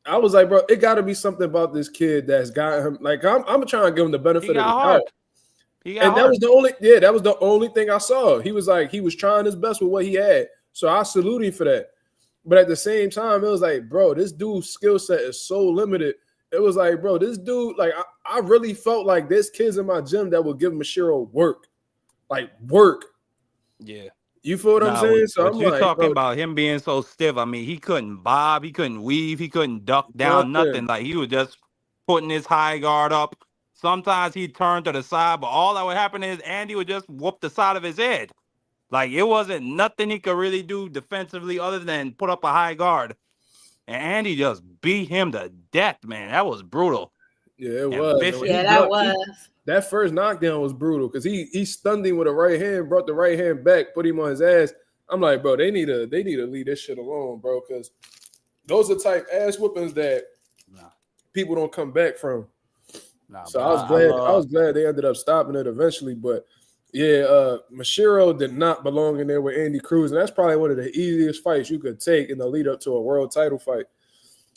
I was like, bro, it got to be something about this kid that's got him. Like I'm trying to give him the benefit of the doubt. He got And that hurt. was the only thing I saw. He was trying his best with what he had. So I salute him for that. But at the same time, it was like, bro, this dude's skill set is so limited. It was like, bro, this dude, like, I really felt like there's kids in my gym that would give Mashiro work. Like, work. Yeah. You feel what I'm saying? So I'm you're like, talking bro, about him being so stiff. I mean, he couldn't bob, he couldn't weave, he couldn't duck down, nothing. Like, he was just putting his high guard up. Sometimes he'd turn to the side, but all that would happen is Andy would just whoop the side of his head. Like, it wasn't nothing he could really do defensively other than put up a high guard. And Andy just beat him to death, man. That was brutal. Yeah, it was. Yeah, that was. That first knockdown was brutal because he stunned him with a right hand, brought the right hand back, put him on his ass. I'm like, bro, they need to leave this shit alone, bro, because those are type ass whoopings that people don't come back from. So I was glad they ended up stopping it eventually. But yeah, Mashiro did not belong in there with Andy Cruz, and that's probably one of the easiest fights you could take in the lead up to a world title fight.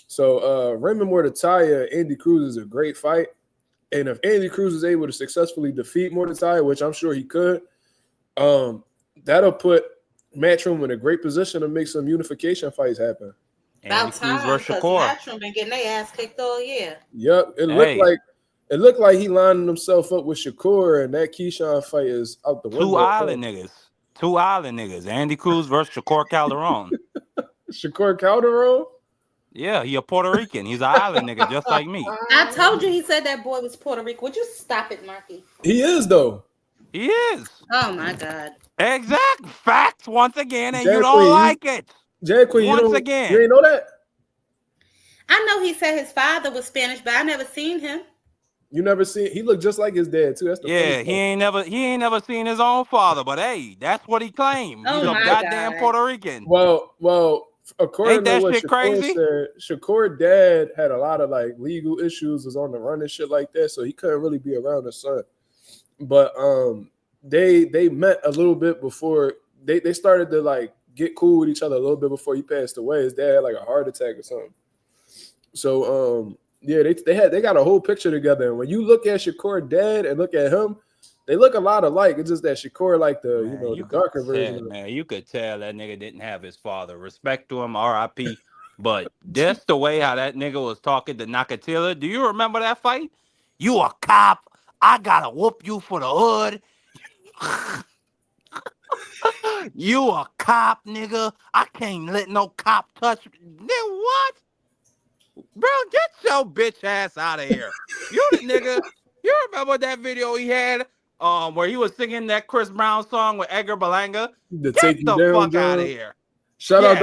So Raymond Muratalla, Andy Cruz is a great fight. And if Andy Cruz is able to successfully defeat Muratalla, which I'm sure he could, that'll put Matchroom in a great position to make some unification fights happen. About time, because Matchroom been getting their ass kicked all year. Yep, it looked like he lining himself up with Shakur, and that Keyshawn fight is out the window. Two island niggas. Andy Cruz versus Shakur Calderon. Shakur Calderon? Yeah, he a Puerto Rican. He's an island nigga, just like me. I told you he said that boy was Puerto Rican. Would you stop it, Marky? He is, though. He is. Oh, my God. Exact facts once again, and you don't like it. Jack Queen, once again. You ain't know that? I know he said his father was Spanish, but I never seen him. You never seen? He looked just like his dad too. That's the he ain't never seen his own father, but hey, that's what he claimed. He's a goddamn Puerto Rican. Well, according to what shit Shakur crazy? said, Shakur dad had a lot of like legal issues, was on the run and shit like that, so he couldn't really be around his son. But they met a little bit before they started to like get cool with each other a little bit before he passed away. His dad had like a heart attack or something. So yeah, they got a whole picture together. And when you look at Shakur dad and look at him, they look a lot alike. It's just that Shakur like the darker version. Man, you could tell that nigga didn't have his father. Respect to him, R.I.P. But just the way how that nigga was talking to Nakatila. Do you remember that fight? You a cop. I gotta whoop you for the hood. You a cop, nigga. I can't let no cop touch me. Then what? Bro, get your bitch ass out of here. You the nigga. You remember that video he had where he was singing that Chris Brown song with Edgar Berlanga? Get the fuck out of here. Shout out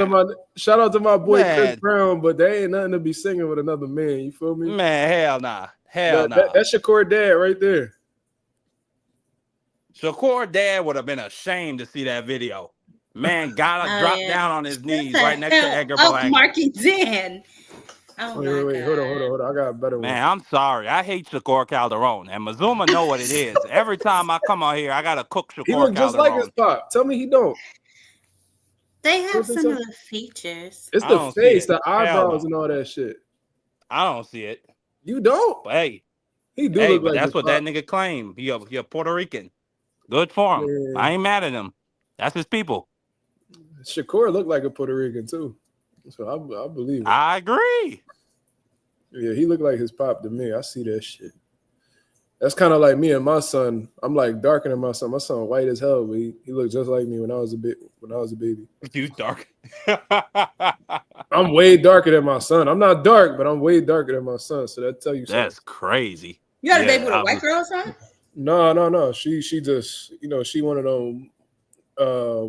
to my boy Chris Brown, but there ain't nothing to be singing with another man. You feel me? Man, hell nah. That's Shakur dad right there. Shakur dad would have been ashamed to see that video. Man, gotta drop down on his knees right next to Edgar Berlanga. Marky Dan. Oh wait, hold on. I got a better one. Man, I'm sorry. I hate Shakur Calderon, and Mazuma know what it is. Every time I come out here, I gotta cook Shakur Calderon. He look just like his pop. Tell me he don't. They have similar features. It's the face, the eyebrows, and all that shit. I don't see it. You don't? But hey, he do look but like that's what pop. that nigga claimed. He a Puerto Rican. Good for him. Yeah. I ain't mad at him. That's his people. Shakur looked like a Puerto Rican too, so I believe it. I agree. Yeah, he looked like his pop to me. I see that shit. That's kind of like me and my son. I'm like darker than my son. My son white as hell, but he looked just like me when I was a baby. You dark? I'm way darker than my son. I'm not dark, but I'm way darker than my son. So that tell you something. That's crazy. You got a baby with a white girl, son? No. She just she one of them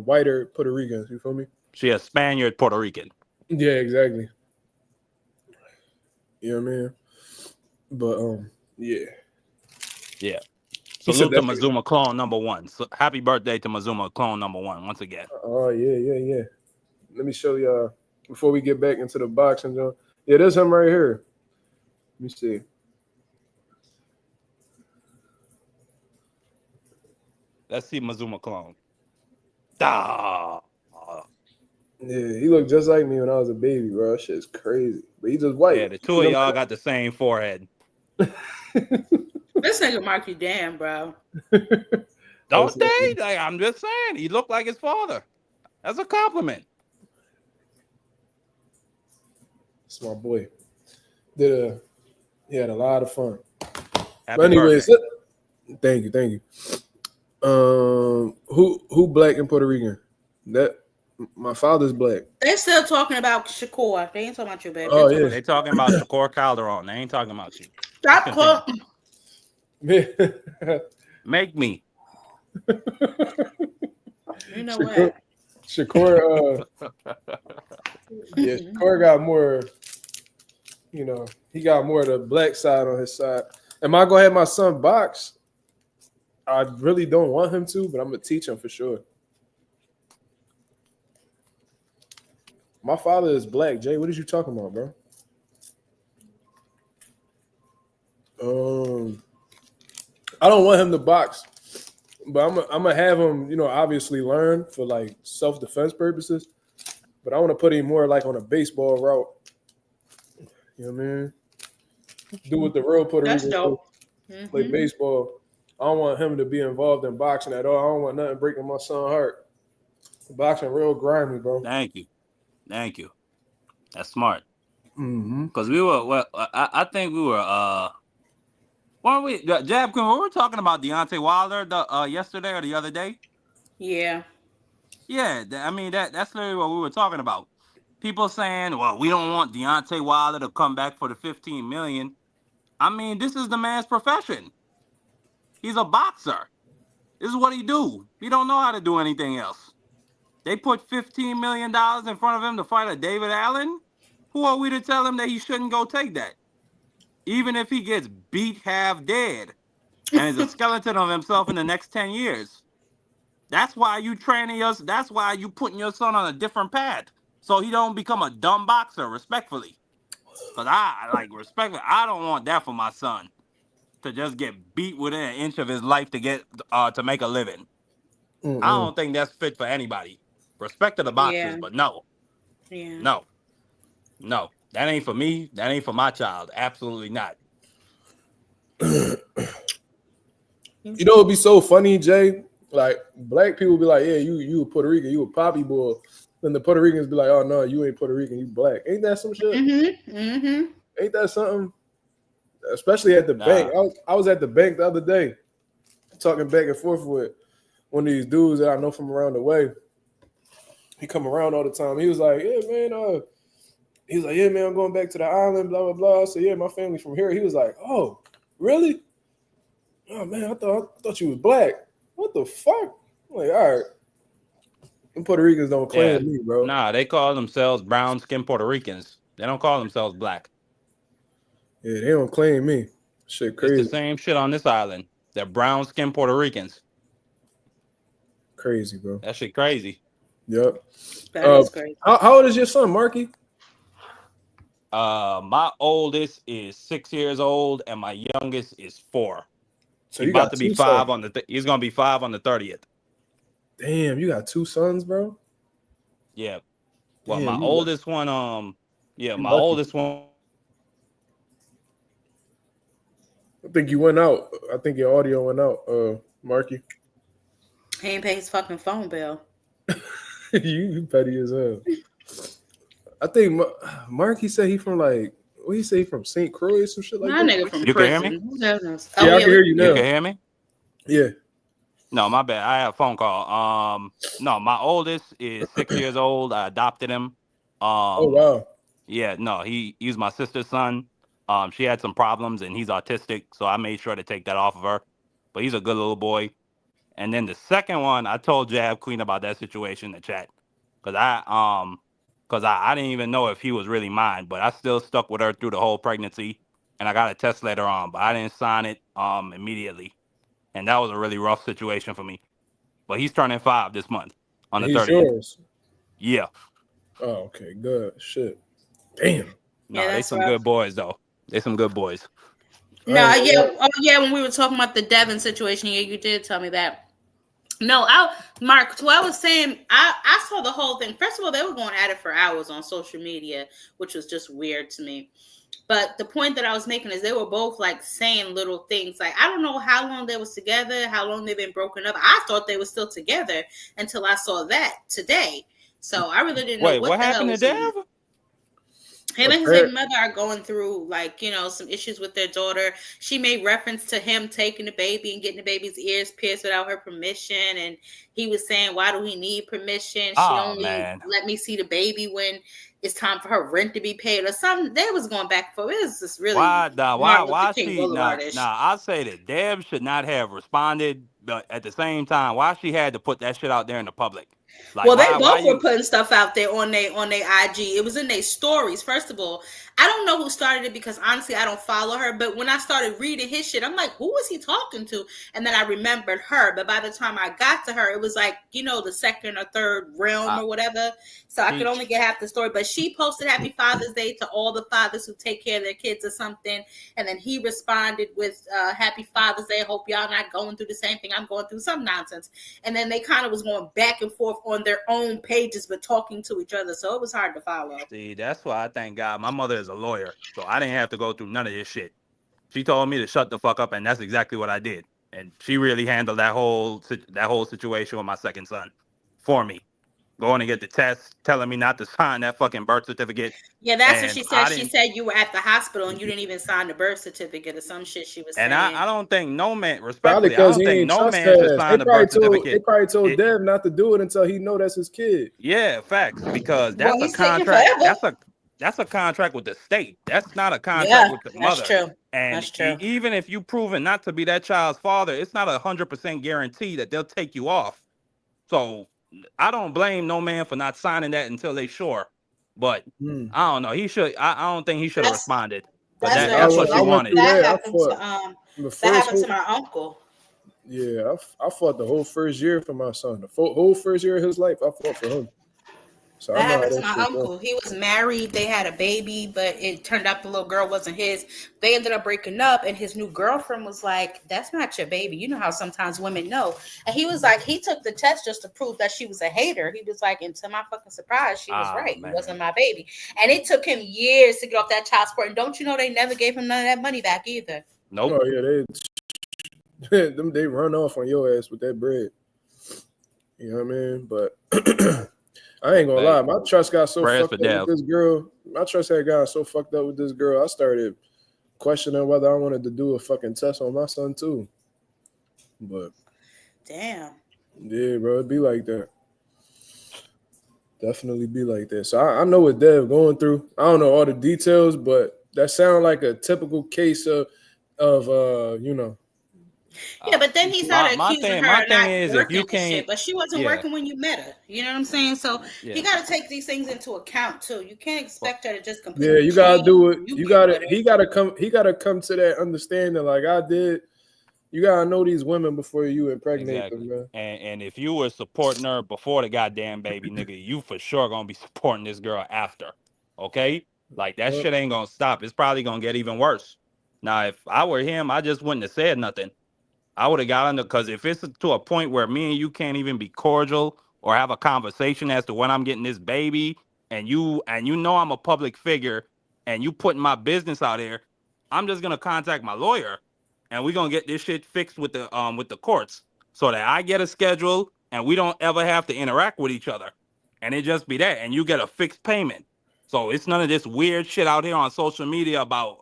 whiter Puerto Ricans. You feel me? She a Spaniard Puerto Rican. Yeah, exactly. You know what I mean? But yeah. Yeah. Salute to Mazuma clone number 1. So happy birthday to Mazuma clone number 1 once again. Oh yeah. Let me show y'all before we get back into the boxing, John. Yeah, there's him right here. Let me see. Let's see Mazuma clone. Ah. Yeah, he looked just like me when I was a baby, bro. That shit's crazy. But he just white. Yeah, the two of y'all got the same forehead. Listen, nigga Marky, damn, bro. Don't they? Like, I'm just saying, he looked like his father. That's a compliment. It's my boy. He had a lot of fun. Happy But anyways, birthday. thank you. Who black and Puerto Rican? That my father's black. They're still talking about Shakur. They ain't talking about you, baby. Oh yeah, They talking about Shakur Calderon. They ain't talking about you. Stop calling. Make me. You know Shakur, what? Shakur, Shakur got more. You know, he got more of the black side on his side. Am I gonna have my son box? I really don't want him to, but I'm gonna teach him for sure. My father is black, Jay. What are you talking about, bro? I don't want him to box, but I'm gonna have him, you know, obviously learn for like self-defense purposes. But I want to put him more like on a baseball route. You know what I mean? Do what the real Puerto That's Rican dope. do, play baseball. I don't want him to be involved in boxing at all. I don't want nothing breaking my son's heart. Boxing real grimy, bro. Thank you. That's smart. Mm-hmm. Because we were, well, I think we were, weren't we, Jab, we were talking about Deontay Wilder yesterday or the other day. Yeah. Yeah, I mean, that's literally what we were talking about. People saying, well, we don't want Deontay Wilder to come back for the $15 million. I mean, this is the man's profession. He's a boxer. This is what he do. He don't know how to do anything else. They put $15 million in front of him to fight a David Allen. Who are we to tell him that he shouldn't go take that? Even if he gets beat half dead and is a skeleton of himself in the next 10 years. That's why you training us. That's why you putting your son on a different path. So he don't become a dumb boxer, respectfully. Because respectfully, I don't want that for my son. To just get beat within an inch of his life to get to make a living. Mm-mm. I don't think that's fit for anybody. Respect to the boxers, but no. Yeah. No. That ain't for me. That ain't for my child. Absolutely not. You know, it'd be so funny, Jay. Like black people be like, "Yeah, you a Puerto Rican, you a poppy boy." Then the Puerto Ricans be like, "Oh no, you ain't Puerto Rican, you black." Ain't that some shit? Ain't that something? Especially at the bank. I was at the bank the other day, talking back and forth with one of these dudes that I know from around the way. He come around all the time. He was like, "Yeah, man." He was like, "Yeah, man, I'm going back to the island." Blah blah blah. I said, "Yeah, my family from here." He was like, "Oh, really? Oh man, I thought you was black. What the fuck?" I'm like, all right. Them Puerto Ricans don't claim me, bro. Nah, they call themselves brown skinned Puerto Ricans. They don't call themselves black. Yeah, they don't claim me. Shit crazy. It's the same shit on this island. They're brown skinned Puerto Ricans. Crazy, bro. That shit crazy. Yep. That is crazy. How old is your son, Marky? My oldest is 6 years old and my youngest is 4. So he's about to be 5 on the he's gonna be 5 on the 30th. Damn, you got 2 sons, bro? Yeah. Well, Damn, my oldest one, my lucky. oldest one. I think you went out. I think your audio went out, Marky. He ain't pay his fucking phone bill. you petty as hell. I think Marky said he from like, what he say, from St. Croix or some shit like My that? nigga from You prison. can hear me? Yeah, I can hear you now. You can hear me? Yeah. No, my bad. I have a phone call. No, my oldest is 6 years old. I adopted him. Oh wow. Yeah, no, he's my sister's son. She had some problems and he's autistic, so I made sure to take that off of her. But he's a good little boy. And then the second one, I told Jab Queen about that situation in the chat. Cause I didn't even know if he was really mine, but I still stuck with her through the whole pregnancy. And I got a test later on, but I didn't sign it immediately. And that was a really rough situation for me. But he's turning 5 this month on the 30th. He's yours. Yeah. Oh, okay, good. Shit. Damn. No, they some good boys though. They some good boys. No, yeah, when we were talking about the Devin situation, yeah, you did tell me that. No, Mark, what I was saying, I saw the whole thing. First of all, they were going at it for hours on social media, which was just weird to me. But the point that I was making is they were both like saying little things. Like, I don't know how long they was together, how long they've been broken up. I thought they were still together until I saw that today. So I really didn't know Wait, what what the hell happened to was going on. Dev? Him and his baby mother are going through, like, you know, some issues with their daughter. She made reference to him taking the baby and getting the baby's ears pierced without her permission. And he was saying, why do he need permission? She only let me see the baby when it's time for her rent to be paid or something. They was going back and forth. It was just really why she I say that Deb should not have responded, but at the same time, why she had to put that shit out there in the public? Like, well, they both were putting stuff out there on their IG. It was in their stories. First of all, I don't know who started it because honestly, I don't follow her. But when I started reading his shit, I'm like, who was he talking to? And then I remembered her. But by the time I got to her, it was like, you know, the second or third realm or whatever. So I could only get half the story. But she posted Happy Father's Day to all the fathers who take care of their kids or something. And then he responded with Happy Father's Day. Hope y'all not going through the same thing I'm going through. Some nonsense. And then they kind of was going back and forth on their own pages, but talking to each other. So it was hard to follow. See, that's why I thank God my mother is a lawyer. So I didn't have to go through none of this shit. She told me to shut the fuck up, and that's exactly what I did. And she really handled that whole situation with my second son for me. Going to get the test, telling me not to sign that fucking birth certificate. Yeah, that's what she said. She said you were at the hospital and you didn't even sign the birth certificate or some shit she was saying. And I don't think no man, respectfully, I don't think no man should sign the birth certificate. They probably told Dev not to do it until he know that's his kid. Yeah, facts. Because that's a contract. That's a contract with the state. That's not a contract with the mother. That's true. And that's true. Even if you proven not to be that child's father, it's not 100% guarantee that they'll take you off. So I don't blame no man for not signing that until they sure. But I don't know. He should. I don't think he should have responded. But that's what she wanted. That happened to my uncle. Yeah, I fought the whole first year for my son. The whole first year of his life, I fought for him. So that happened to my uncle. He was married. They had a baby, but it turned out the little girl wasn't his. They ended up breaking up, and his new girlfriend was like, "That's not your baby." You know how sometimes women know. And he was like, he took the test just to prove that she was a hater. He was like, and to my fucking surprise, she was right. Man. He wasn't my baby. And it took him years to get off that child support. And don't you know they never gave him none of that money back either? Nope. Oh yeah, they run off on your ass with that bread. You know what I mean? But I ain't gonna lie, my trust got so fucked up with this girl. My trust had gotten so fucked up with this girl. I started questioning whether I wanted to do a fucking test on my son too. But damn. Yeah, bro, it'd be like that. Definitely be like that. So I know what Dev going through. I don't know all the details, but that sounds like a typical case of you know. Yeah, but then he started accusing her of not working and shit, but she wasn't working when you met her. You know what I'm saying? So you got to take these things into account too. You can't expect her to just completely. Yeah, you gotta do it. You gotta. He gotta come. He gotta come to that understanding, like I did. You gotta know these women before you impregnate them, man. And if you were supporting her before the goddamn baby, nigga, you for sure gonna be supporting this girl after. Okay, like that shit ain't gonna stop. It's probably gonna get even worse. Now, if I were him, I just wouldn't have said nothing. I would have gotten because if it's to a point where me and you can't even be cordial or have a conversation as to when I'm getting this baby, and you know I'm a public figure, and you putting my business out there, I'm just gonna contact my lawyer, and we're gonna get this shit fixed with the courts so that I get a schedule and we don't ever have to interact with each other, and it just be that, and you get a fixed payment. So it's none of this weird shit out here on social media about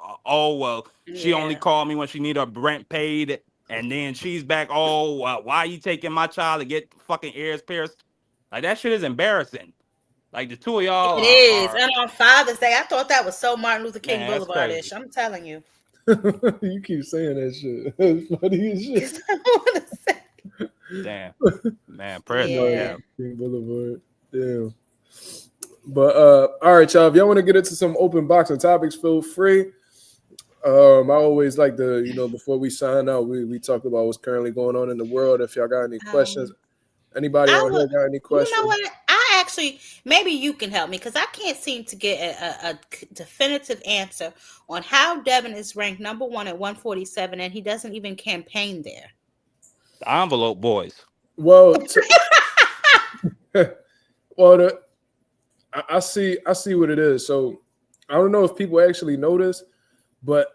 she only called me when she need her rent paid. And then she's back, why are you taking my child to get fucking ears pierced? Like, that shit is embarrassing. Like, the two of y'all It is. And on Father's Day, I thought that was so Martin Luther King Boulevard-ish. I'm telling you. You keep saying that shit. It's funny as shit. Damn. Man, prayers. King Boulevard. Damn. But, all right, y'all. If y'all want to get into some open boxing topics, feel free. I always like to, before we sign out, we talk about what's currently going on in the world. If y'all got any questions, anybody out here got any questions? You know what? I actually, maybe you can help me because I can't seem to get a definitive answer on how Devin is ranked number 1 at 147 and he doesn't even campaign there. The envelope boys. Well, I see what it is. So I don't know if people actually know this, but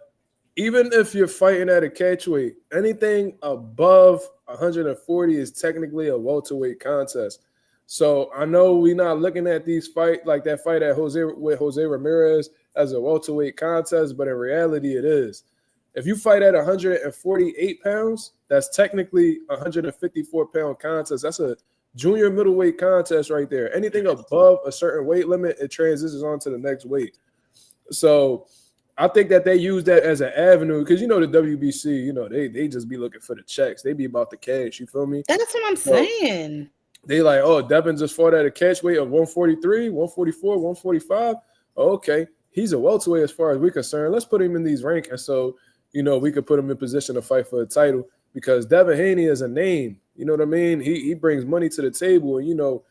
even if you're fighting at a catch weight, anything above 140 is technically a welterweight contest. So I know we're not looking at these fight like that fight at Jose Ramirez as a welterweight contest, but in reality it is. If you fight at 148 pounds, that's technically a 154-pound contest. That's a junior middleweight contest right there. Anything above a certain weight limit, it transitions on to the next weight. So I think that they use that as an avenue because, you know, the WBC, you know, they just be looking for the checks. They be about the cash. You feel me? That's what I'm saying. They like, oh, Devin just fought at a catch weight of 143, 144, 145. Oh, okay. He's a welterweight as far as we're concerned. Let's put him in these rankings so, you know, we could put him in position to fight for a title because Devin Haney is a name. You know what I mean? He brings money to the table. And, you know,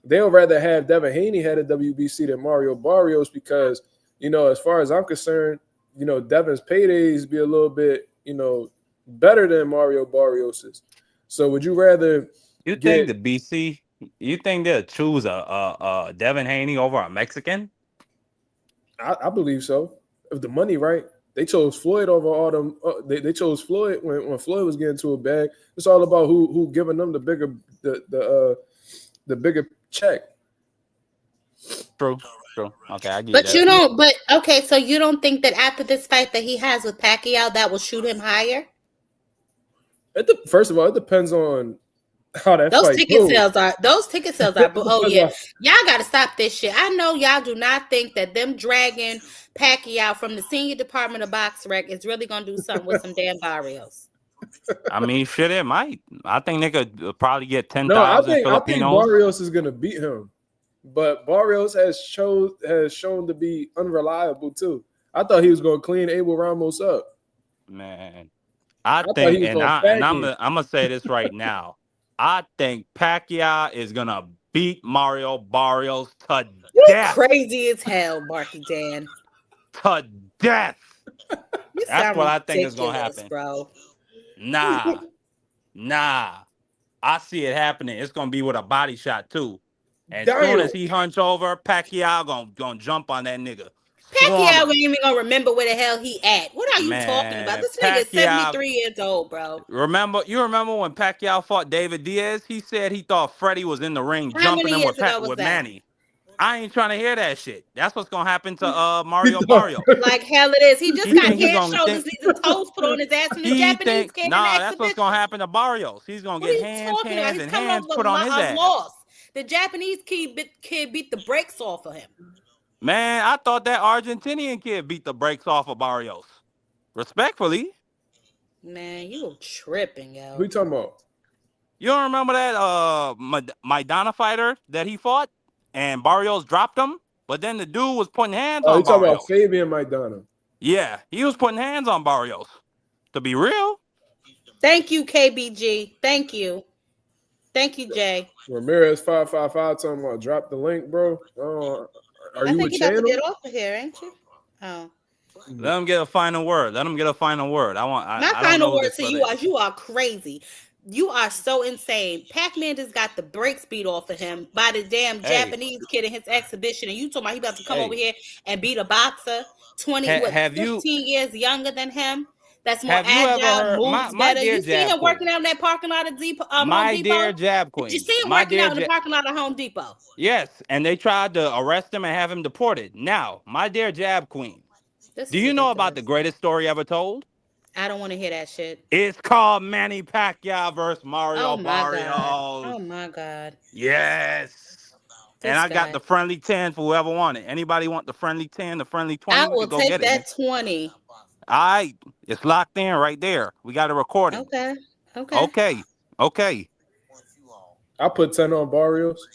they'll rather have Devin Haney had a WBC than Mario Barrios because, you know, as far as I'm concerned, you know, Devin's paydays be a little bit, you know, better than Mario Barrios's. So would you rather think the BC, you think they'll choose a Devin Haney over a Mexican? I believe so. If the money right. They chose Floyd over all them. They chose Floyd when Floyd was getting to a bag. It's all about who giving them the bigger check. True. Okay, I get but that. You don't. But okay, so you don't think that after this fight that he has with Pacquiao, that will shoot him higher? First of all, it depends on how that those fight ticket goes. sales are. Those ticket sales are. But oh yeah, y'all got to stop this shit. I know y'all do not think that them dragging Pacquiao from the senior department of box rec is really gonna do something with some damn Barrios. I mean, shit, it might. I think they could probably get 10,000 Filipinos. I think Barrios is gonna beat him, but Barrios has shown to be unreliable too. I thought he was gonna clean Abel Ramos up. Man, I think, and I'm gonna say this right now. I think Pacquiao is gonna beat Mario Barrios to death. Crazy as hell, Marky Dan. To death. That's what I think is gonna happen, bro. Nah. I see it happening. It's gonna be with a body shot too. As soon as he hunch over, Pacquiao gonna jump on that nigga. Pacquiao ain't even gonna remember where the hell he at. What are you talking about? This nigga is 73 years old, bro. You remember when Pacquiao fought David Diaz? He said he thought Freddie was in the ring jumping him with Manny. I ain't trying to hear that shit. That's what's gonna happen to Mario Barrios. Like hell it is. He just got head, shoulders, knees, and toes put on his ass from the Japanese kid. Nah, that's what's gonna happen to Barrios. He's gonna get hands put on his ass. Loss. The Japanese kid beat the brakes off of him. Man, I thought that Argentinian kid beat the brakes off of Barrios. Respectfully. Man, you tripping, yo. Who you talking about? You don't remember that Maidana fighter that he fought? And Barrios dropped him? But then the dude was putting hands on Barrios. Oh, you talking about Fabian Maidana? Yeah, he was putting hands on Barrios. To be real. Thank you, KBG. Thank you, Jay. Ramirez 555 talking about drop the link, bro. I think you about to get off of here, ain't you? Oh. Let him get a final word. My final word to you is you are crazy. You are so insane. Pac-Man just got the brakes beat off of him by the damn Japanese kid in his exhibition. And you told me he about to come over here and beat a boxer 15 years younger than him. That's more agile, moves better. You see him working out in that parking lot of Home Depot? My dear Jab Queen. Did you see him working out in the parking lot of Home Depot? Yes, and they tried to arrest him and have him deported. Now, my dear Jab Queen, do you know about the greatest story ever told? I don't want to hear that shit. It's called Manny Pacquiao versus Mario Barrios. Oh my God. Yes. And I got the friendly 10 for whoever want it. Anybody want the friendly 10, the friendly 20? I will take that 20. All right. It's locked in right there. We got a recording. Okay. I put 10 on Barrios.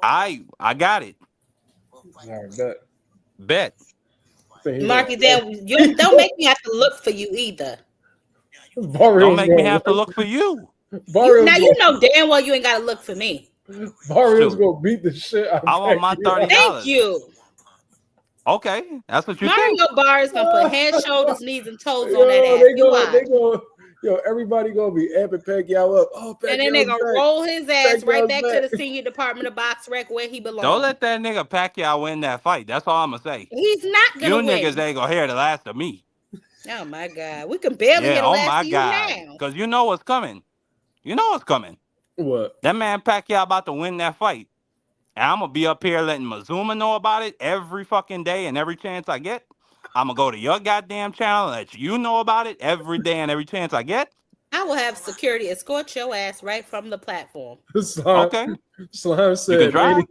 I got it. All right, bet. Marky, you don't make me have to look for you either. Don't make me have to look for you. Now you know damn well you ain't got to look for me. Barrios gonna beat the shit out of I want my $30. Thank you. Okay, that's what you think. Mario Barrios gonna put head, shoulders, knees, and toes on that ass. Yo, everybody gonna be amping Pacquiao up. Oh, And then they Pacquiao's gonna back. roll his ass right Pacquiao's back back. to the senior department of box rec where he belongs. Don't let that nigga Pacquiao win that fight. That's all I'm gonna say. He's not You gonna win. niggas ain't gonna hear the last of me. Oh my God, we can barely Yeah, hear the oh last my of you God. now. Because you know what's coming. You know what's coming. What? That man Pacquiao about to win that fight. And I'm gonna be up here letting Mazuma know about it every fucking day and every chance I get. I'm gonna go to your goddamn channel and let you know about it every day and every chance I get. I will have security escort your ass right from the platform. Slime, Okay. Slime You said, can try.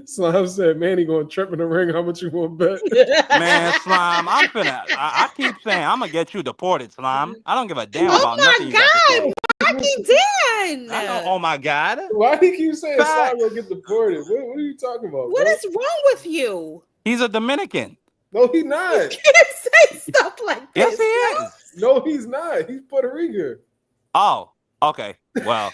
Slime said, Manny gonna trip in the ring. How much you want to bet? Man, Slime, I keep saying I'm gonna get you deported, Slime. I don't give a damn Oh about my nothing you got to God, say. Marky Dan! I know, oh my God. Why do you keep saying Slime Facts. gonna get deported? What are you talking about, What bro? is wrong with you? He's a Dominican. No, he's You not. can't say stuff like Yes, this. he yo. is. No, he's not. He's Puerto Rican. Oh, okay. Well,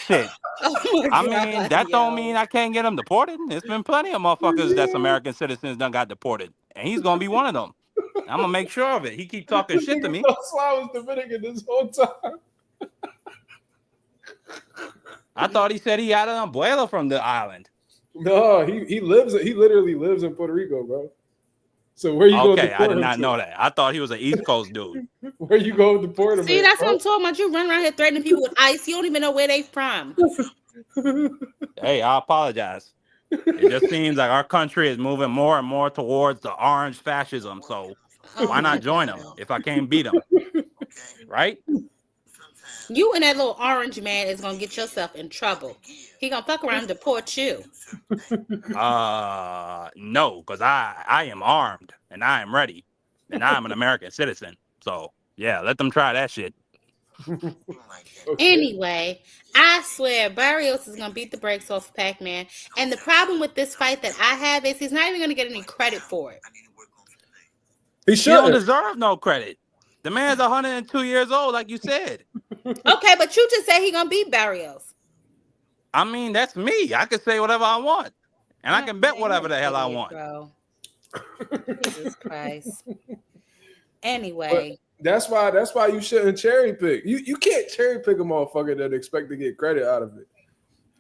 shit. Oh my I mean, God, that don't yo. mean I can't get him deported. There's been plenty of motherfuckers that's American citizens done got deported. And he's gonna be one of them. I'm gonna make sure of it. He keep talking shit to me. Nigga thought Slime was Dominican this whole time. I thought he said he had an abuela from the island. No, he literally lives in Puerto Rico, bro. So where you going to Okay, I deport did him not to? know that. I thought he was an East Coast dude. Where you going to deport him? See, at, that's bro? what I'm talking about. You run around here threatening people with ice. You don't even know where they from. Hey, I apologize. It just seems like our country is moving more and more towards the orange fascism. So Oh why my not join God. them if I can't beat them? Right? You and that little orange man is gonna get yourself in trouble. He gonna fuck around and deport you. No, because I am armed and I am ready. And I am an American citizen. So yeah, let them try that shit. Okay. Anyway, I swear Barrios is gonna beat the brakes off Pac-Man. And the problem with this fight that I have is he's not even gonna get any credit for it. He He don't should. deserve no credit. The man's 102 years old, like you said. Okay, but you just said he gonna beat Barrios. I mean, that's me. I can say whatever I want. And I can bet whatever the hell I want. Bro. Jesus Christ. Anyway. That's why you shouldn't cherry pick. You can't cherry pick a motherfucker that expect to get credit out of it.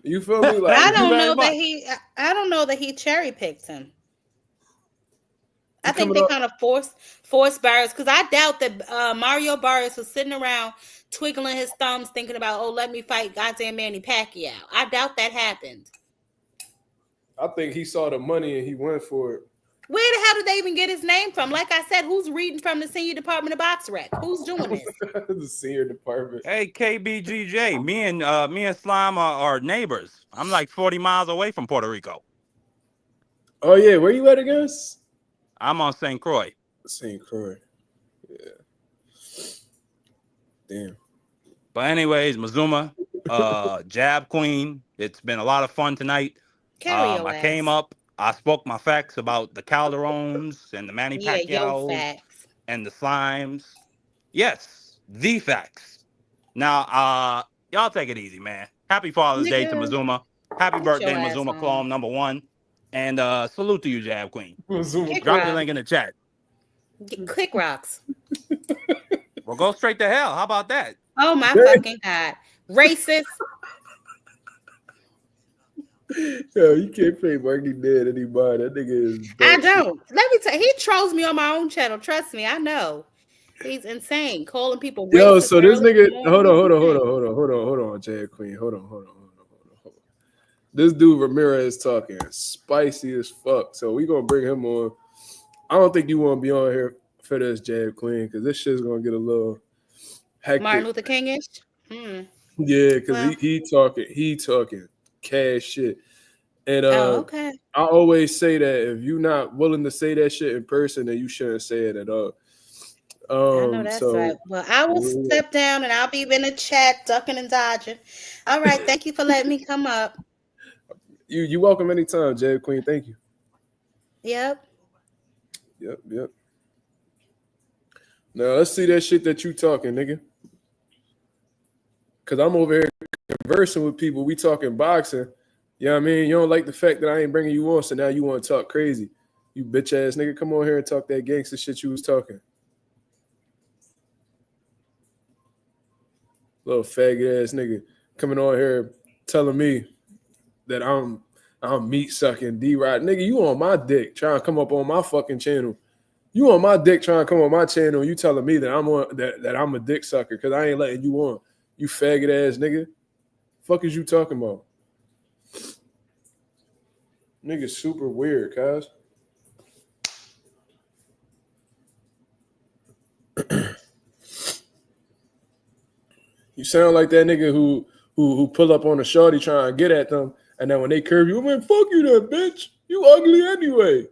You feel me? Like I Thank you don't very know much. that I don't know that he cherry picked him. I think coming they up- kind of forced Barrios because I doubt that Mario Barrios was sitting around twiggling his thumbs thinking about, oh, let me fight goddamn Manny Pacquiao. I doubt that happened. I think he saw the money and he went for it. Where the hell did they even get his name from? Like I said, who's reading from the senior department of box rec? Who's doing this? The senior department. Hey, KBGJ, me and Slime are neighbors. I'm like 40 miles away from Puerto Rico. Oh yeah, where you at again? I'm on St. Croix. St. Croix. Yeah. Damn. But anyways, Mazuma, Jab Queen. It's been a lot of fun tonight. Carry your I ass. came up. I spoke my facts about the Calderones and the Manny Yeah, your Pacquiaos facts. and the Slimes. Yes, the facts. Now, y'all take it easy, man. Happy Father's Day to Nigga. Mazuma. Happy Get birthday, your ass Mazuma on. Clone #1. And salute to you, Jab Queen. Mazuma. Drop your Rock. link in the chat. Click rocks. We'll go straight to hell. How about that? Oh my fucking God. Racist. Yo, you can't pay Marky dead anymore. That nigga is. I don't. Let me tell you, he trolls me on my own channel. Trust me, I know. He's insane. Calling people racist. Yo, so this early in nigga, the morning. hold on, Jay Queen, hold on. This dude Ramirez talking spicy as fuck. So we gonna bring him on. I don't think you want to be on here for this, Jay Queen, because this shit's gonna get a little hectic. Martin Luther King-ish? Yeah, because Well. he talking cash shit. And okay. I always say that if you're not willing to say that shit in person, then you shouldn't say it at all. I know that's so, right. Well, I will step down and I'll be in the chat, ducking and dodging. All right. Thank you for letting me come up. You welcome anytime, Jay Queen. Thank you. Yep. Now let's see that shit that you talking, nigga. Cause I'm over here conversing with people. We talking boxing. You know what I mean? You don't like the fact that I ain't bringing you on, so now you want to talk crazy. You bitch ass nigga, come on here and talk that gangster shit you was talking. Little faggot ass nigga coming on here telling me that I'm meat sucking D-Rod. Nigga, you on my dick trying to come up on my fucking channel. You on my dick trying to come on my channel. You telling me that I'm a dick sucker because I ain't letting you on. You faggot ass nigga. Fuck is you talking about? Nigga super weird, cuz. You sound like that nigga who pull up on a shorty trying to get at them, and then when they curve you, man, fuck you that bitch. You ugly anyway.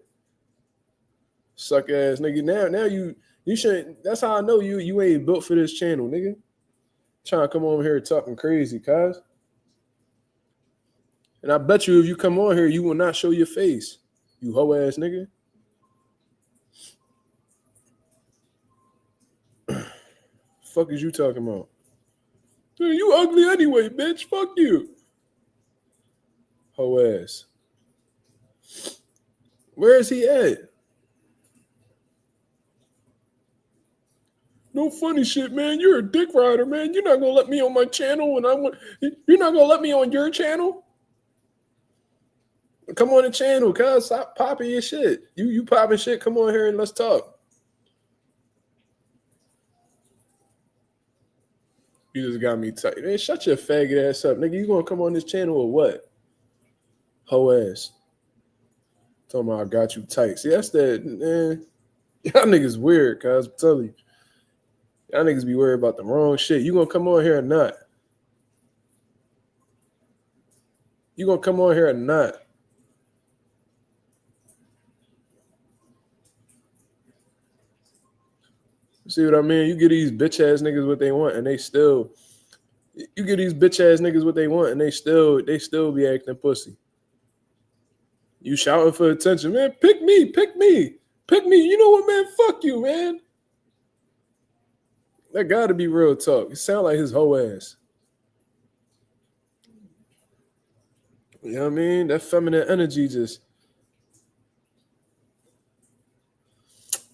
Suck ass nigga. Now you shouldn't. That's how I know you ain't built for this channel, nigga. Trying to come over here talking crazy, cuz. And I bet you if you come on here, you will not show your face. You hoe ass nigga. Fuck is you talking about? Dude, you ugly anyway, bitch. Fuck you. Hoe ass. Where is he at? No funny shit, man. You're a dick rider, man. You're not gonna let me on my channel when I want. You're not gonna let me on your channel. Come on the channel, cuz. Stop popping your shit. You popping shit. Come on here and let's talk. You just got me tight. Man, shut your faggot ass up, nigga. You gonna come on this channel or what? Hoe ass. Talking about I got you tight. See, that's that, man. Y'all niggas weird, cuz. I'm telling you. Y'all niggas be worried about the wrong shit. You gonna come on here or not? You gonna come on here or not? See what I mean? You get these bitch ass niggas what they want, and they still. You get these bitch ass niggas what they want, and they still be acting pussy. You shouting for attention, man. Pick me, pick me, pick me. You know what, man? Fuck you, man. That gotta be real talk. It sound like his whole ass. You know what I mean? That feminine energy just.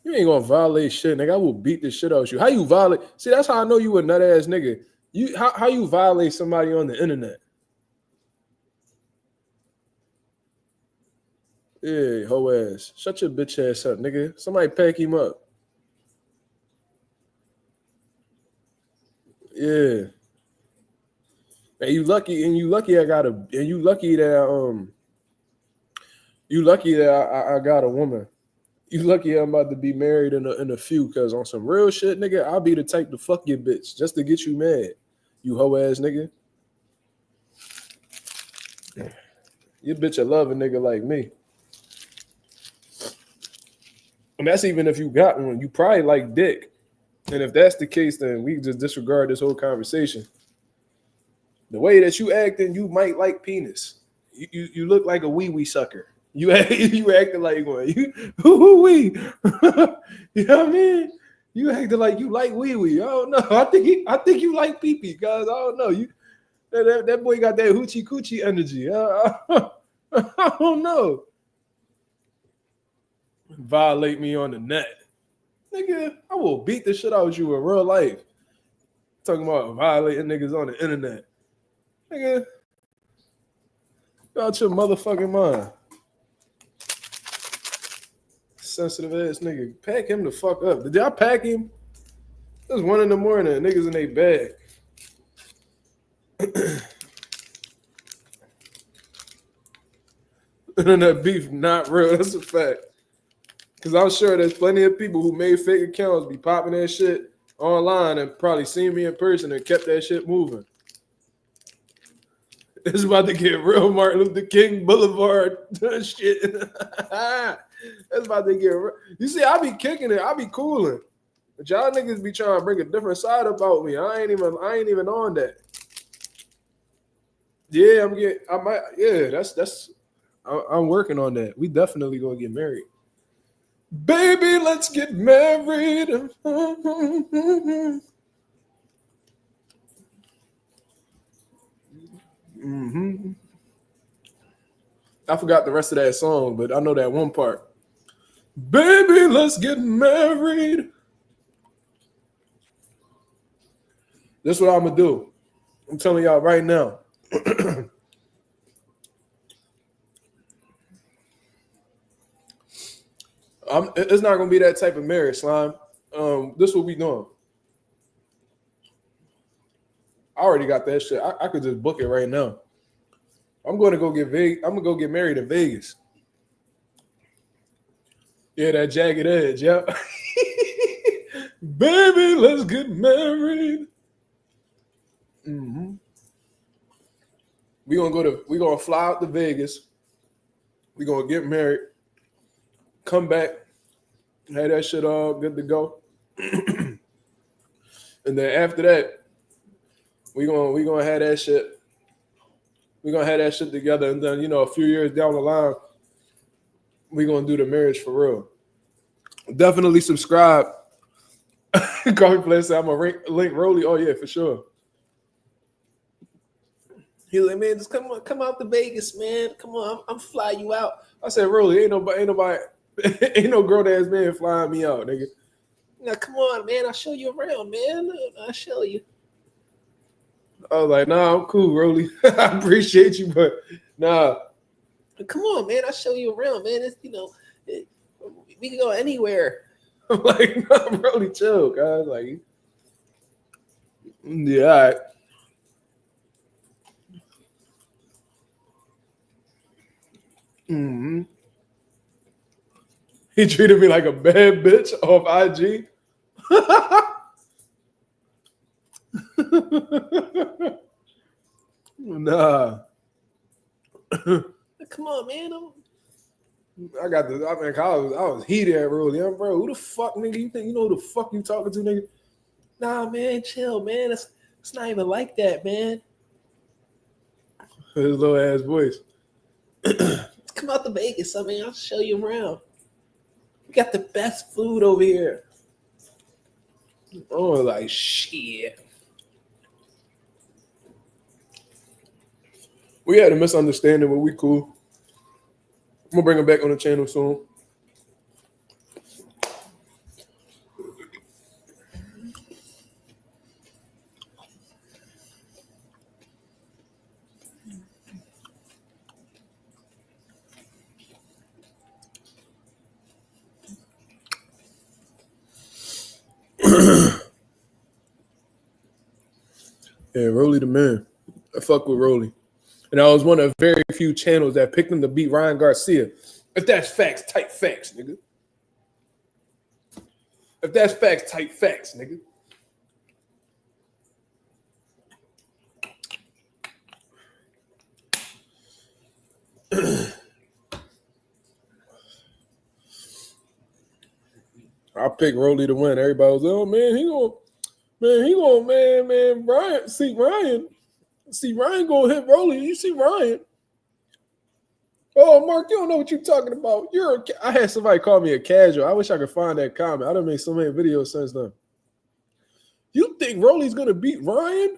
You ain't gonna violate shit, nigga. I will beat the shit out of you. How you violate? See, that's how I know you a nut ass nigga. How you violate somebody on the internet? Yeah, hoe ass. Shut your bitch ass up, nigga. Somebody pack him up. Yeah. And you lucky I got you lucky that I got a woman. You lucky I'm about to be married in a few, cause on some real shit, nigga, I'll be the type to fuck your bitch just to get you mad. You hoe ass nigga. Your bitch will love a nigga like me. And that's even if you got one. You probably like dick. And if that's the case, then we can just disregard this whole conversation. The way that you acting, you might like penis. You look like a wee-wee sucker. You acting like one. You wee. You know what I mean? You acting like you like wee-wee. I don't know. I think you like pee-pee, guys. I don't know. That boy got that hoochie coochie energy. I don't know. Violate me on the net. Nigga, I will beat the shit out of you in real life. Talking about violating niggas on the internet. Nigga, get out your motherfucking mind. Sensitive ass nigga. Pack him the fuck up. Did y'all pack him? It was 1 a.m. Niggas in their bag. Internet beef, not real. That's a fact. Because I'm sure there's plenty of people who made fake accounts be popping that shit online and probably seen me in person and kept that shit moving. It's about to get real Martin Luther King Boulevard shit. It's about to get real. You see, I be kicking it. I be cooling. But y'all niggas be trying to bring a different side about me. I ain't even on that. Yeah, I'm working on that. We definitely gonna get married. Baby, let's get married. Mm-hmm. I forgot the rest of that song, but I know that one part. Baby, let's get married. This is what I'm gonna do. I'm telling y'all right now. It's not gonna be that type of marriage, Slime. This is what we doing. I already got that shit. I could just book it right now. I'm gonna go get married in Vegas. Yeah, that jagged edge, yeah. Baby, let's get married. Mm-hmm. We gonna fly out to Vegas. We gonna get married. Come back. Have that shit all good to go. And then after that, we gonna have that shit. We're gonna have that shit together. And then, a few years down the line, we're gonna do the marriage for real. Definitely subscribe. Coffee Place said I'm gonna link Rolly. Oh yeah, for sure. He's like, man, just come out to Vegas, man. Come on, I'm fly you out. I said, Rolly, ain't nobody, ain't no grown ass man flying me out, nigga. Now come on, man, I'll show you around, man. I'll show you. I was like, nah, I'm cool, Rolly. I appreciate you, but nah. Come on, man, I'll show you around, man. It's we can go anywhere. I'm like, no, Rolly, chill, guys. Like, yeah, all right. Mm-hmm. He treated me like a bad bitch off IG. Nah. Come on, man. I was heated at Rolly. Bro, who the fuck, nigga? You think you know who the fuck you talking to, nigga? Nah, man, chill, man. It's not even like that, man. His little ass voice. Come out to Vegas, I'll show you around. We got the best food over here. Oh, like shit. We had a misunderstanding, but we cool. I'm gonna bring him back on the channel soon. Yeah, Rolly the man. I fuck with Rolly. And I was one of very few channels that picked him to beat Ryan Garcia. If that's facts, type facts, nigga. If that's facts, type facts, nigga. I picked Rolly to win. Everybody was like, oh man, Ryan. See Ryan gonna hit Rolly. You see Ryan. Oh, Mark, you don't know what you're talking about. I had somebody call me a casual. I wish I could find that comment. I done made so many videos since then. You think Rolly's gonna beat Ryan?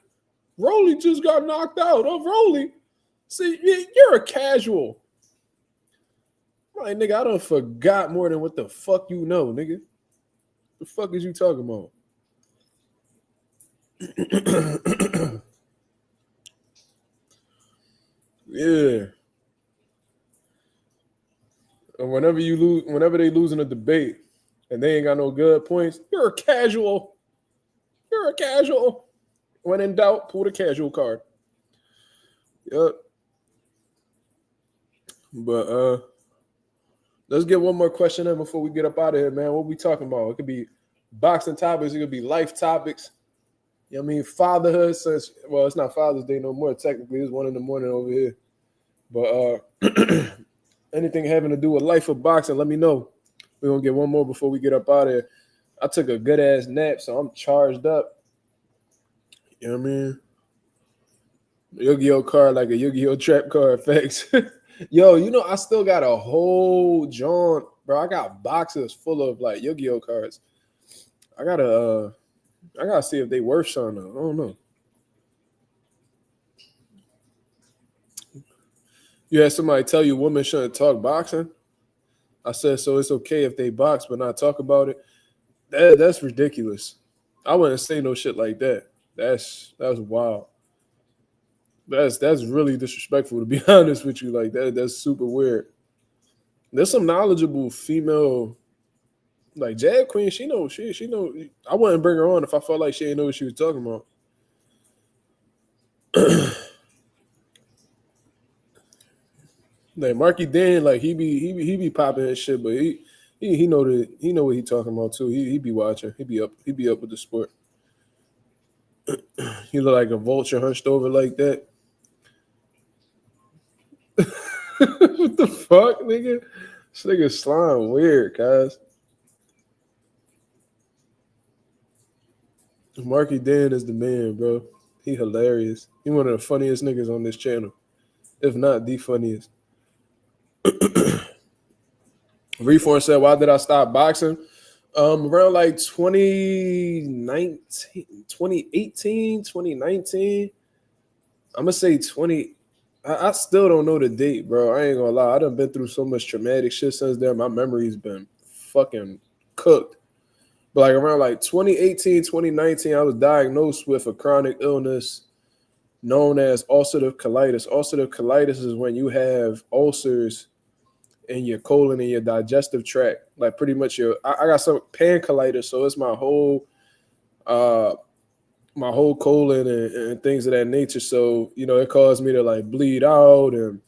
Rolly just got knocked out. Oh, Rolly. See, you're a casual. Like, nigga, I done forgot more than what the fuck you know, nigga. The fuck is you talking about? Yeah. And whenever they lose in a debate and they ain't got no good points, you're a casual. You're a casual. When in doubt, pull the casual card. Yep. But let's get one more question in before we get up out of here, man. What we talking about? It could be boxing topics. It could be life topics. You know what I mean? Fatherhood. Since, well, it's not Father's Day no more. Technically, it's 1 a.m. over here. But anything having to do with life of boxing, let me know. We're going to get one more before we get up out of here. I took a good-ass nap, so I'm charged up. You know what I mean? Yu-Gi-Oh card like a Yu-Gi-Oh trap card. Facts. Yo, I still got a whole joint, bro. I got boxes full of like Yu-Gi-Oh cards. I gotta see if they worth something. I don't know. You had somebody tell you women shouldn't talk boxing. I said, so it's okay if they box but not talk about it. That's ridiculous. I wouldn't say no shit like that. That's wild. That's really disrespectful, to be honest with you. Like that's super weird. There's some knowledgeable female, like Jab Queen. She know. I wouldn't bring her on if I felt like she didn't know what she was talking about. Like Marky Dan, like he be popping his shit, but he know what he talking about too. He be watching. He be up with the sport. He look like a vulture hunched over like that. What the fuck, nigga? This nigga slime weird, guys. Marky Dan is the man, bro. He hilarious. He one of the funniest niggas on this channel, if not the funniest. Reform said, why did I stop boxing? Around like 2019, 2018, 2019. I'm gonna say 20. I still don't know the date, bro. I ain't gonna lie. I done been through so much traumatic shit since then. My memory's been fucking cooked. But like around like 2018, 2019, I was diagnosed with a chronic illness known as ulcerative colitis. Ulcerative colitis is when you have ulcers in your colon and your digestive tract. Like pretty much I got some pancolitis, so it's my whole colon and things of that nature. So, it caused me to like bleed out and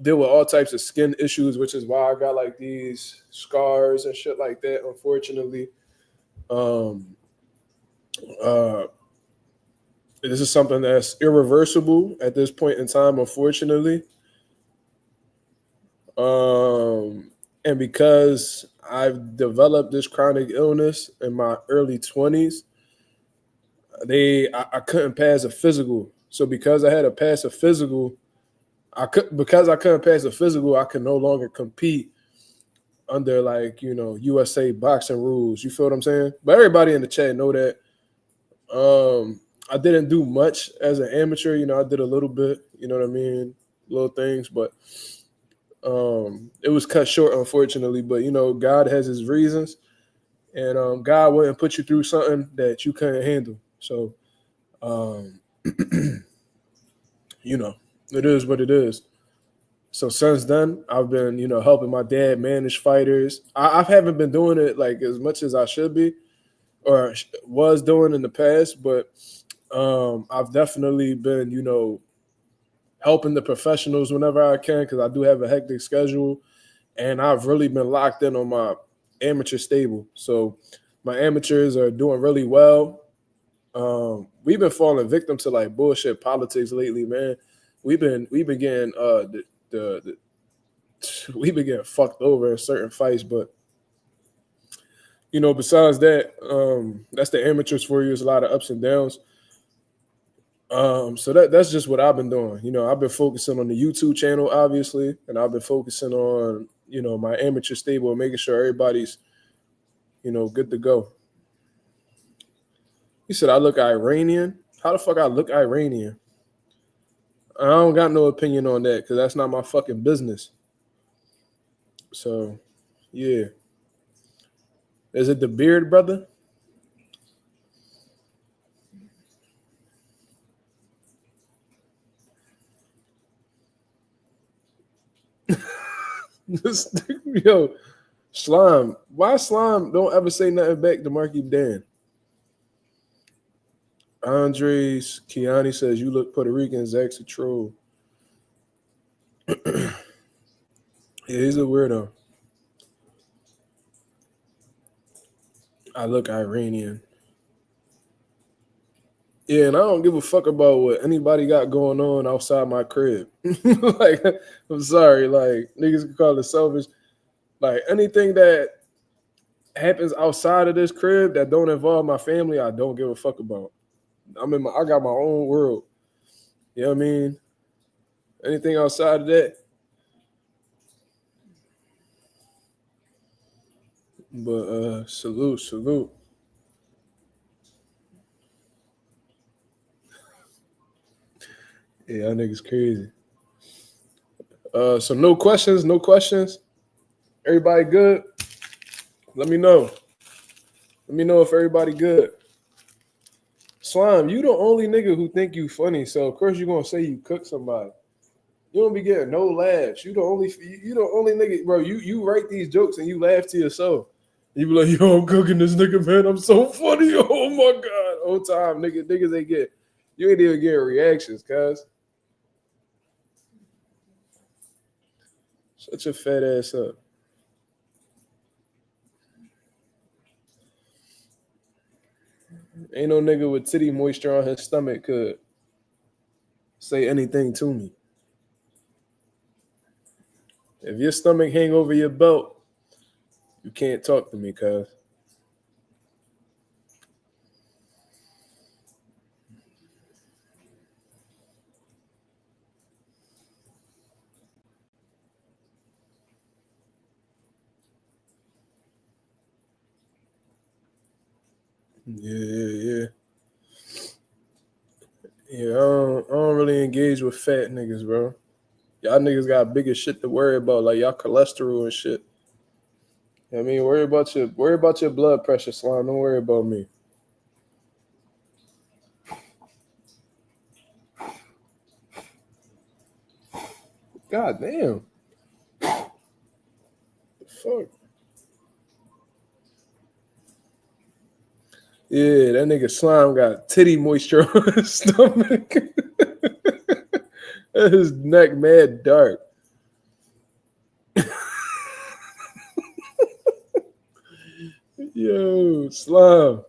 deal with all types of skin issues, which is why I got like these scars and shit like that, unfortunately. This is something that's irreversible at this point in time, unfortunately. And because I've developed this chronic illness in my early 20s, I couldn't pass a physical. So because I had to pass a physical, I couldn't pass a physical, I could no longer compete under like, USA boxing rules. You feel what I'm saying? But everybody in the chat know that. I didn't do much as an amateur. I did a little bit, you know what I mean? Little things, but it was cut short, unfortunately. But, God has his reasons, and God wouldn't put you through something that you couldn't handle. So, it is what it is. So since then, I've been, helping my dad manage fighters. I haven't been doing it like as much as I should be or was doing in the past, but I've definitely been, helping the professionals whenever I can because I do have a hectic schedule, and I've really been locked in on my amateur stable. So my amateurs are doing really well. We've been falling victim to like bullshit politics lately, man. We've been getting we've been getting fucked over in certain fights, but besides that, that's the amateurs for you. There's a lot of ups and downs. So that's just what I've been doing. I've been focusing on the YouTube channel, obviously, and I've been focusing on, my amateur stable and making sure everybody's, good to go. He said, I look Iranian. How the fuck I look Iranian? I don't got no opinion on that because that's not my fucking business. So, yeah. Is it the beard, brother? Yo, Slime. Why Slime don't ever say nothing back to Marky Dan? Andres Kiani says, you look Puerto Rican. Zach's a troll. Yeah, he's a weirdo. I look Iranian. Yeah, and I don't give a fuck about what anybody got going on outside my crib. Like, I'm sorry. Like, niggas can call it selfish. Like, anything that happens outside of this crib that don't involve my family, I don't give a fuck about. I got my own world. You know what I mean? Anything outside of that. But salute. Yeah, that nigga's crazy. So no questions. Everybody good? Let me know. Let me know if everybody good. Slime, you the only nigga who think you funny, so of course you're gonna say you cook somebody. You don't be getting no laughs. You the only nigga, bro. You write these jokes and you laugh to yourself. You be like, yo, I'm cooking this nigga, man. I'm so funny. Oh my god. Whole time, niggas ain't get. You ain't even getting reactions, cuz. Shut your fat ass up. Ain't no nigga with titty moisture on his stomach could say anything to me. If your stomach hang over your belt, you can't talk to me, cuz. Yeah. Yeah, I don't really engage with fat niggas, bro. Y'all niggas got bigger shit to worry about, like y'all cholesterol and shit. I mean, worry about your blood pressure, Slime. Don't worry about me. God damn. The fuck? Yeah, that nigga Slime got titty moisture on his stomach. His neck mad dark. Yo, Slime.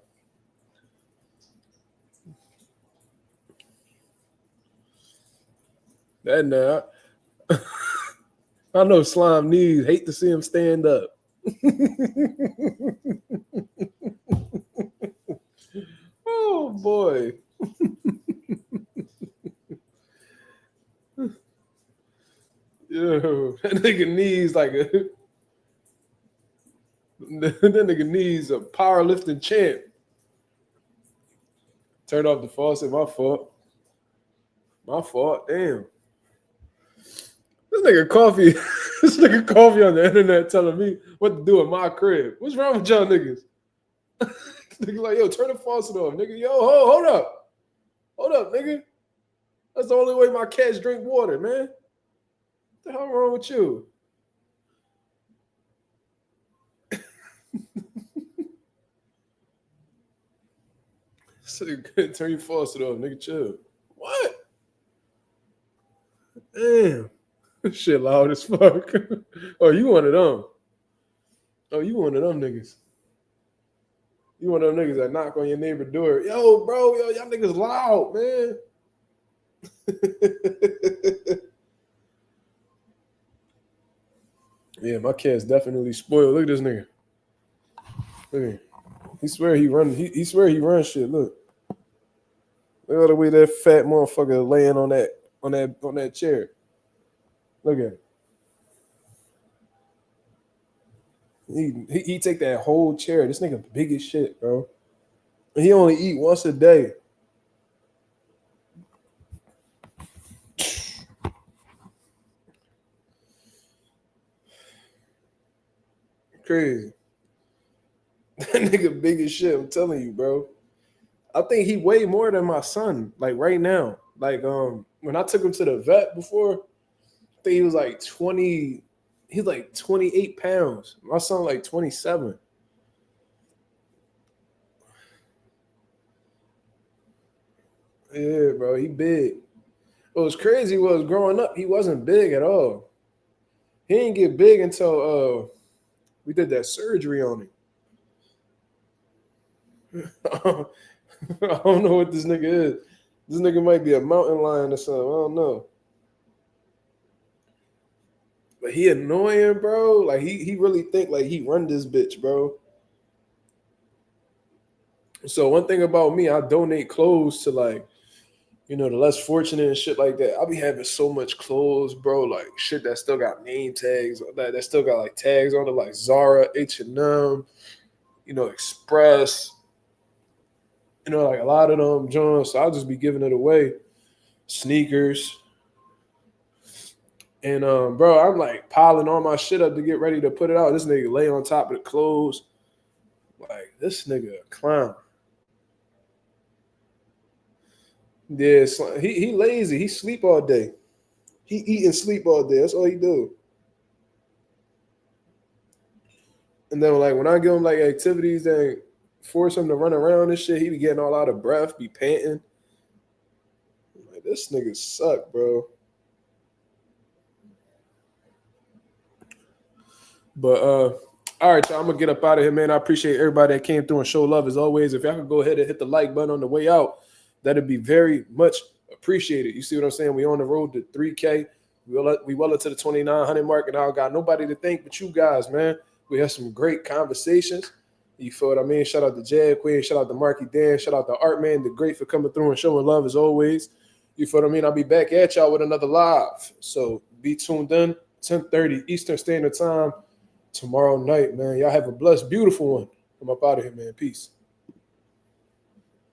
That nah. I know Slime needs. Hate to see him stand up. Oh boy. Yo, that nigga needs like a that nigga needs a powerlifting champ. Turn off the faucet, my fault. My fault, damn. This nigga coffee on the internet telling me what to do in my crib. What's wrong with y'all niggas? Nigga like, yo, turn the faucet off, nigga. Yo, hold up. Hold up, nigga. That's the only way my cats drink water, man. What the hell wrong with you? Turn your faucet off, nigga. Chill. What? Damn. Shit loud as fuck. Oh, you one of them. Oh, you one of them niggas. You one of them niggas that knock on your neighbor's door. Yo, bro, y'all niggas loud, man. Yeah, my cat's definitely spoiled. Look at this nigga. Look at him. He swear he run. He swear he runs shit. Look at the way that fat motherfucker laying on that chair. Look at him. He take that whole chair. This nigga big as shit, bro. And he only eat once a day. Crazy. That nigga big as shit. I'm telling you, bro. I think he weigh more than my son. Like right now. Like when I took him to the vet before, I think he was like 20. He's like 28 pounds. My son like 27. Yeah, bro, he big. What was crazy was growing up, he wasn't big at all. He didn't get big until we did that surgery on him. I don't know what this nigga is. This nigga might be a mountain lion or something. I don't know. But he annoying, bro. Like he really think like he run this bitch, bro. So one thing about me, I donate clothes to like, you know, the less fortunate and shit like that. I be having so much clothes, bro. Like shit that still got name tags, that still got like tags on it, like Zara, H&M, you know, Express. You know, like a lot of them joints. So I'll just be giving it away. Sneakers. And bro, I'm like piling all my shit up to get ready to put it out. This nigga lay on top of the clothes. Like this nigga a clown. Yeah, he lazy. He sleep all day. He eat and sleep all day. That's all he do. And then like when I give him like activities that force him to run around and shit, he be getting all out of breath, be panting. I'm like, this nigga suck, bro. But all right, y'all, I'm gonna get up out of here, man. I appreciate everybody that came through and show love as always. If y'all could go ahead and hit the like button on the way out, that'd be very much appreciated. You see what I'm saying? We on the road to 3K. We well into the 2,900 mark, and I got nobody to thank but you guys, man. We had some great conversations. You feel what I mean? Shout out to Jag Queen. Shout out to Marky Dan. Shout out to Art Man, the great for coming through and showing love as always. You feel what I mean? I'll be back at y'all with another live. So be tuned in, 10:30 Eastern Standard Time tomorrow night, man. Y'all have a blessed, beautiful one. I'm up out of here, man. Peace.